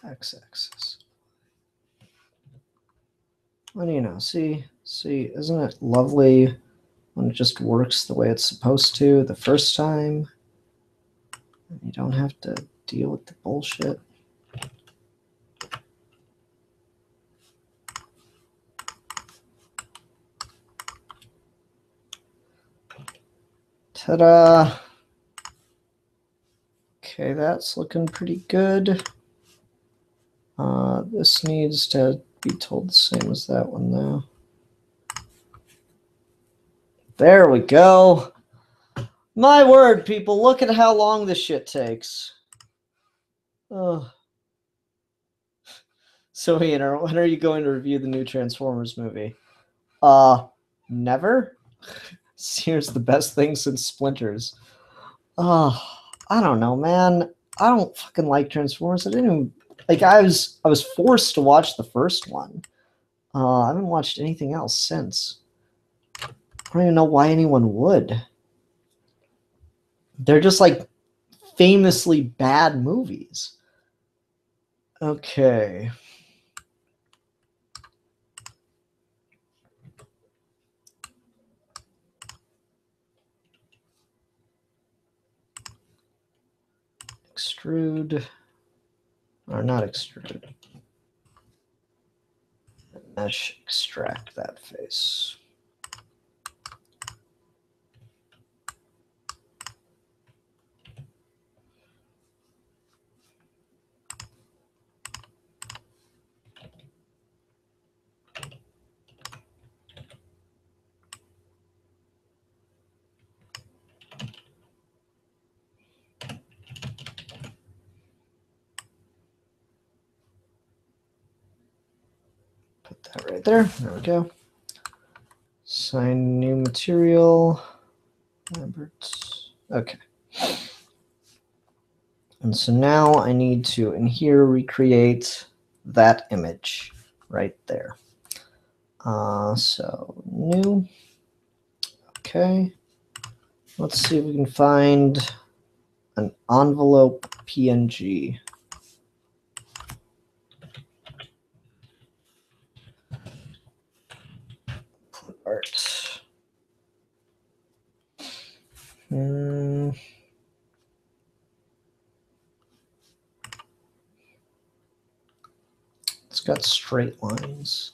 x-axis. What do you know? See, isn't it lovely when it just works the way it's supposed to the first time? You don't have to deal with the bullshit. Ta-da! Okay, that's looking pretty good. This needs to be told the same as that one, though. There we go. My word, people, look at how long this shit takes. Oh. So, Ian, when are you going to review the new Transformers movie? Never? Here's the best thing since Splinters. Oh, I don't know, man. I don't fucking like Transformers. I didn't even, like. I was forced to watch the first one. I haven't watched anything else since. I don't even know why anyone would. They're just like famously bad movies. Okay. Extrude. Or not extrude. Mesh extract that face. Put that right there. There we go. Assign new material. Lambert. Okay. And so now I need to, in here, recreate that image right there. So new. Okay. Let's see if we can find an envelope PNG. Art. It's got straight lines.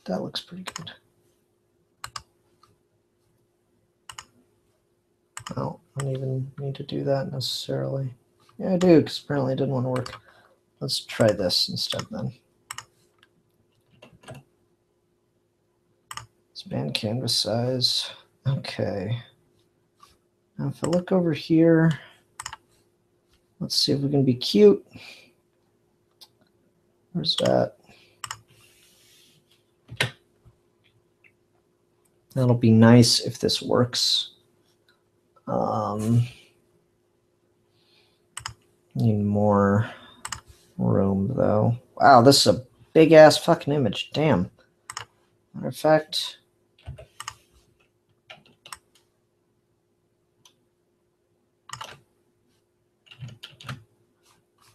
That looks pretty good. Oh, I don't even need to do that necessarily. Yeah, I do, because apparently it didn't want to work. Let's try this instead then. Expand canvas size. Okay. Now if I look over here, let's see if we can be cute. Where's that? That'll be nice if this works. Need more room though. Wow, this is a big ass fucking image. Damn. Matter of fact,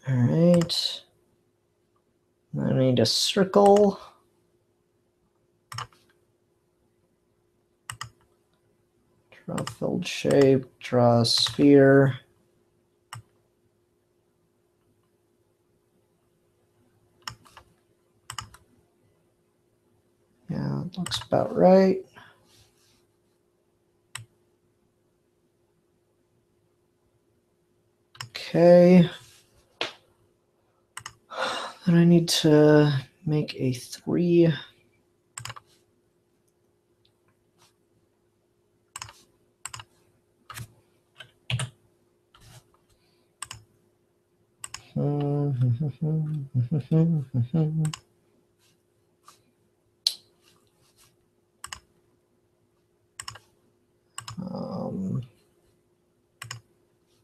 all right. I need a circle. Draw a filled shape, draw a sphere. Yeah, it looks about right. Okay. Then I need to make a 3.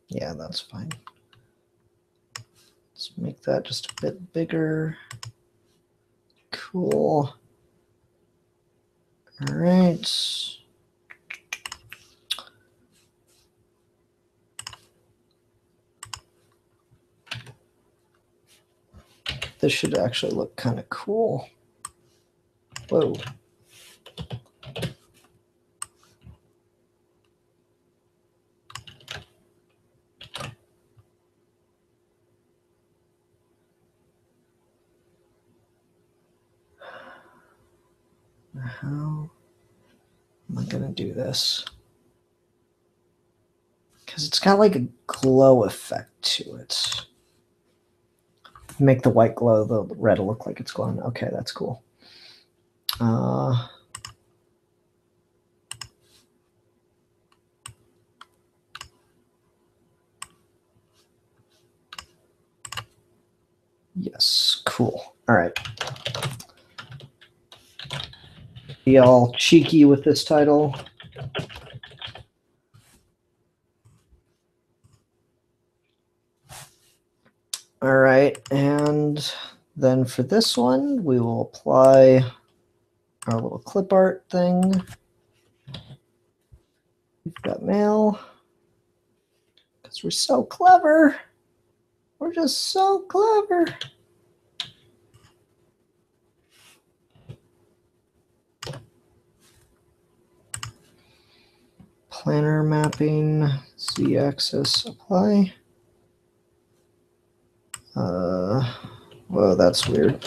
Yeah, that's fine. Let's make that just a bit bigger. Cool. All right. This should actually look kind of cool. Whoa. How am I gonna do this? Because it's got like a glow effect to it. Make the white glow, the red will look like it's glowing. Okay, that's cool. Yes, cool. All right. Be all cheeky with this title. All right, and then for this one, we will apply our little clip art thing. We've got mail. Because we're so clever. We're just so clever. Planner mapping, Z-axis, apply. Whoa, that's weird.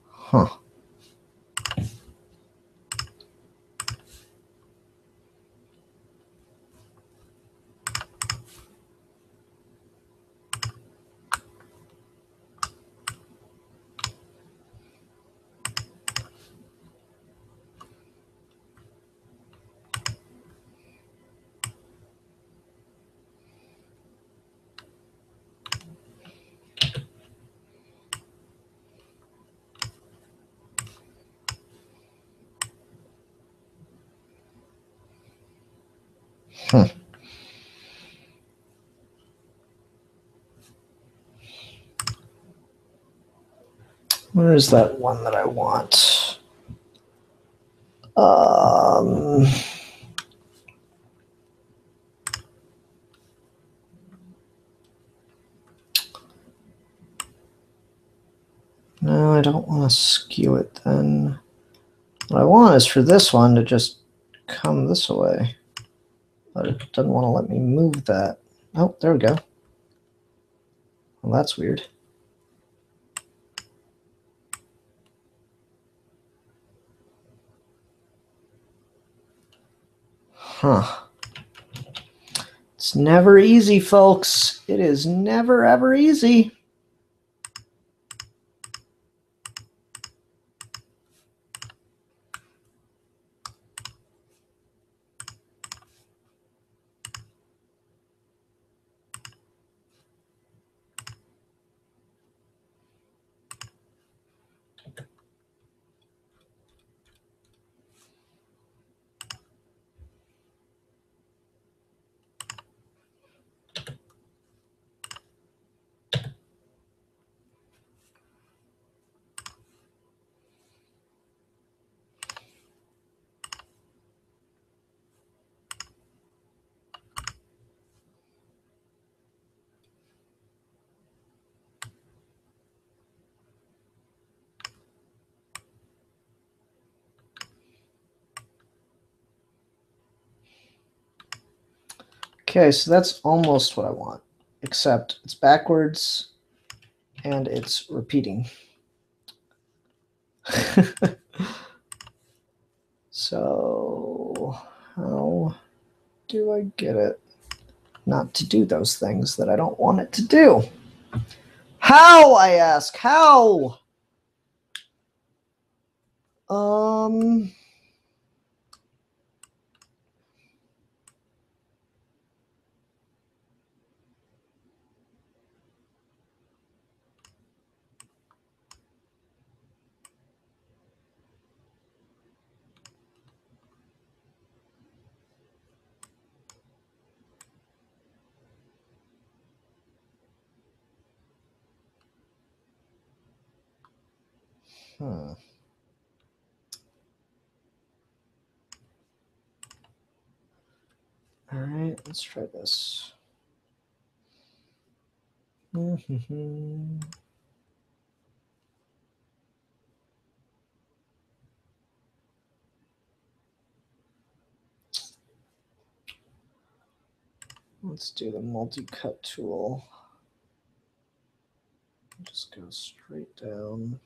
Huh. Where is that one that I want? No, I don't want to skew it then. What I want is for this one to just come this way. But it doesn't want to let me move that. Oh, there we go. Well, that's weird. Huh. It's never easy, folks. It is never, ever easy. Okay, so that's almost what I want, except it's backwards and it's repeating. So how do I get it not to do those things that I don't want it to do? How, I ask, how? All right, let's try this. Let's do the multi-cut tool. Just go straight down.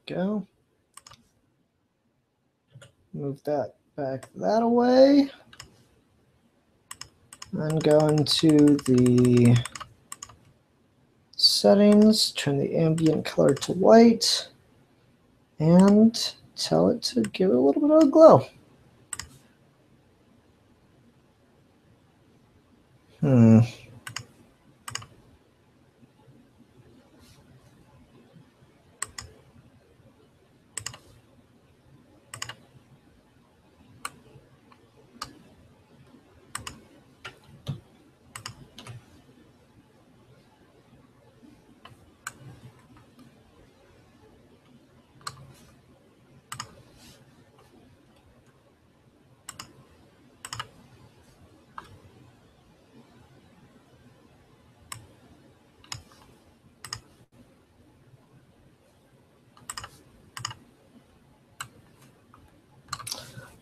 go. Move that back that away. Then go into the settings, turn the ambient color to white, and tell it to give it a little bit of a glow.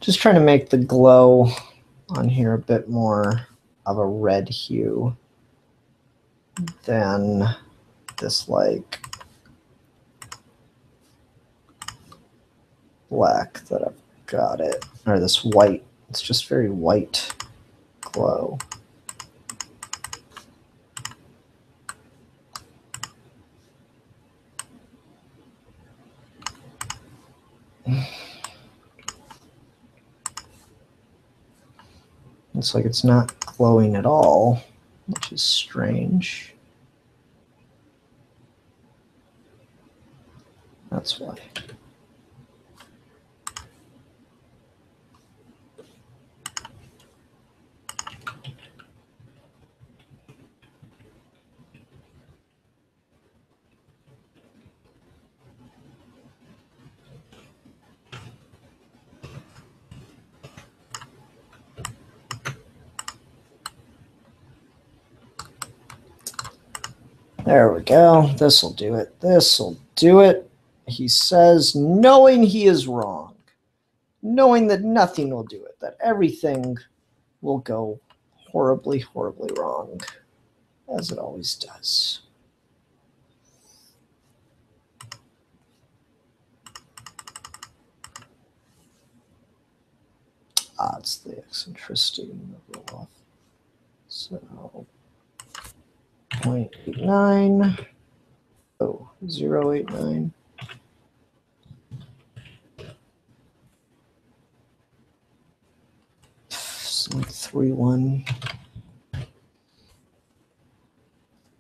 Just trying to make the glow on here a bit more of a red hue than this like black that I've got it, or this white. It's just very white glow. It's like it's not glowing at all, which is strange. That's why. There we go. This'll do it. This'll do it. He says, knowing he is wrong, knowing that nothing will do it, that everything will go horribly, horribly wrong, as it always does. It's the eccentricity of the off. So 0.89. Oh, 0.89. It's like 3.1.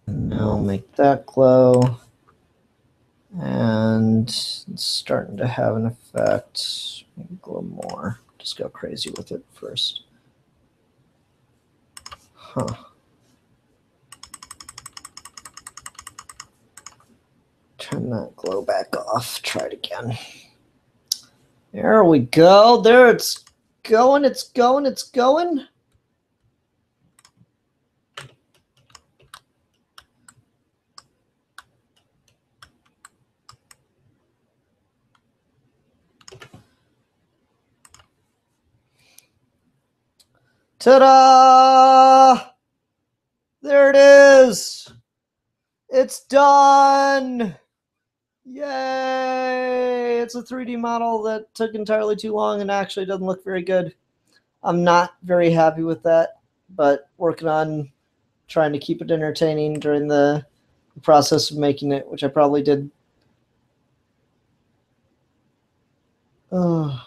And now make that glow. And it's starting to have an effect. Maybe glow more. Just go crazy with it first. Huh. Turn that glow back off. Try it again. There we go. There it's going. It's going. It's going. Ta-da! There it is. It's done. Yay! It's a 3D model that took entirely too long and actually doesn't look very good. I'm not very happy with that, but working on trying to keep it entertaining during the process of making it, which I probably did. Oh.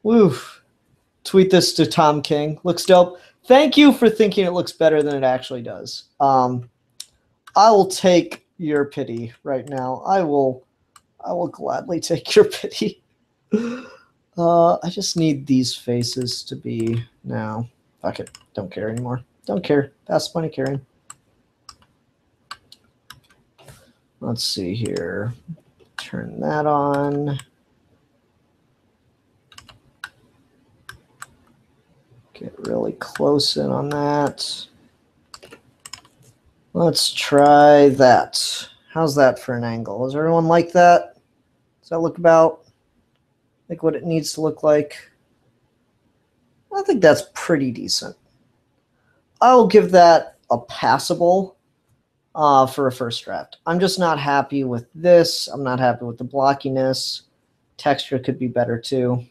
Woof. Tweet this to Tom King. Looks dope. Thank you for thinking it looks better than it actually does. I will take your pity right now. I will gladly take your pity. I just need these faces to be now. Fuck it. Don't care anymore. Don't care. Pass the money, Karen. Let's see here. Turn that on. Get really close in on that. Let's try that. How's that for an angle? Does everyone like that? Does that look about like what it needs to look like? I think that's pretty decent. I'll give that a passable. for a first draft. I'm just not happy with this. I'm not happy with the blockiness. Texture could be better too.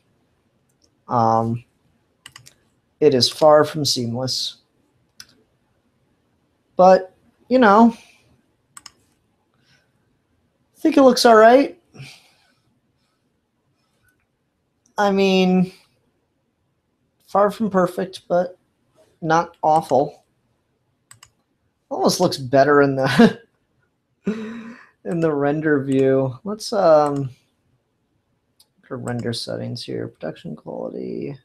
It is far from seamless. But, you know, I think it looks all right. I mean, far from perfect, but not awful. Almost looks better in the in the render view. Let's look at render settings here. Production quality,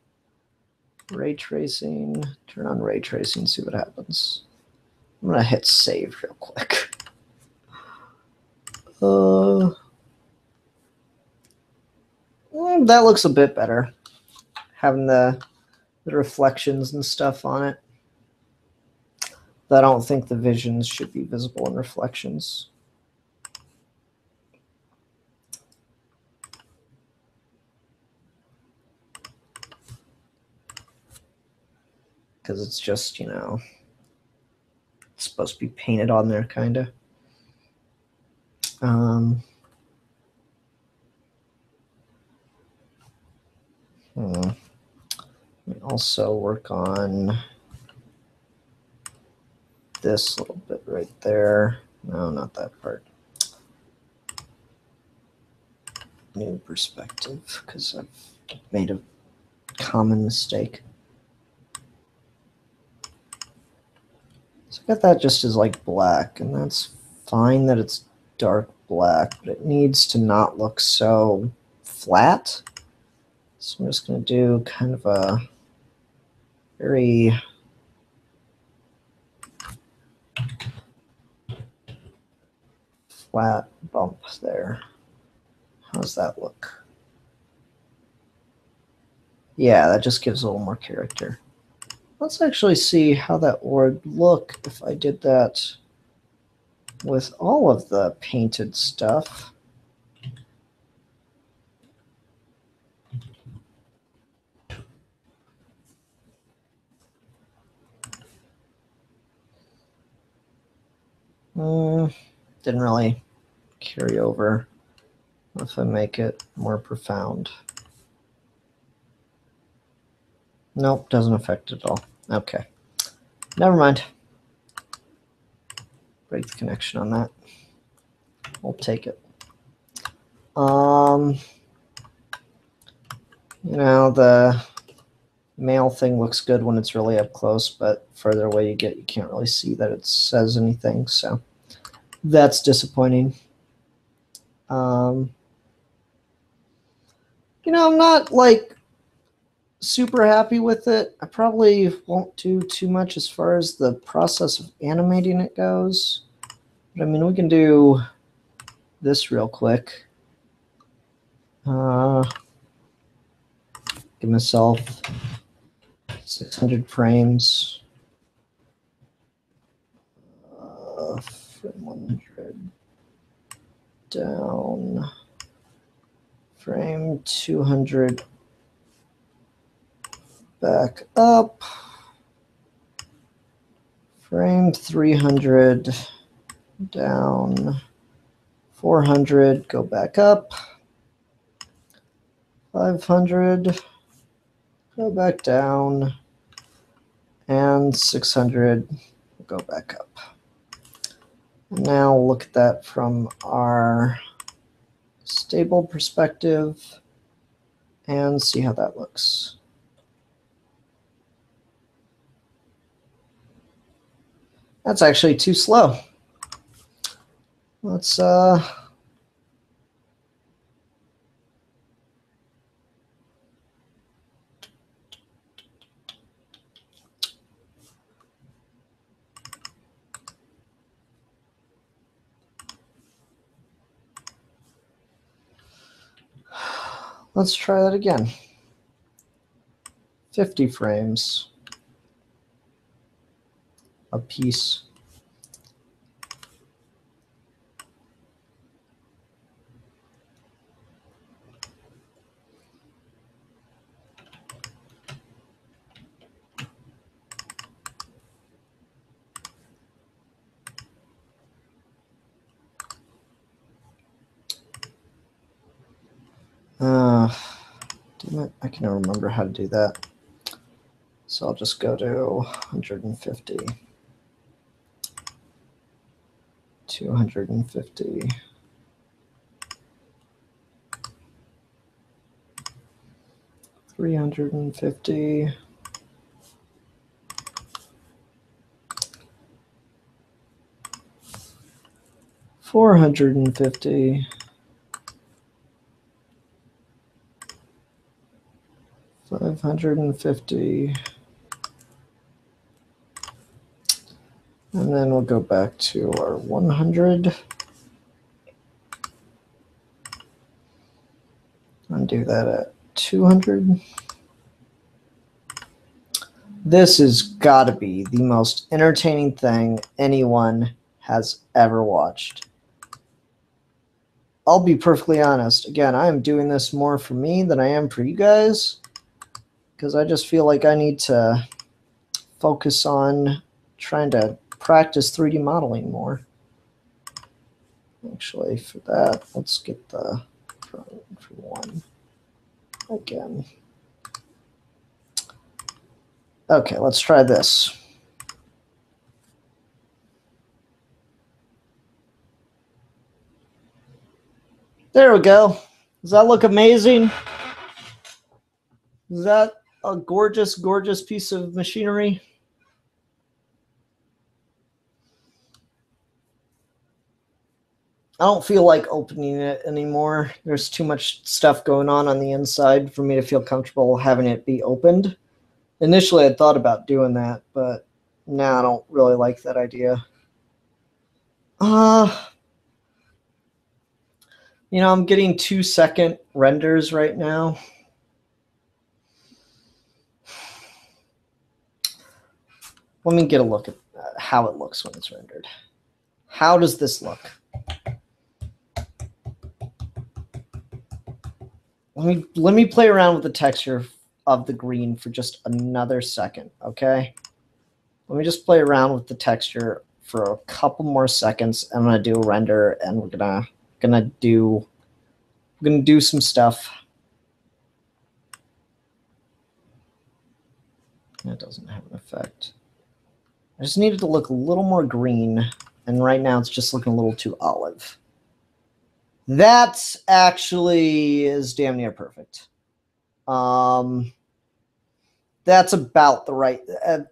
ray tracing. Turn on ray tracing, see what happens. I'm gonna hit save real quick. That looks a bit better. Having the reflections and stuff on it. But I don't think the visions should be visible in reflections. Because it's just, you know, it's supposed to be painted on there, kind of. Let me also work on this little bit right there. No, not that part. New perspective, because I've made a common mistake. So I got that just as like black, and that's fine that it's dark black, but it needs to not look so flat. So I'm just going to do kind of a very flat bump there. How does that look? Yeah, that just gives a little more character. Let's actually see how that would look if I did that with all of the painted stuff. Didn't really carry over if I make it more profound. Nope, doesn't affect it at all. Okay, never mind. Break the connection on that. We'll take it. You know, the male thing looks good when it's really up close, but further away you get, you can't really see that it says anything, so that's disappointing. You know, I'm not like super happy with it. I probably won't do too much as far as the process of animating it goes. But I mean, we can do this real quick. Give myself 600 frames. Frame 100 down. Frame 200 back up. Frame 300 down. 400 go back up. 500 go back down. And 600 go back up. And now look at that from our stable perspective and see how that looks. That's actually too slow. Let's try that again. 50 frames a piece. Damn it, I can never remember how to do that. So I'll just go to 150. 250. 350. 450. 550. And then we'll go back to our 100. And do that at 200. This has got to be the most entertaining thing anyone has ever watched. I'll be perfectly honest. Again, I am doing this more for me than I am for you guys, because I just feel like I need to focus on trying to practice 3D modeling more. Actually, for that, let's get the front for one again. Okay, let's try this. There we go. Does that look amazing? Is that a gorgeous, gorgeous piece of machinery? I don't feel like opening it anymore. There's too much stuff going on the inside for me to feel comfortable having it be opened. Initially, I thought about doing that, but now I don't really like that idea. You know, I'm getting 2-second renders right now. Let me get a look at how it looks when it's rendered. How does this look? Let me play around with the texture of the green for just another second, okay? Let me just play around with the texture for a couple more seconds. I'm gonna do a render, and we're gonna do some stuff. That doesn't have an effect. I just need it to look a little more green, and right now it's just looking a little too olive. That actually is damn near perfect. That's about the right,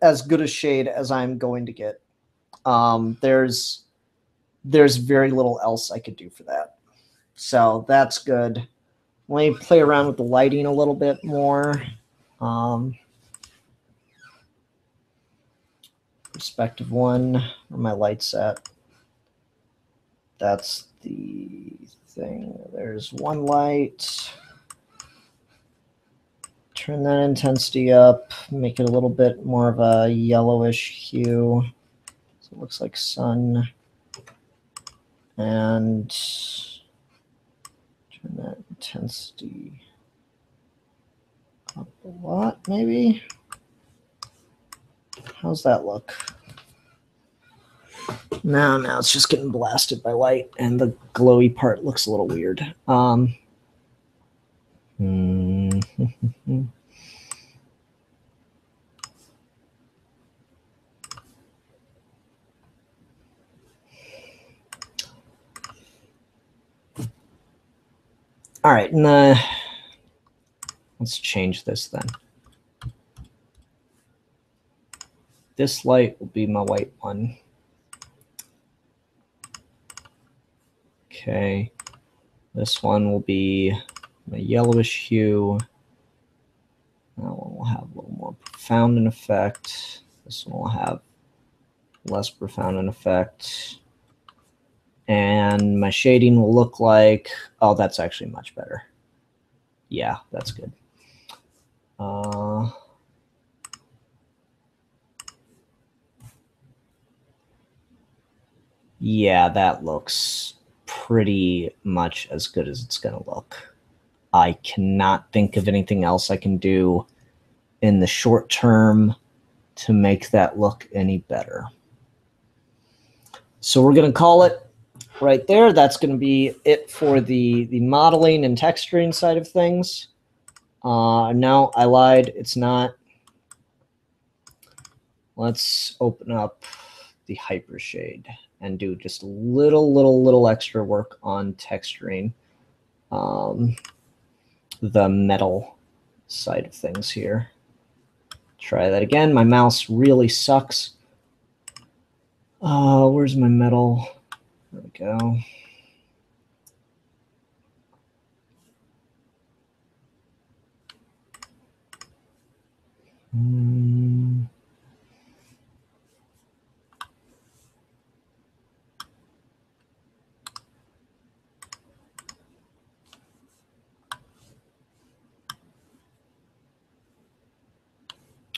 as good a shade as I'm going to get. There's very little else I could do for that. So that's good. Let me play around with the lighting a little bit more. Perspective 1, where my light's at. That's the thing. There's one light. Turn that intensity up, make it a little bit more of a yellowish hue. So it looks like sun. And turn that intensity up a lot, maybe. How's that look? Now it's just getting blasted by light, and the glowy part looks a little weird. All right, and let's change this then. This light will be my white one. Okay, this one will be my yellowish hue. That one will have a little more profound an effect. This one will have less profound an effect. And my shading will look like, oh, that's actually much better. Yeah, that's good. Yeah, that looks pretty much as good as it's going to look. I cannot think of anything else I can do in the short term to make that look any better. So we're going to call it right there. That's going to be it for the modeling and texturing side of things. No, I lied. It's not. Let's open up the Hypershade and do just a little extra work on texturing the metal side of things here. Try that again. My mouse really sucks. Where's my metal? There we go.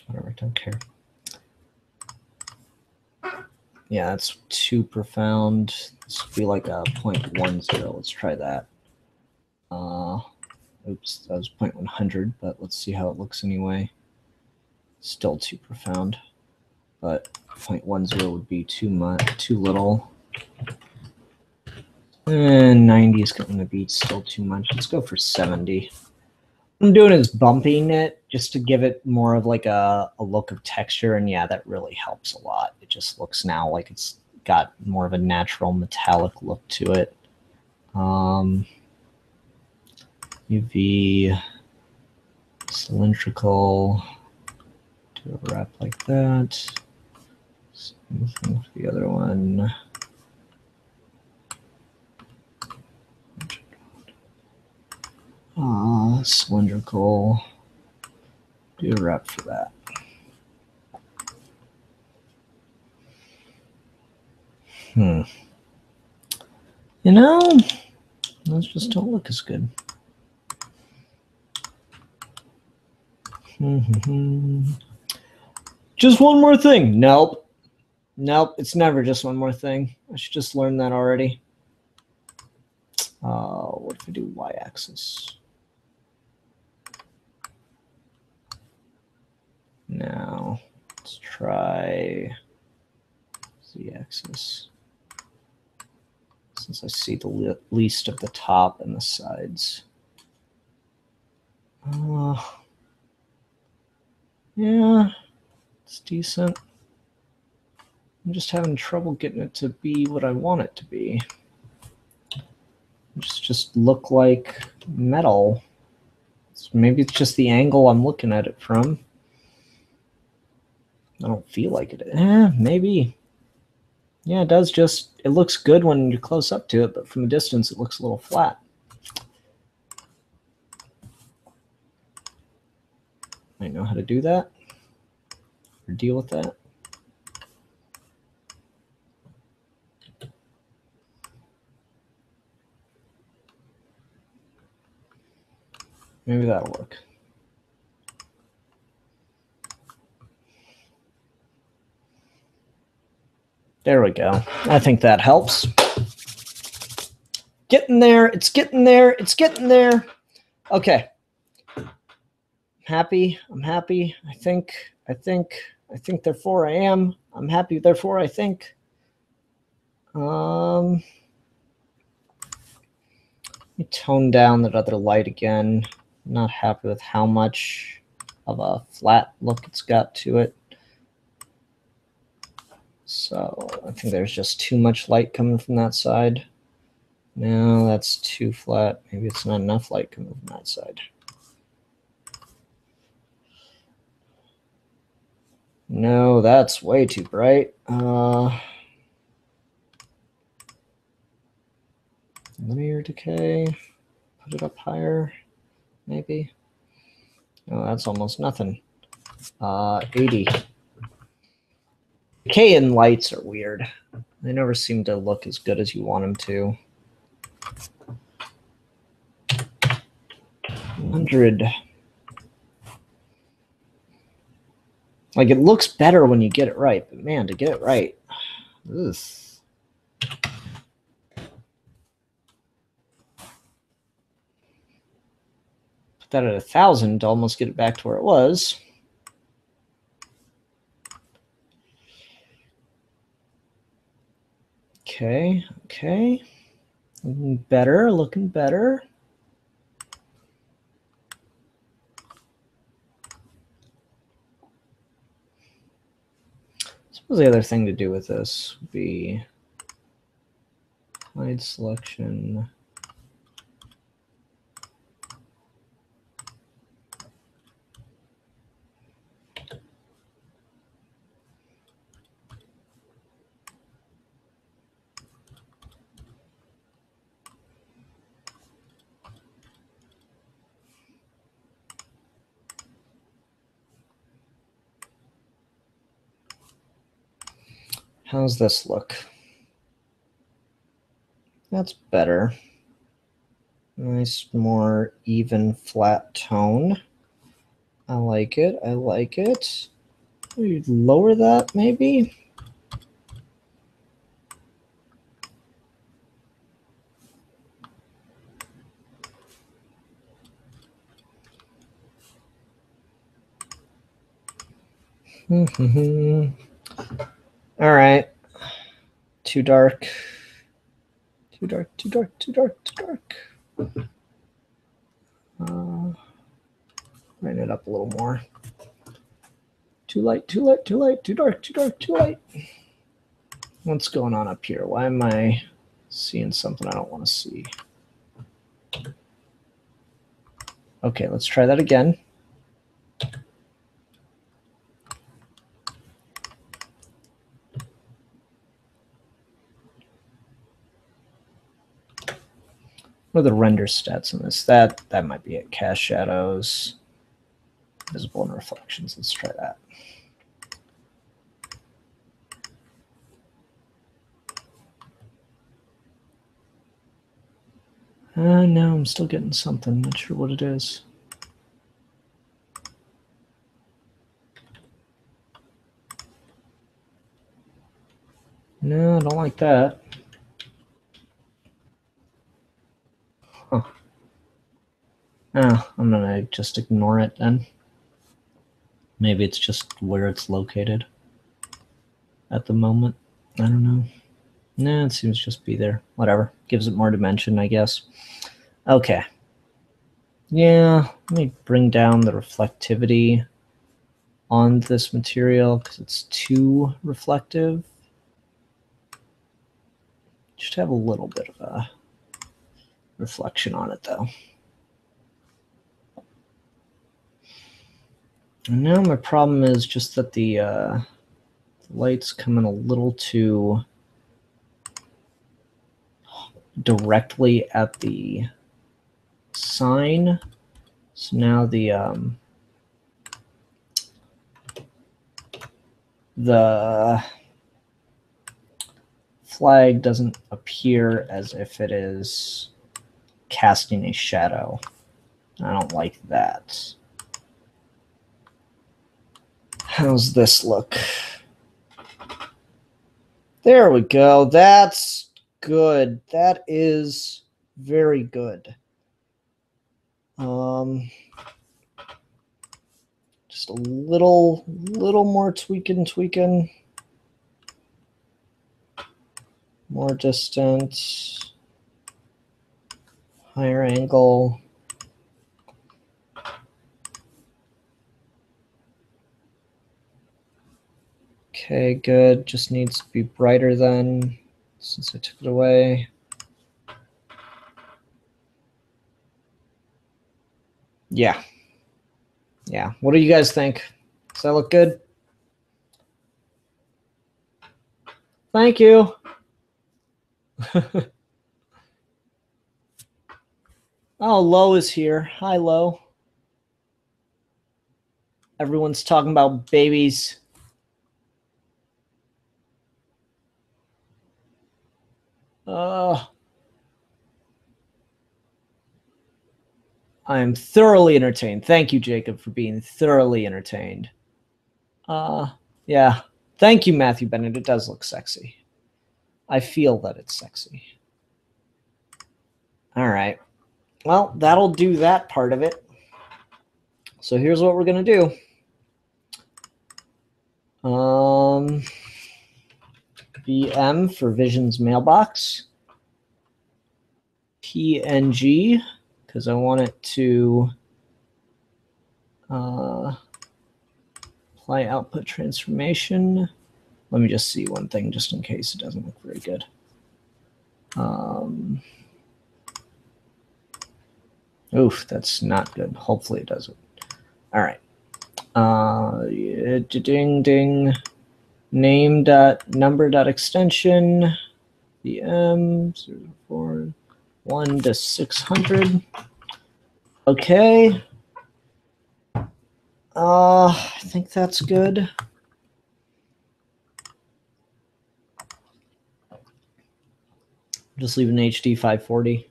Whatever, don't care. Yeah, that's too profound. This would be like a 0.10. Let's try that. Oops, that was 0.100, but let's see how it looks anyway. Still too profound, but 0.10 would be too little. And 90 is going to be still too much. Let's go for 70. What I'm doing is bumping it just to give it more of like a look of texture, and yeah, that really helps a lot. It just looks now like it's got more of a natural metallic look to it. UV, cylindrical, do a wrap like that. Same thing with the other one. Cylindrical, do a wrap for that. You know, those just don't look as good. Just one more thing. Nope. Nope, it's never just one more thing. I should just learn that already. What if I do y-axis? Now, let's try z-axis. Since I see the least of the top and the sides. Yeah, it's decent. I'm just having trouble getting it to be what I want it to be. Just look like metal. Maybe it's just the angle I'm looking at it from. I don't feel like it. Maybe. Yeah, it does it looks good when you're close up to it, but from a distance it looks a little flat. I know how to do that or deal with that. Maybe that'll work. There we go. I think that helps. Getting there. It's getting there. It's getting there. Okay. Happy. I'm happy. I think, therefore I am. I'm happy, therefore I think. Let me tone down that other light again. I'm not happy with how much of a flat look it's got to it. So I think there's just too much light coming from that side. No, that's too flat. Maybe it's not enough light coming from that side. No, that's way too bright. Linear decay. Put it up higher, maybe. Oh, that's almost nothing. 80. Decay and lights are weird. They never seem to look as good as you want them to. 100. Like, it looks better when you get it right, but man, to get it right. Ugh. Put that at 1,000 to almost get it back to where it was. Okay, okay. Looking better, looking better. I suppose the other thing to do with this would be hide selection. How's this look? That's better. Nice, more even, flat tone. I like it. I like it. We lower that, maybe? All right. Too dark. Too dark, too dark, too dark, too dark. Brighten it up a little more. Too light, too light, too light, too dark, too dark, too light. What's going on up here? Why am I seeing something I don't want to see? Okay, let's try that again. What are the render stats on this? That might be it. Cast shadows, visible and reflections. Let's try that. No, I'm still getting something. Not sure what it is. No, I don't like that. Huh. Oh, I'm gonna just ignore it then. Maybe it's just where it's located at the moment. I don't know. No, it seems to just be there. Whatever. Gives it more dimension, I guess. Okay. Yeah, let me bring down the reflectivity on this material because it's too reflective. Just have a little bit of a reflection on it, though. And now my problem is just that the light's coming a little too directly at the sign. So now the flag doesn't appear as if it is casting a shadow. I don't like that. How's this look? There we go. That's good. That is very good. Just a little more tweaking. More distant. Higher angle. Okay, good. Just needs to be brighter then, since I took it away. Yeah. Yeah. What do you guys think? Does that look good? Thank you. Oh, Lo is here. Hi, Lo. Everyone's talking about babies. I am thoroughly entertained. Thank you, Jacob, for being thoroughly entertained. Yeah. Thank you, Matthew Bennett. It does look sexy. I feel that it's sexy. All right. Well, that'll do that part of it. So here's what we're going to do. VM for Vision's mailbox. PNG, because I want it to apply output transformation. Let me just see one thing just in case it doesn't look very good. Oof, that's not good. Hopefully it doesn't. All right. Ding ding. Name dot number dot extension. VM 041 to 600. Okay. I think that's good. Just leave an HD 540.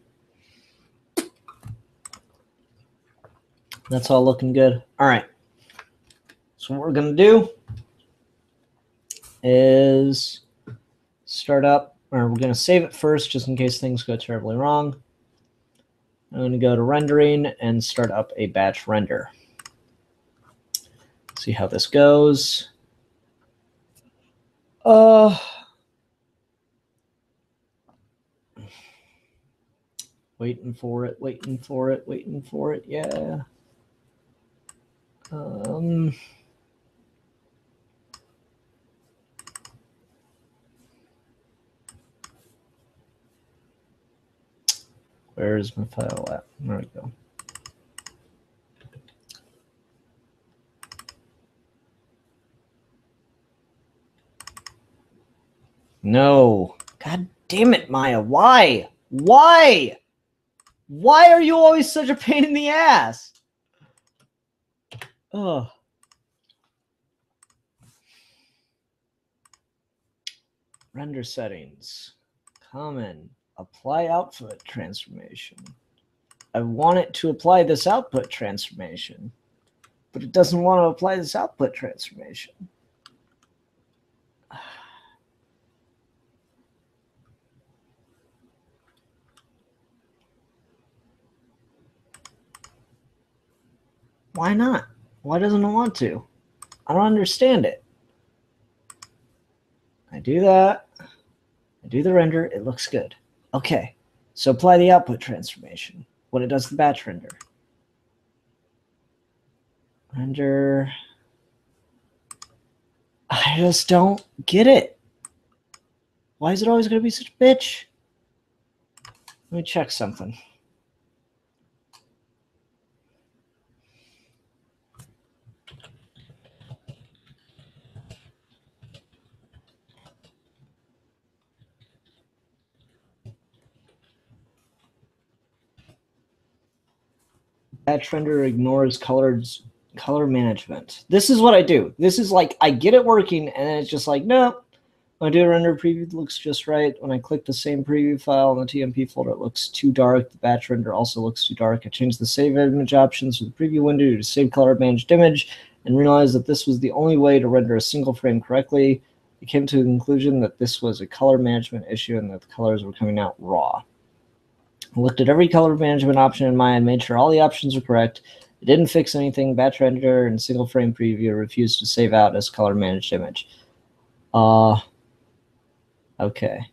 That's all looking good. All right. So what we're going to do is start up, or we're going to save it first just in case things go terribly wrong. I'm going to go to rendering and start up a batch render. See how this goes. Waiting for it, waiting for it, waiting for it. Yeah. Where's my file at? There we go. No. God damn it, Maya. Why? Why? Why are you always such a pain in the ass? Ugh. Render settings. Common. Apply output transformation. I want it to apply this output transformation, but it doesn't want to apply this output transformation. Why not? Why doesn't it want to? I don't understand it. I do that. I do the render. It looks good. Okay. So apply the output transformation when it does the batch render. Render. I just don't get it. Why is it always going to be such a bitch? Let me check something. Batch render ignores color management. This is what I do. This is like, I get it working, and it's just like, nope. When I do a render preview, it looks just right. When I click the same preview file in the TMP folder, it looks too dark. The batch render also looks too dark. I changed the save image options for the preview window to save color managed image and realized that this was the only way to render a single frame correctly. I came to the conclusion that this was a color management issue and that the colors were coming out raw. I looked at every color management option in Maya and made sure all the options were correct. It didn't fix anything. Batch render and single frame preview refused to save out as color managed image. Okay.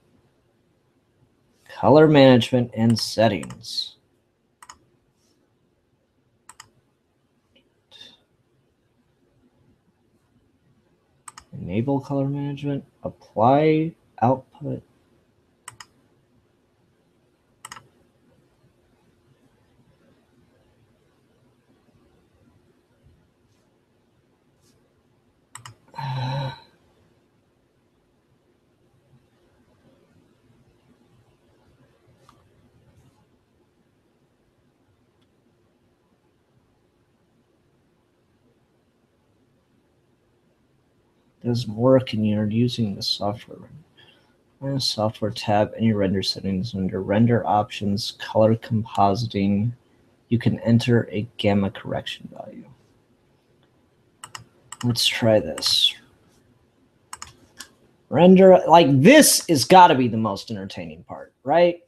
Color management and settings. Enable color management. Apply output. Doesn't work and you're using the software. Software tab, any render settings under render options, color compositing. You can enter a gamma correction value. Let's try this. Render, like this is got to be the most entertaining part, right?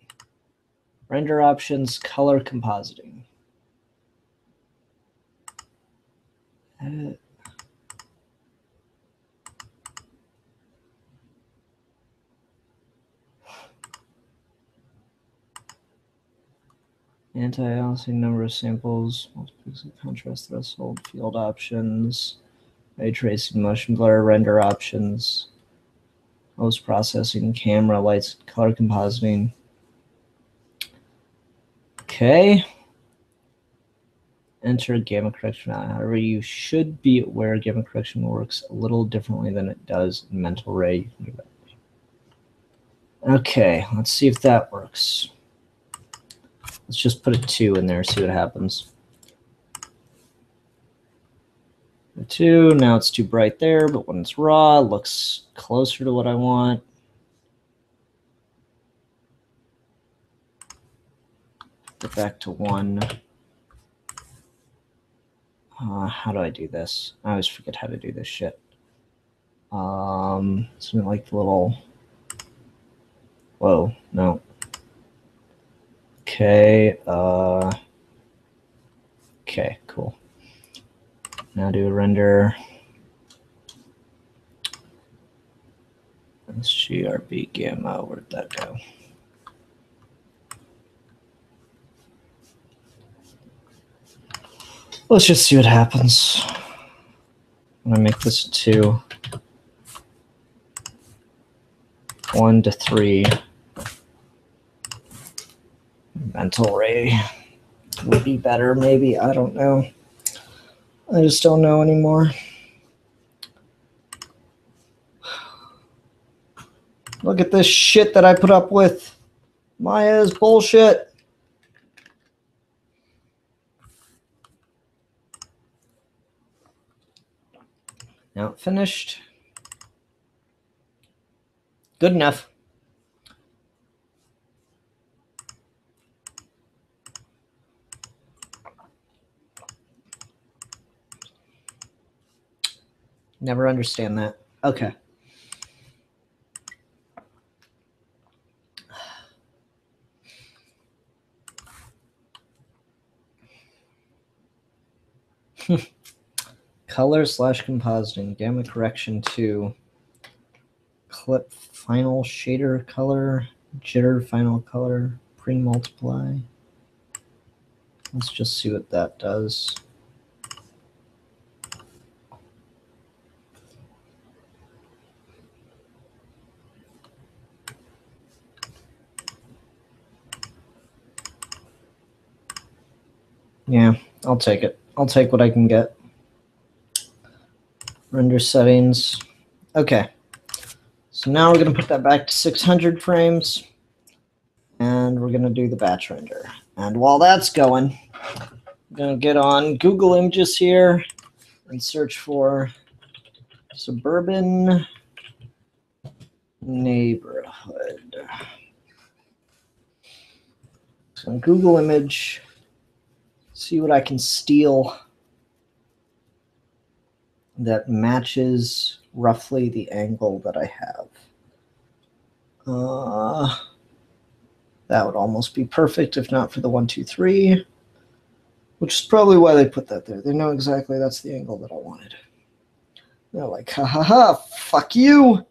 Render options, color compositing. Anti-aliasing number of samples, multipixel contrast threshold, field options, ray tracing, motion blur, render options, post processing, camera, lights, color compositing. Okay. Enter gamma correction. However, you should be aware gamma correction works a little differently than it does in Mental Ray. Okay, let's see if that works. Let's just put a 2 in there, see what happens. A 2, now it's too bright there, but when it's raw, it looks closer to what I want. Get back to 1. How do I do this? I always forget how to do this shit. Something like the little... Whoa, no. Okay, okay, cool. Now do a render. SGRB gamma, where'd that go? Let's just see what happens. I'm gonna make this 2. 1 to 3. Mental Ray would be better, maybe. I don't know. I just don't know anymore. Look at this shit that I put up with. Maya is bullshit. Now finished. Good enough. Never understand that. Okay. Color / compositing, gamma correction 2, clip final shader color, jitter final color, pre-multiply. Let's just see what that does. Yeah, I'll take it. I'll take what I can get. Render settings. Okay. So now we're going to put that back to 600 frames. And we're going to do the batch render. And while that's going, I'm going to get on Google Images here and search for suburban neighborhood. So on Google Image, see what I can steal that matches roughly the angle that I have. That would almost be perfect if not for the 1, 2, 3, which is probably why they put that there. They know exactly that's the angle that I wanted. They're like, ha ha ha, fuck you.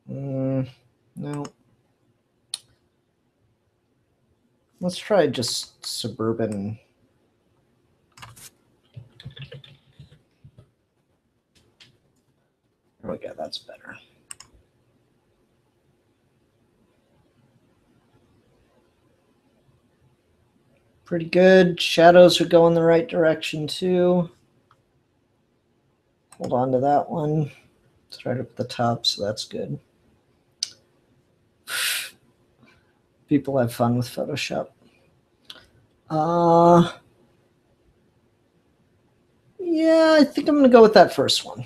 No. Let's try just suburban. There we go, that's better. Pretty good. Shadows are going the right direction too. Hold on to that one. It's right up at the top, so that's good. People have fun with Photoshop. Yeah, I think I'm going to go with that first one.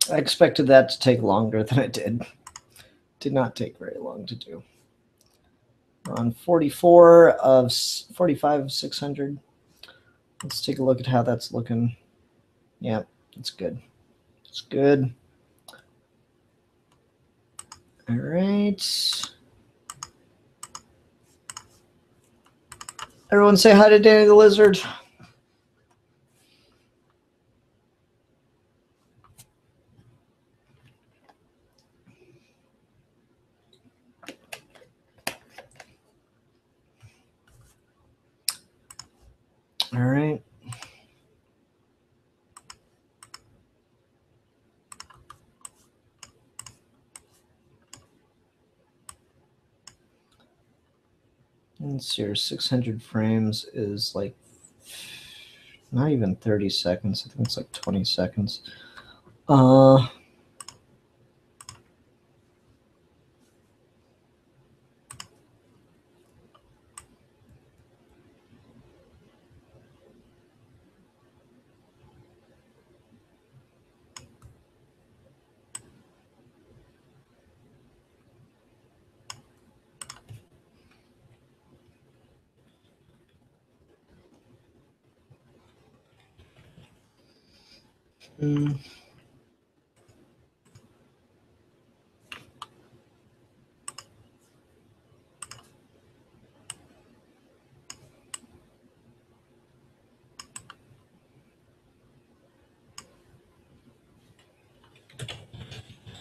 I expected that to take longer than it did. Did not take very long to do. We're on 44 of 45 of 600. Let's take a look at how that's looking. Yeah, it's good. It's good. All right. Everyone say hi to Danny the Lizard. Let's see here, 600 frames is like not even 30 seconds. I think it's like 20 seconds. Hmm.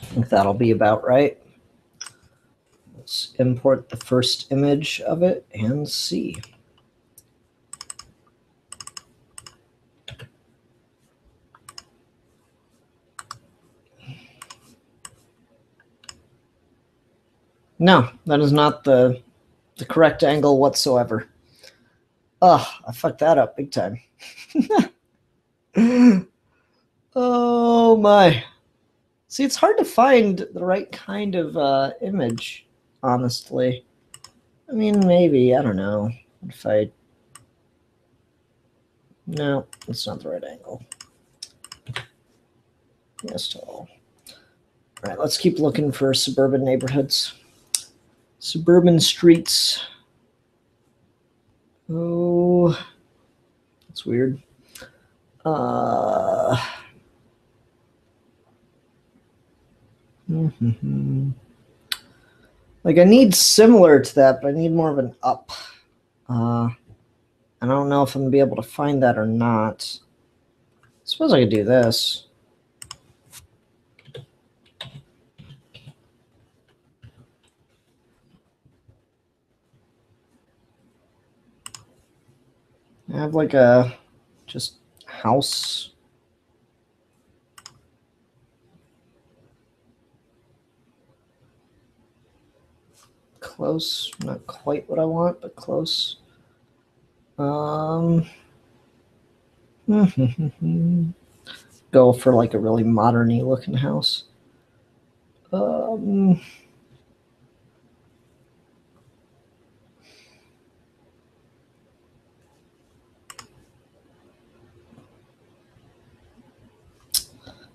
I think that'll be about right. Let's import the first image of it and see. No, that is not the correct angle whatsoever. Ugh, I fucked that up big time. Oh my. See, it's hard to find the right kind of image, honestly. I mean, maybe, I don't know. If I... No, it's not the right angle. Yes to all. All right, let's keep looking for suburban neighborhoods. Suburban streets. Oh, that's weird. Like, I need similar to that, but I need more of an up. I don't know if I'm going to be able to find that or not. I suppose I could do this. I have like a just house. Close, not quite what I want, but close. Go for like a really modern-y looking house.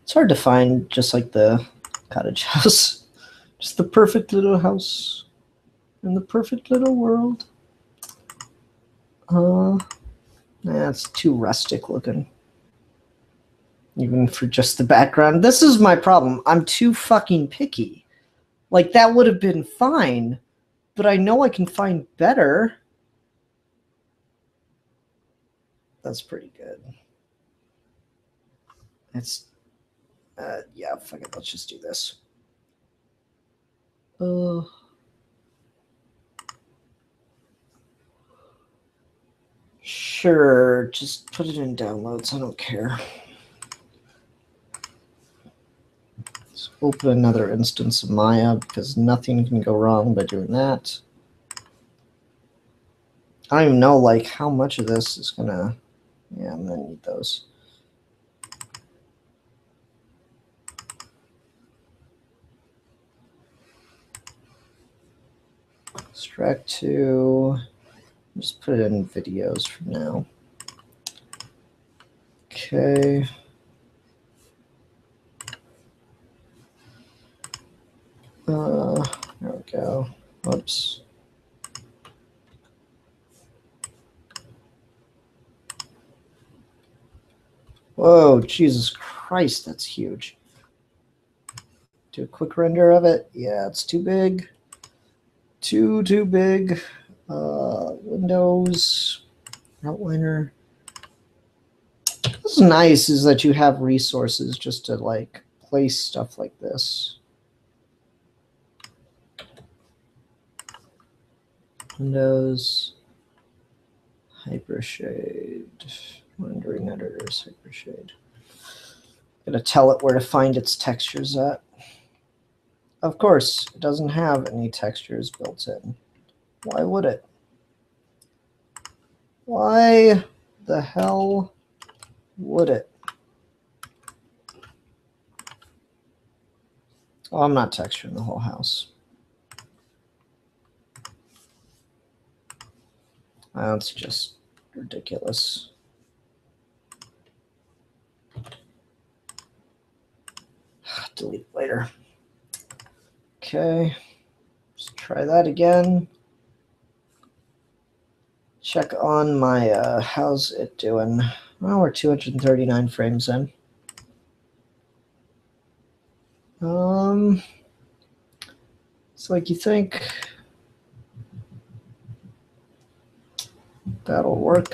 It's hard to find just like the cottage house. Just the perfect little house in the perfect little world. That's too rustic looking. Even for just the background. This is my problem. I'm too fucking picky. Like, that would have been fine, but I know I can find better. That's pretty good. It's, yeah, fuck it. Let's just do this. Sure, just put it in downloads. I don't care. Let's open another instance of Maya because nothing can go wrong by doing that. I don't even know like how much of this is gonna. Yeah, I'm gonna need those. Extract to. Just put it in videos for now. Okay. There we go. Whoops. Whoa, Jesus Christ, that's huge. Do a quick render of it. Yeah, it's too big. Too big. Windows, outliner. What's nice is that you have resources just to like place stuff like this. Windows, Hypershade, rendering editors, Hypershade. Gotta tell it where to find its textures at. Of course, it doesn't have any textures built in. Why would it? Why the hell would it? Oh, I'm not texturing the whole house. That's just ridiculous. Delete it later. Okay, let's try that again. Check on my, how's it doing? Well, we're 239 frames in. It's like you think that'll work.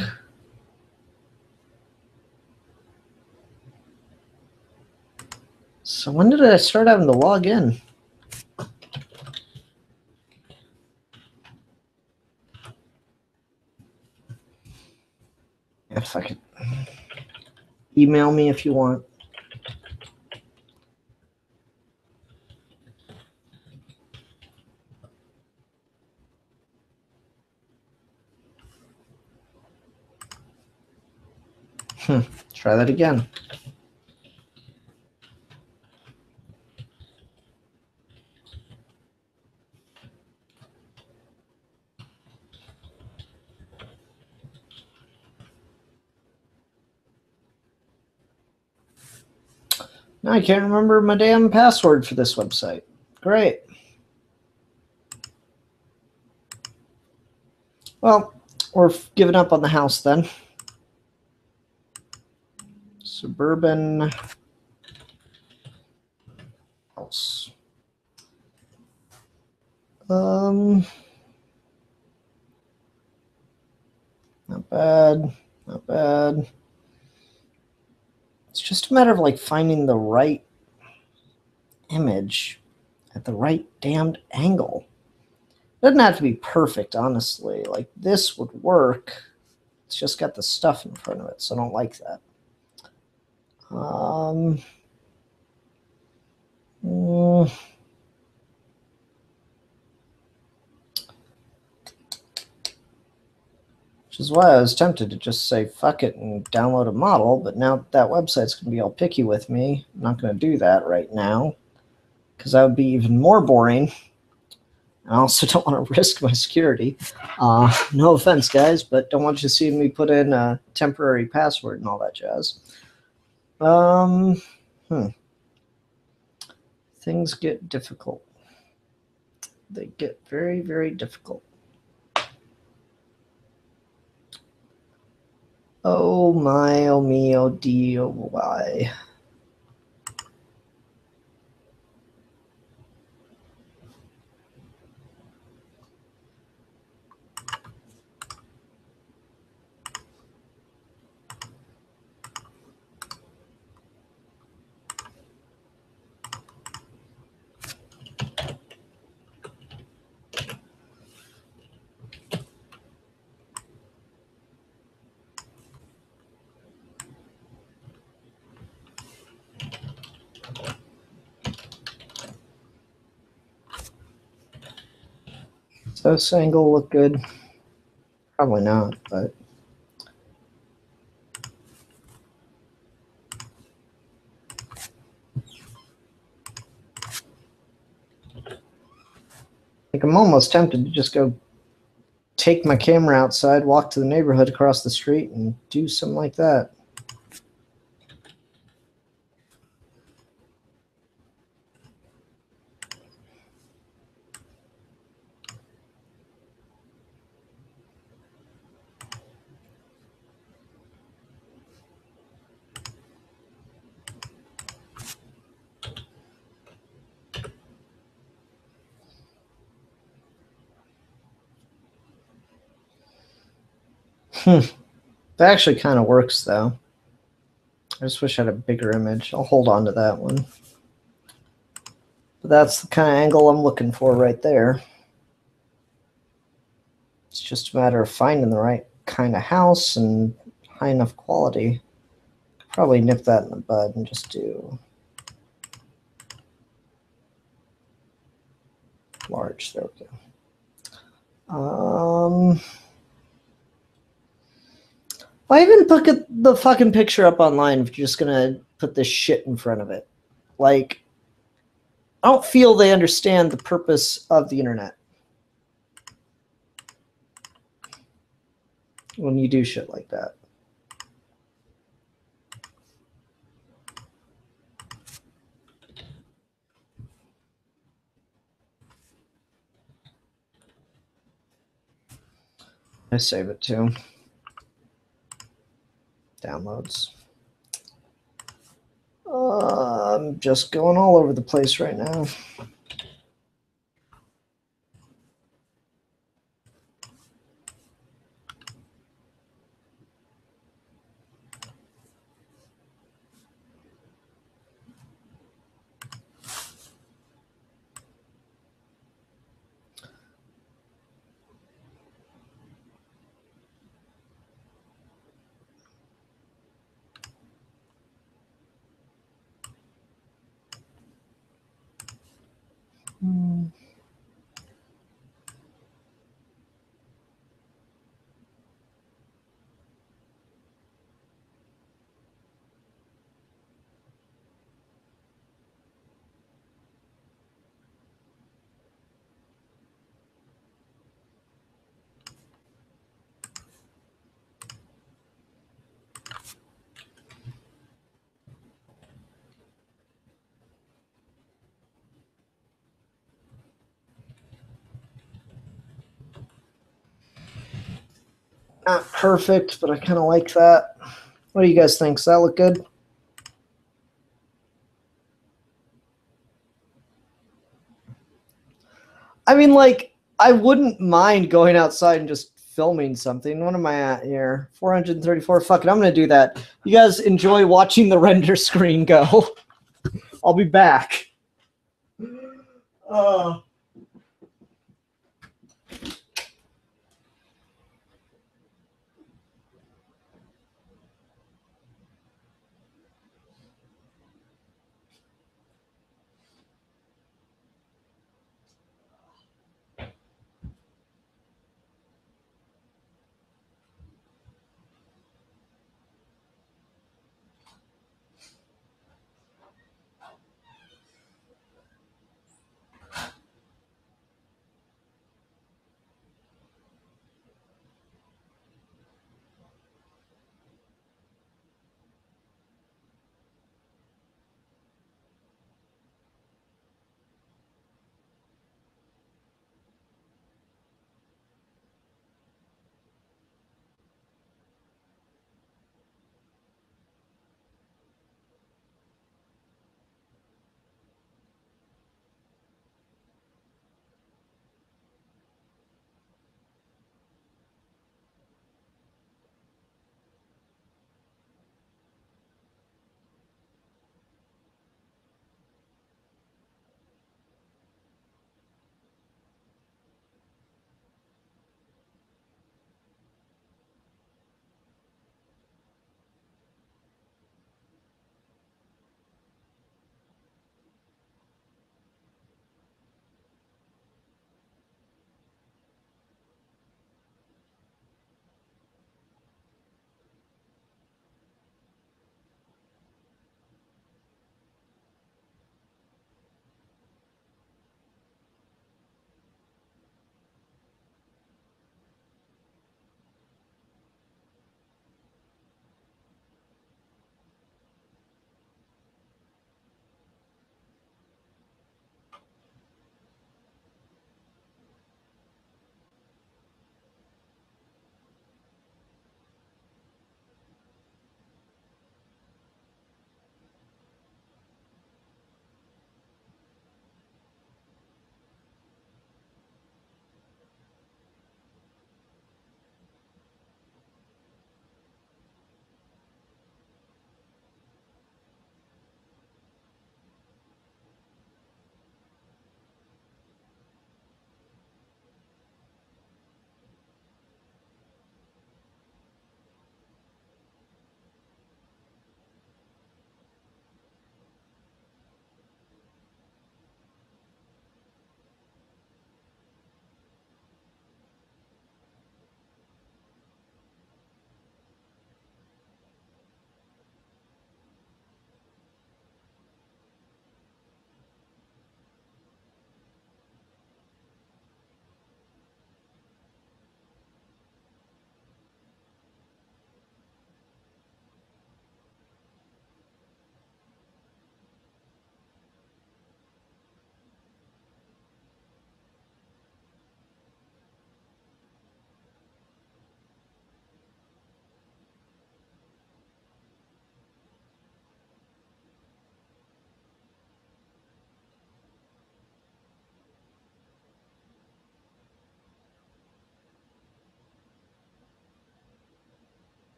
So when did I start having to log in? If I could email me if you want. Try that again. Now I can't remember my damn password for this website. Great. Well, we're giving up on the house then. Suburban house. Not bad. Not bad. It's just a matter of like finding the right image at the right damned angle. It doesn't have to be perfect, honestly. Like this would work. It's just got the stuff in front of it, so I don't like that. Which is why I was tempted to just say fuck it and download a model, but now that website's going to be all picky with me. I'm not going to do that right now because that would be even more boring. I also don't want to risk my security. No offense, guys, but don't want you seeing me put in a temporary password and all that jazz. Things get difficult. They get very, very difficult. Oh my, oh me, oh D, oh Y. Does this angle look good? Probably not, but like I'm almost tempted to just go take my camera outside, walk to the neighborhood across the street, and do something like that. That actually kind of works, though. I just wish I had a bigger image. I'll hold on to that one. But that's the kind of angle I'm looking for right there. It's just a matter of finding the right kind of house and high enough quality. Probably nip that in the bud and just do large. There we go. Why even put the fucking picture up online if you're just gonna put this shit in front of it? Like, I don't feel they understand the purpose of the internet when you do shit like that. I save it too. Downloads. I'm just going all over the place right now. Not perfect, but I kind of like that. What do you guys think? Does that look good? I mean, like, I wouldn't mind going outside and just filming something. What am I at here? 434. Fuck it, I'm gonna do that. You guys enjoy watching the render screen go. I'll be back.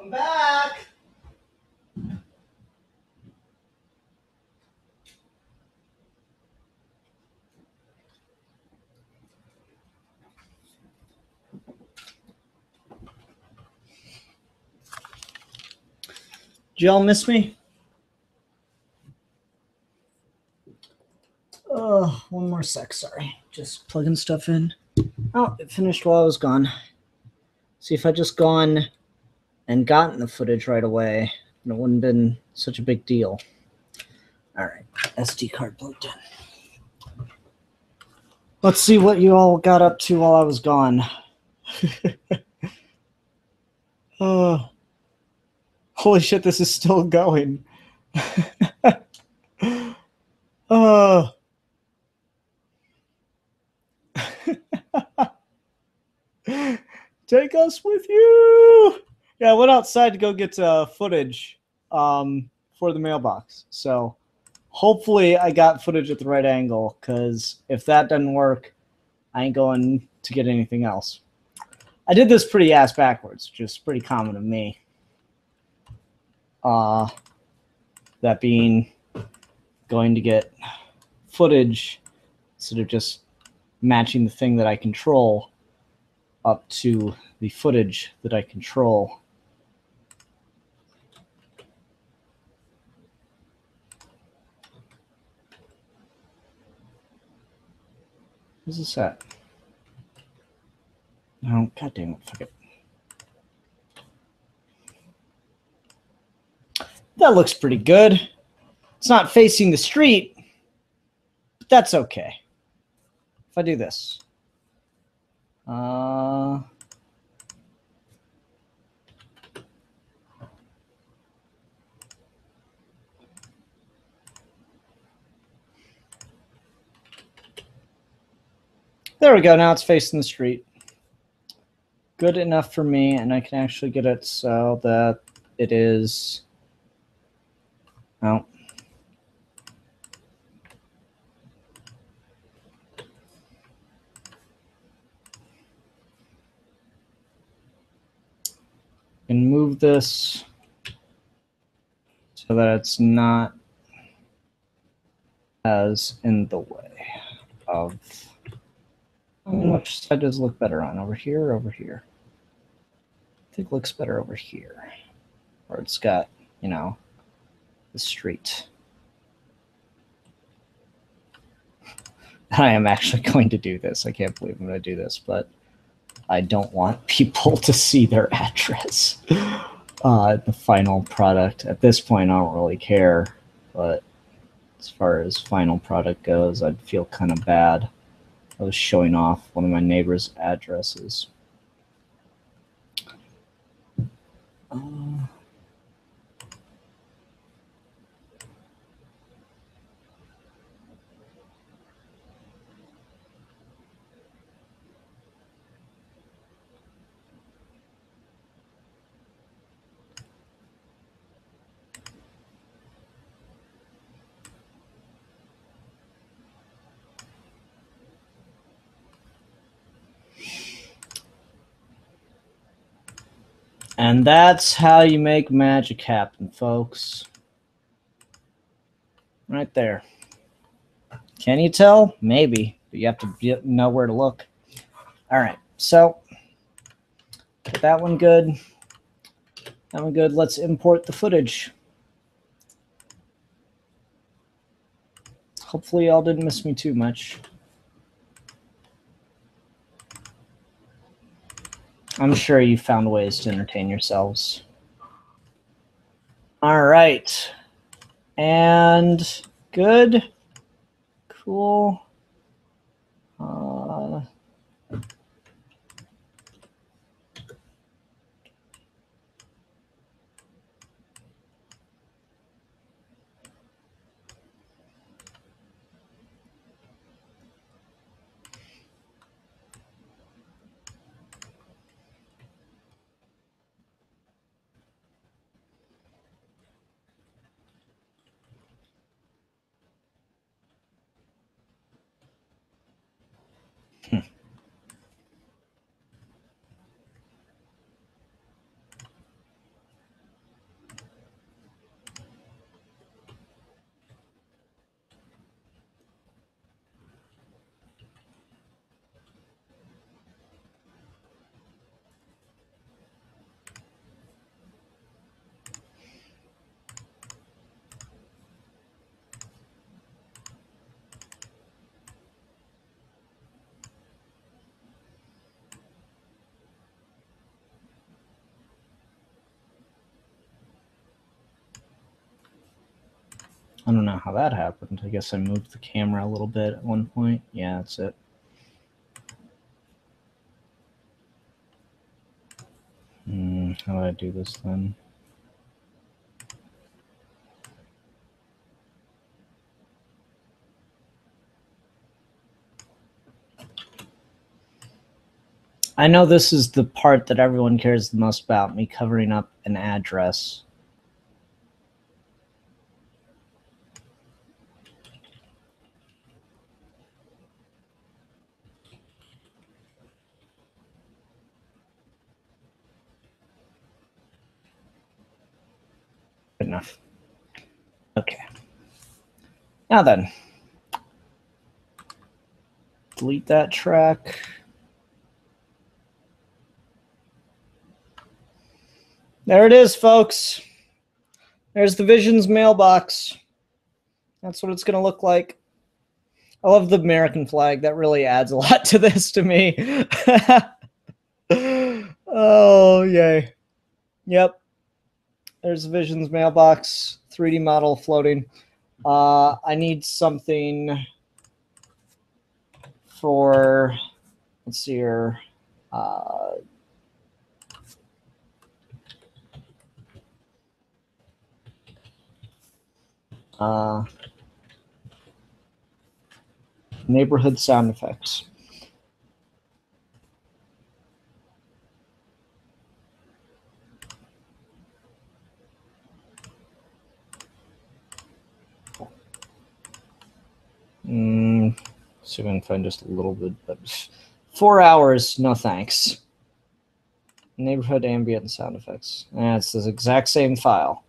I'm back. Did y'all miss me? Oh, one more sec, sorry. Just plugging stuff in. Oh, it finished while I was gone. See, if I just gone and gotten the footage right away, it wouldn't have been such a big deal. All right, SD card plugged in. Let's see what you all got up to while I was gone. Oh, holy shit, this is still going. Oh. Take us with you. Yeah, I went outside to go get footage for the mailbox. So hopefully I got footage at the right angle, because if that doesn't work, I ain't going to get anything else. I did this pretty ass backwards, which is pretty common of me. That being going to get footage instead of just matching the thing that I control up to the footage that I control. Where's this at? No, god damn it, fuck it. That looks pretty good. It's not facing the street, but that's okay. If I do this. There we go, now it's facing the street. Good enough for me, and I can actually get it so that it is... Oh. And move this so that it's not as in the way of... Which side does it look better on? Over here or over here? I think it looks better over here, where it's got, you know, the street. I am actually going to do this. I can't believe I'm going to do this, but I don't want people to see their address. The final product. At this point, I don't really care, but as far as final product goes, I'd feel kind of bad. I was showing off one of my neighbor's addresses. And that's how you make magic happen, folks. Right there. Can you tell? Maybe, but you have to know where to look. All right, so get that one good. That one good. Let's import the footage. Hopefully y'all didn't miss me too much. I'm sure you found ways to entertain yourselves. All right. And good. Cool. I don't know how that happened. I guess I moved the camera a little bit at one point. Yeah, that's it. How do I do this then? I know this is the part that everyone cares the most about, me covering up an address. Good enough. Okay. Now then, delete that track. There it is, folks. There's the Visions mailbox. That's what it's going to look like. I love the American flag. That really adds a lot to this to me. Oh, yay. Yep. There's the Visions mailbox, 3D model floating. I need something for, let's see here. Neighborhood sound effects. See if I can find just a little bit, but 4 hours, no thanks. Neighborhood ambient sound effects. It's the exact same file.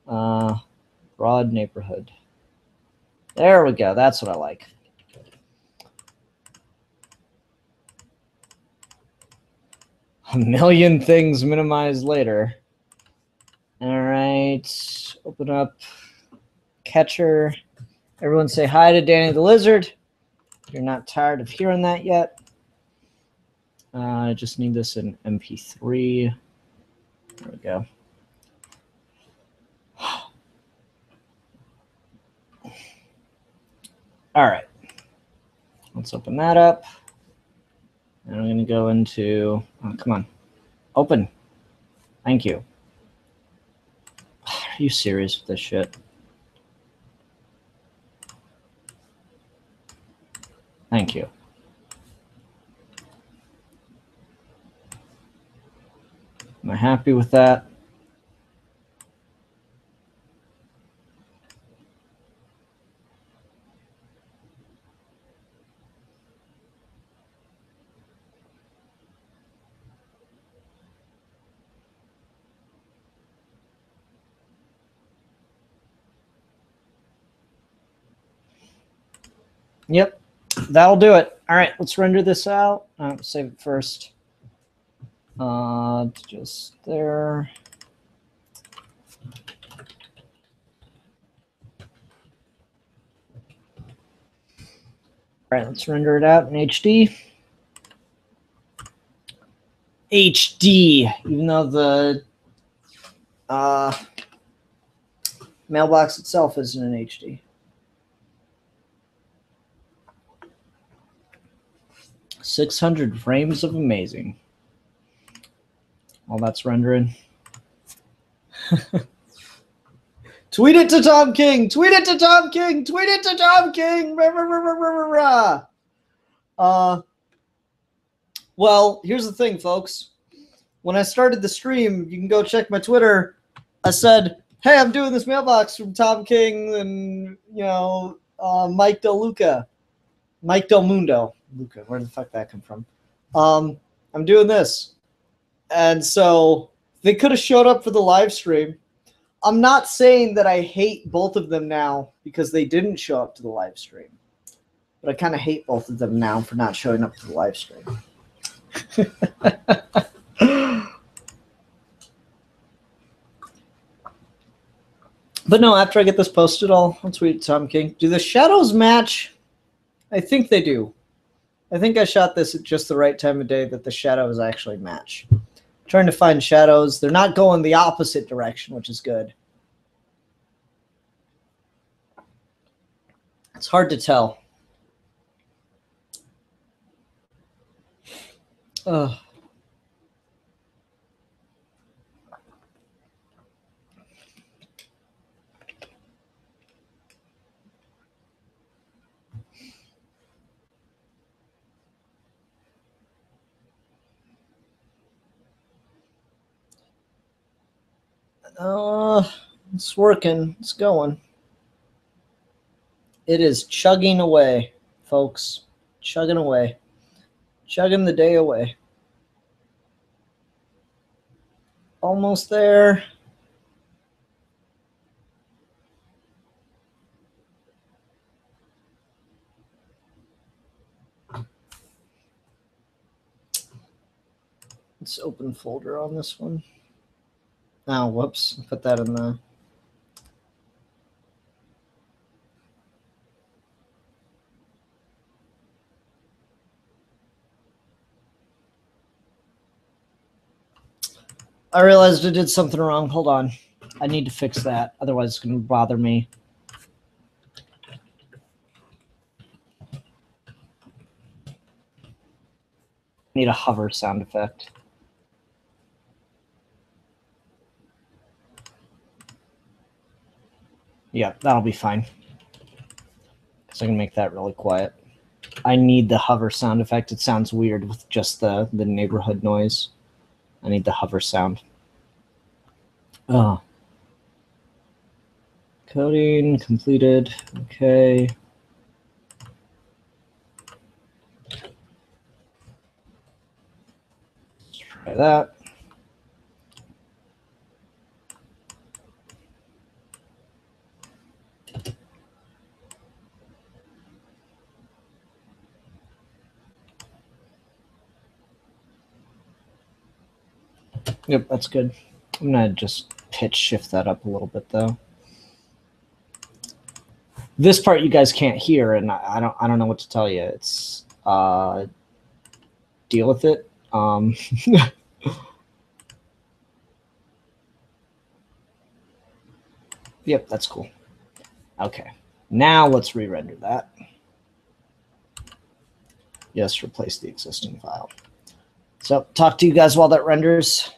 Broad neighborhood. There we go. That's what I like. A million things minimized later. All right. Open up Catcher. Everyone say hi to Danny the Lizard. If you're not tired of hearing that yet. I just need this in MP3. There we go. All right. Let's open that up. And I'm going to go into, oh, come on. Open. Thank you. Are you serious with this shit? Thank you. Am I happy with that? Yep, that'll do it. All right, let's render this out. Save it first. Just there. All right, let's render it out in HD. HD, even though the mailbox itself isn't in HD. 600 frames of amazing. While that's rendering. Tweet it to Tom King. Tweet it to Tom King. Tweet it to Tom King. Well, here's the thing, folks. When I started the stream, you can go check my Twitter. I said, hey, I'm doing this mailbox from Tom King and, you know, Mike Del Luca. Mike Del Mundo. Luca, where the fuck that come from? I'm doing this. And so they could have showed up for the live stream. I'm not saying that I hate both of them now because they didn't show up to the live stream. But I kind of hate both of them now for not showing up to the live stream. But no, after I get this posted, I'll tweet Tom King. Do the shadows match? I think they do. I think I shot this at just the right time of day that the shadows actually match. I'm trying to find shadows. They're not going the opposite direction, which is good. It's hard to tell. Ugh. It's working. It's going. It is chugging away, folks. Chugging away. Chugging the day away. Almost there. Let's open folder on this one. Oh, whoops. Put that in the... I realized I did something wrong. Hold on. I need to fix that. Otherwise, it's going to bother me. Need a hover sound effect. Yeah, that'll be fine. So I can make that really quiet. I need the hover sound effect. It sounds weird with just the neighborhood noise. I need the hover sound. Oh. Coding completed. Okay. Let's try that. Yep, that's good. I'm gonna just pitch shift that up a little bit though. This part you guys can't hear, and I don't know what to tell you. It's deal with it. Yep, that's cool. Okay, now let's re-render that. Yes, replace the existing file. So talk to you guys while that renders.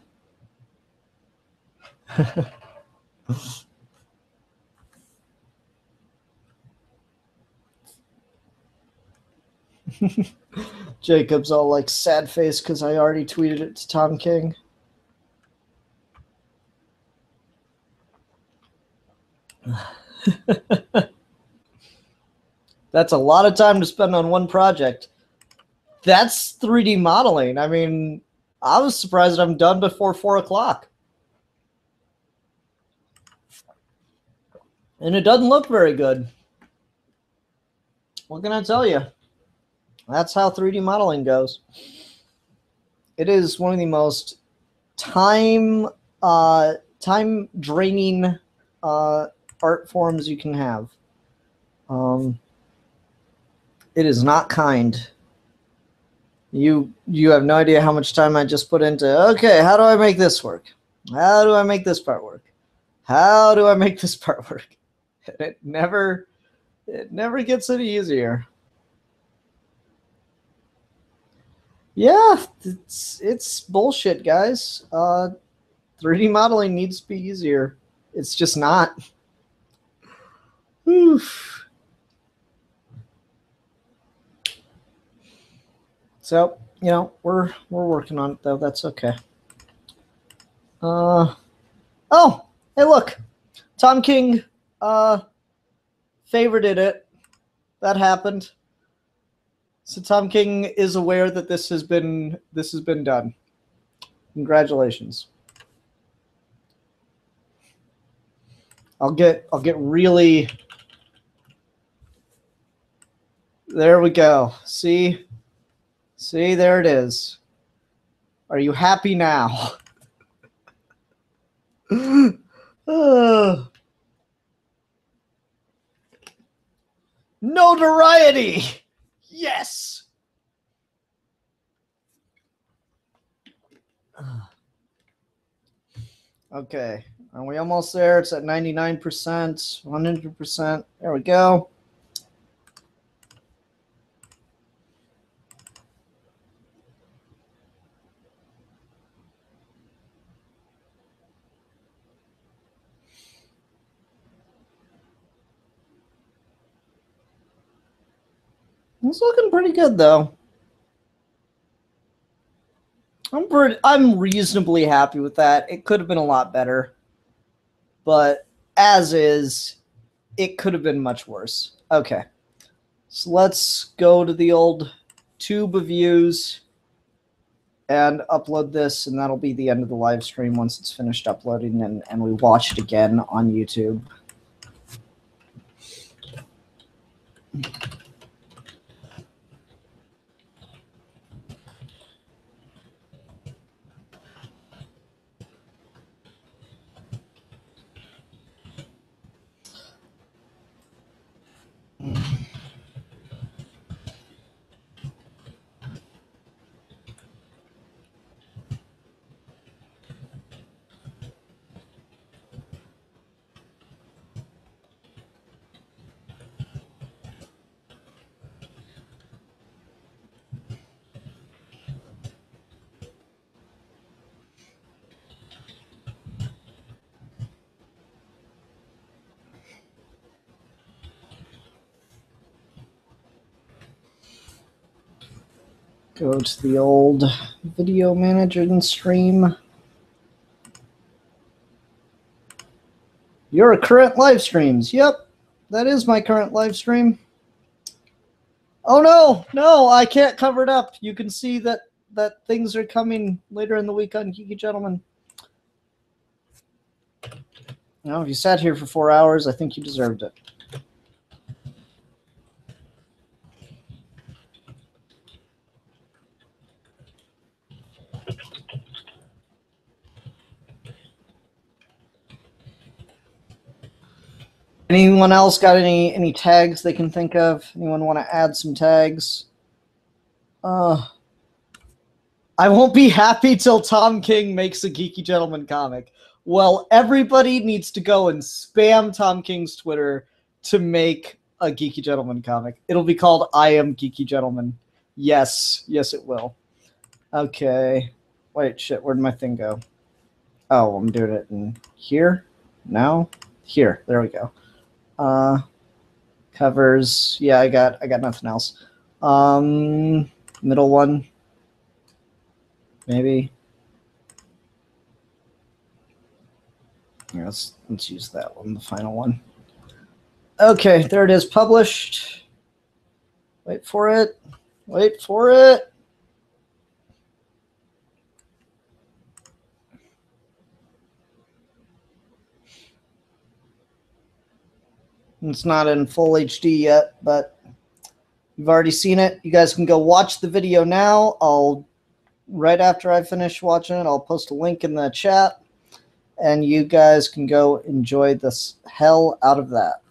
Jacob's all like sad face because I already tweeted it to Tom King. That's a lot of time to spend on one project. That's 3D modeling. I mean, I was surprised I'm done before 4 o'clock. And it doesn't look very good. What can I tell you? That's how 3D modeling goes. It is one of the most time draining art forms you can have. It is not kind. You have no idea how much time I just put into, okay, how do I make this work? How do I make this part work? How do I make this part work? It never gets any easier. Yeah, it's bullshit, guys. 3D modeling needs to be easier. It's just not. Oof. So, you know, we're working on it though. That's okay. Oh, hey, look, Tom King favorited it. That happened. So Tom King is aware that this has been done. Congratulations. I'll get really. There we go. See, there it is. Are you happy now? Notoriety. Yes. Okay. Are we almost there? It's at 99%, 100%. There we go. It's looking pretty good, though. I'm reasonably happy with that. It could have been a lot better, but as is, it could have been much worse. Okay, so let's go to the old tube of views and upload this, and that'll be the end of the live stream once it's finished uploading and we watch it again on YouTube. Go to the old video manager and stream. Your current live streams. Yep, that is my current live stream. Oh no, I can't cover it up. You can see that things are coming later in the week on Geeky Gentleman. Now, if you sat here for 4 hours, I think you deserved it. Anyone else got any tags they can think of? Anyone want to add some tags? I won't be happy till Tom King makes a Geeky Gentleman comic. Well, everybody needs to go and spam Tom King's Twitter to make a Geeky Gentleman comic. It'll be called I Am Geeky Gentleman. Yes, it will. Okay. Wait, shit, where'd my thing go? Oh, I'm doing it in here? No? Here, there we go. Covers. Yeah, I got nothing else. Middle one. Maybe. Yeah, let's use that one, the final one. Okay, there it is, published. Wait for it. Wait for it. It's not in full HD yet, but you've already seen it. You guys can go watch the video now. Right after I finish watching it, I'll post a link in the chat, and you guys can go enjoy the hell out of that.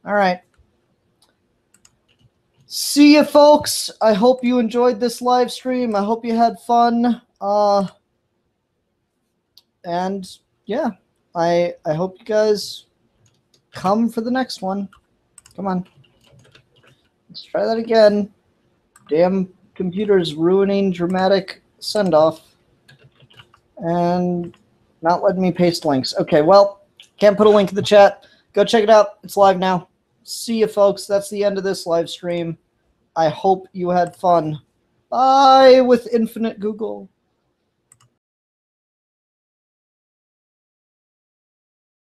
All right. See you, folks. I hope you enjoyed this live stream. I hope you had fun. And yeah, I hope you guys come for the next one. Come on. Let's try that again. Damn computer's ruining dramatic send-off. And not letting me paste links. Okay, well, can't put a link in the chat. Go check it out. It's live now. See you, folks. That's the end of this live stream. I hope you had fun. Bye with Infinite Google.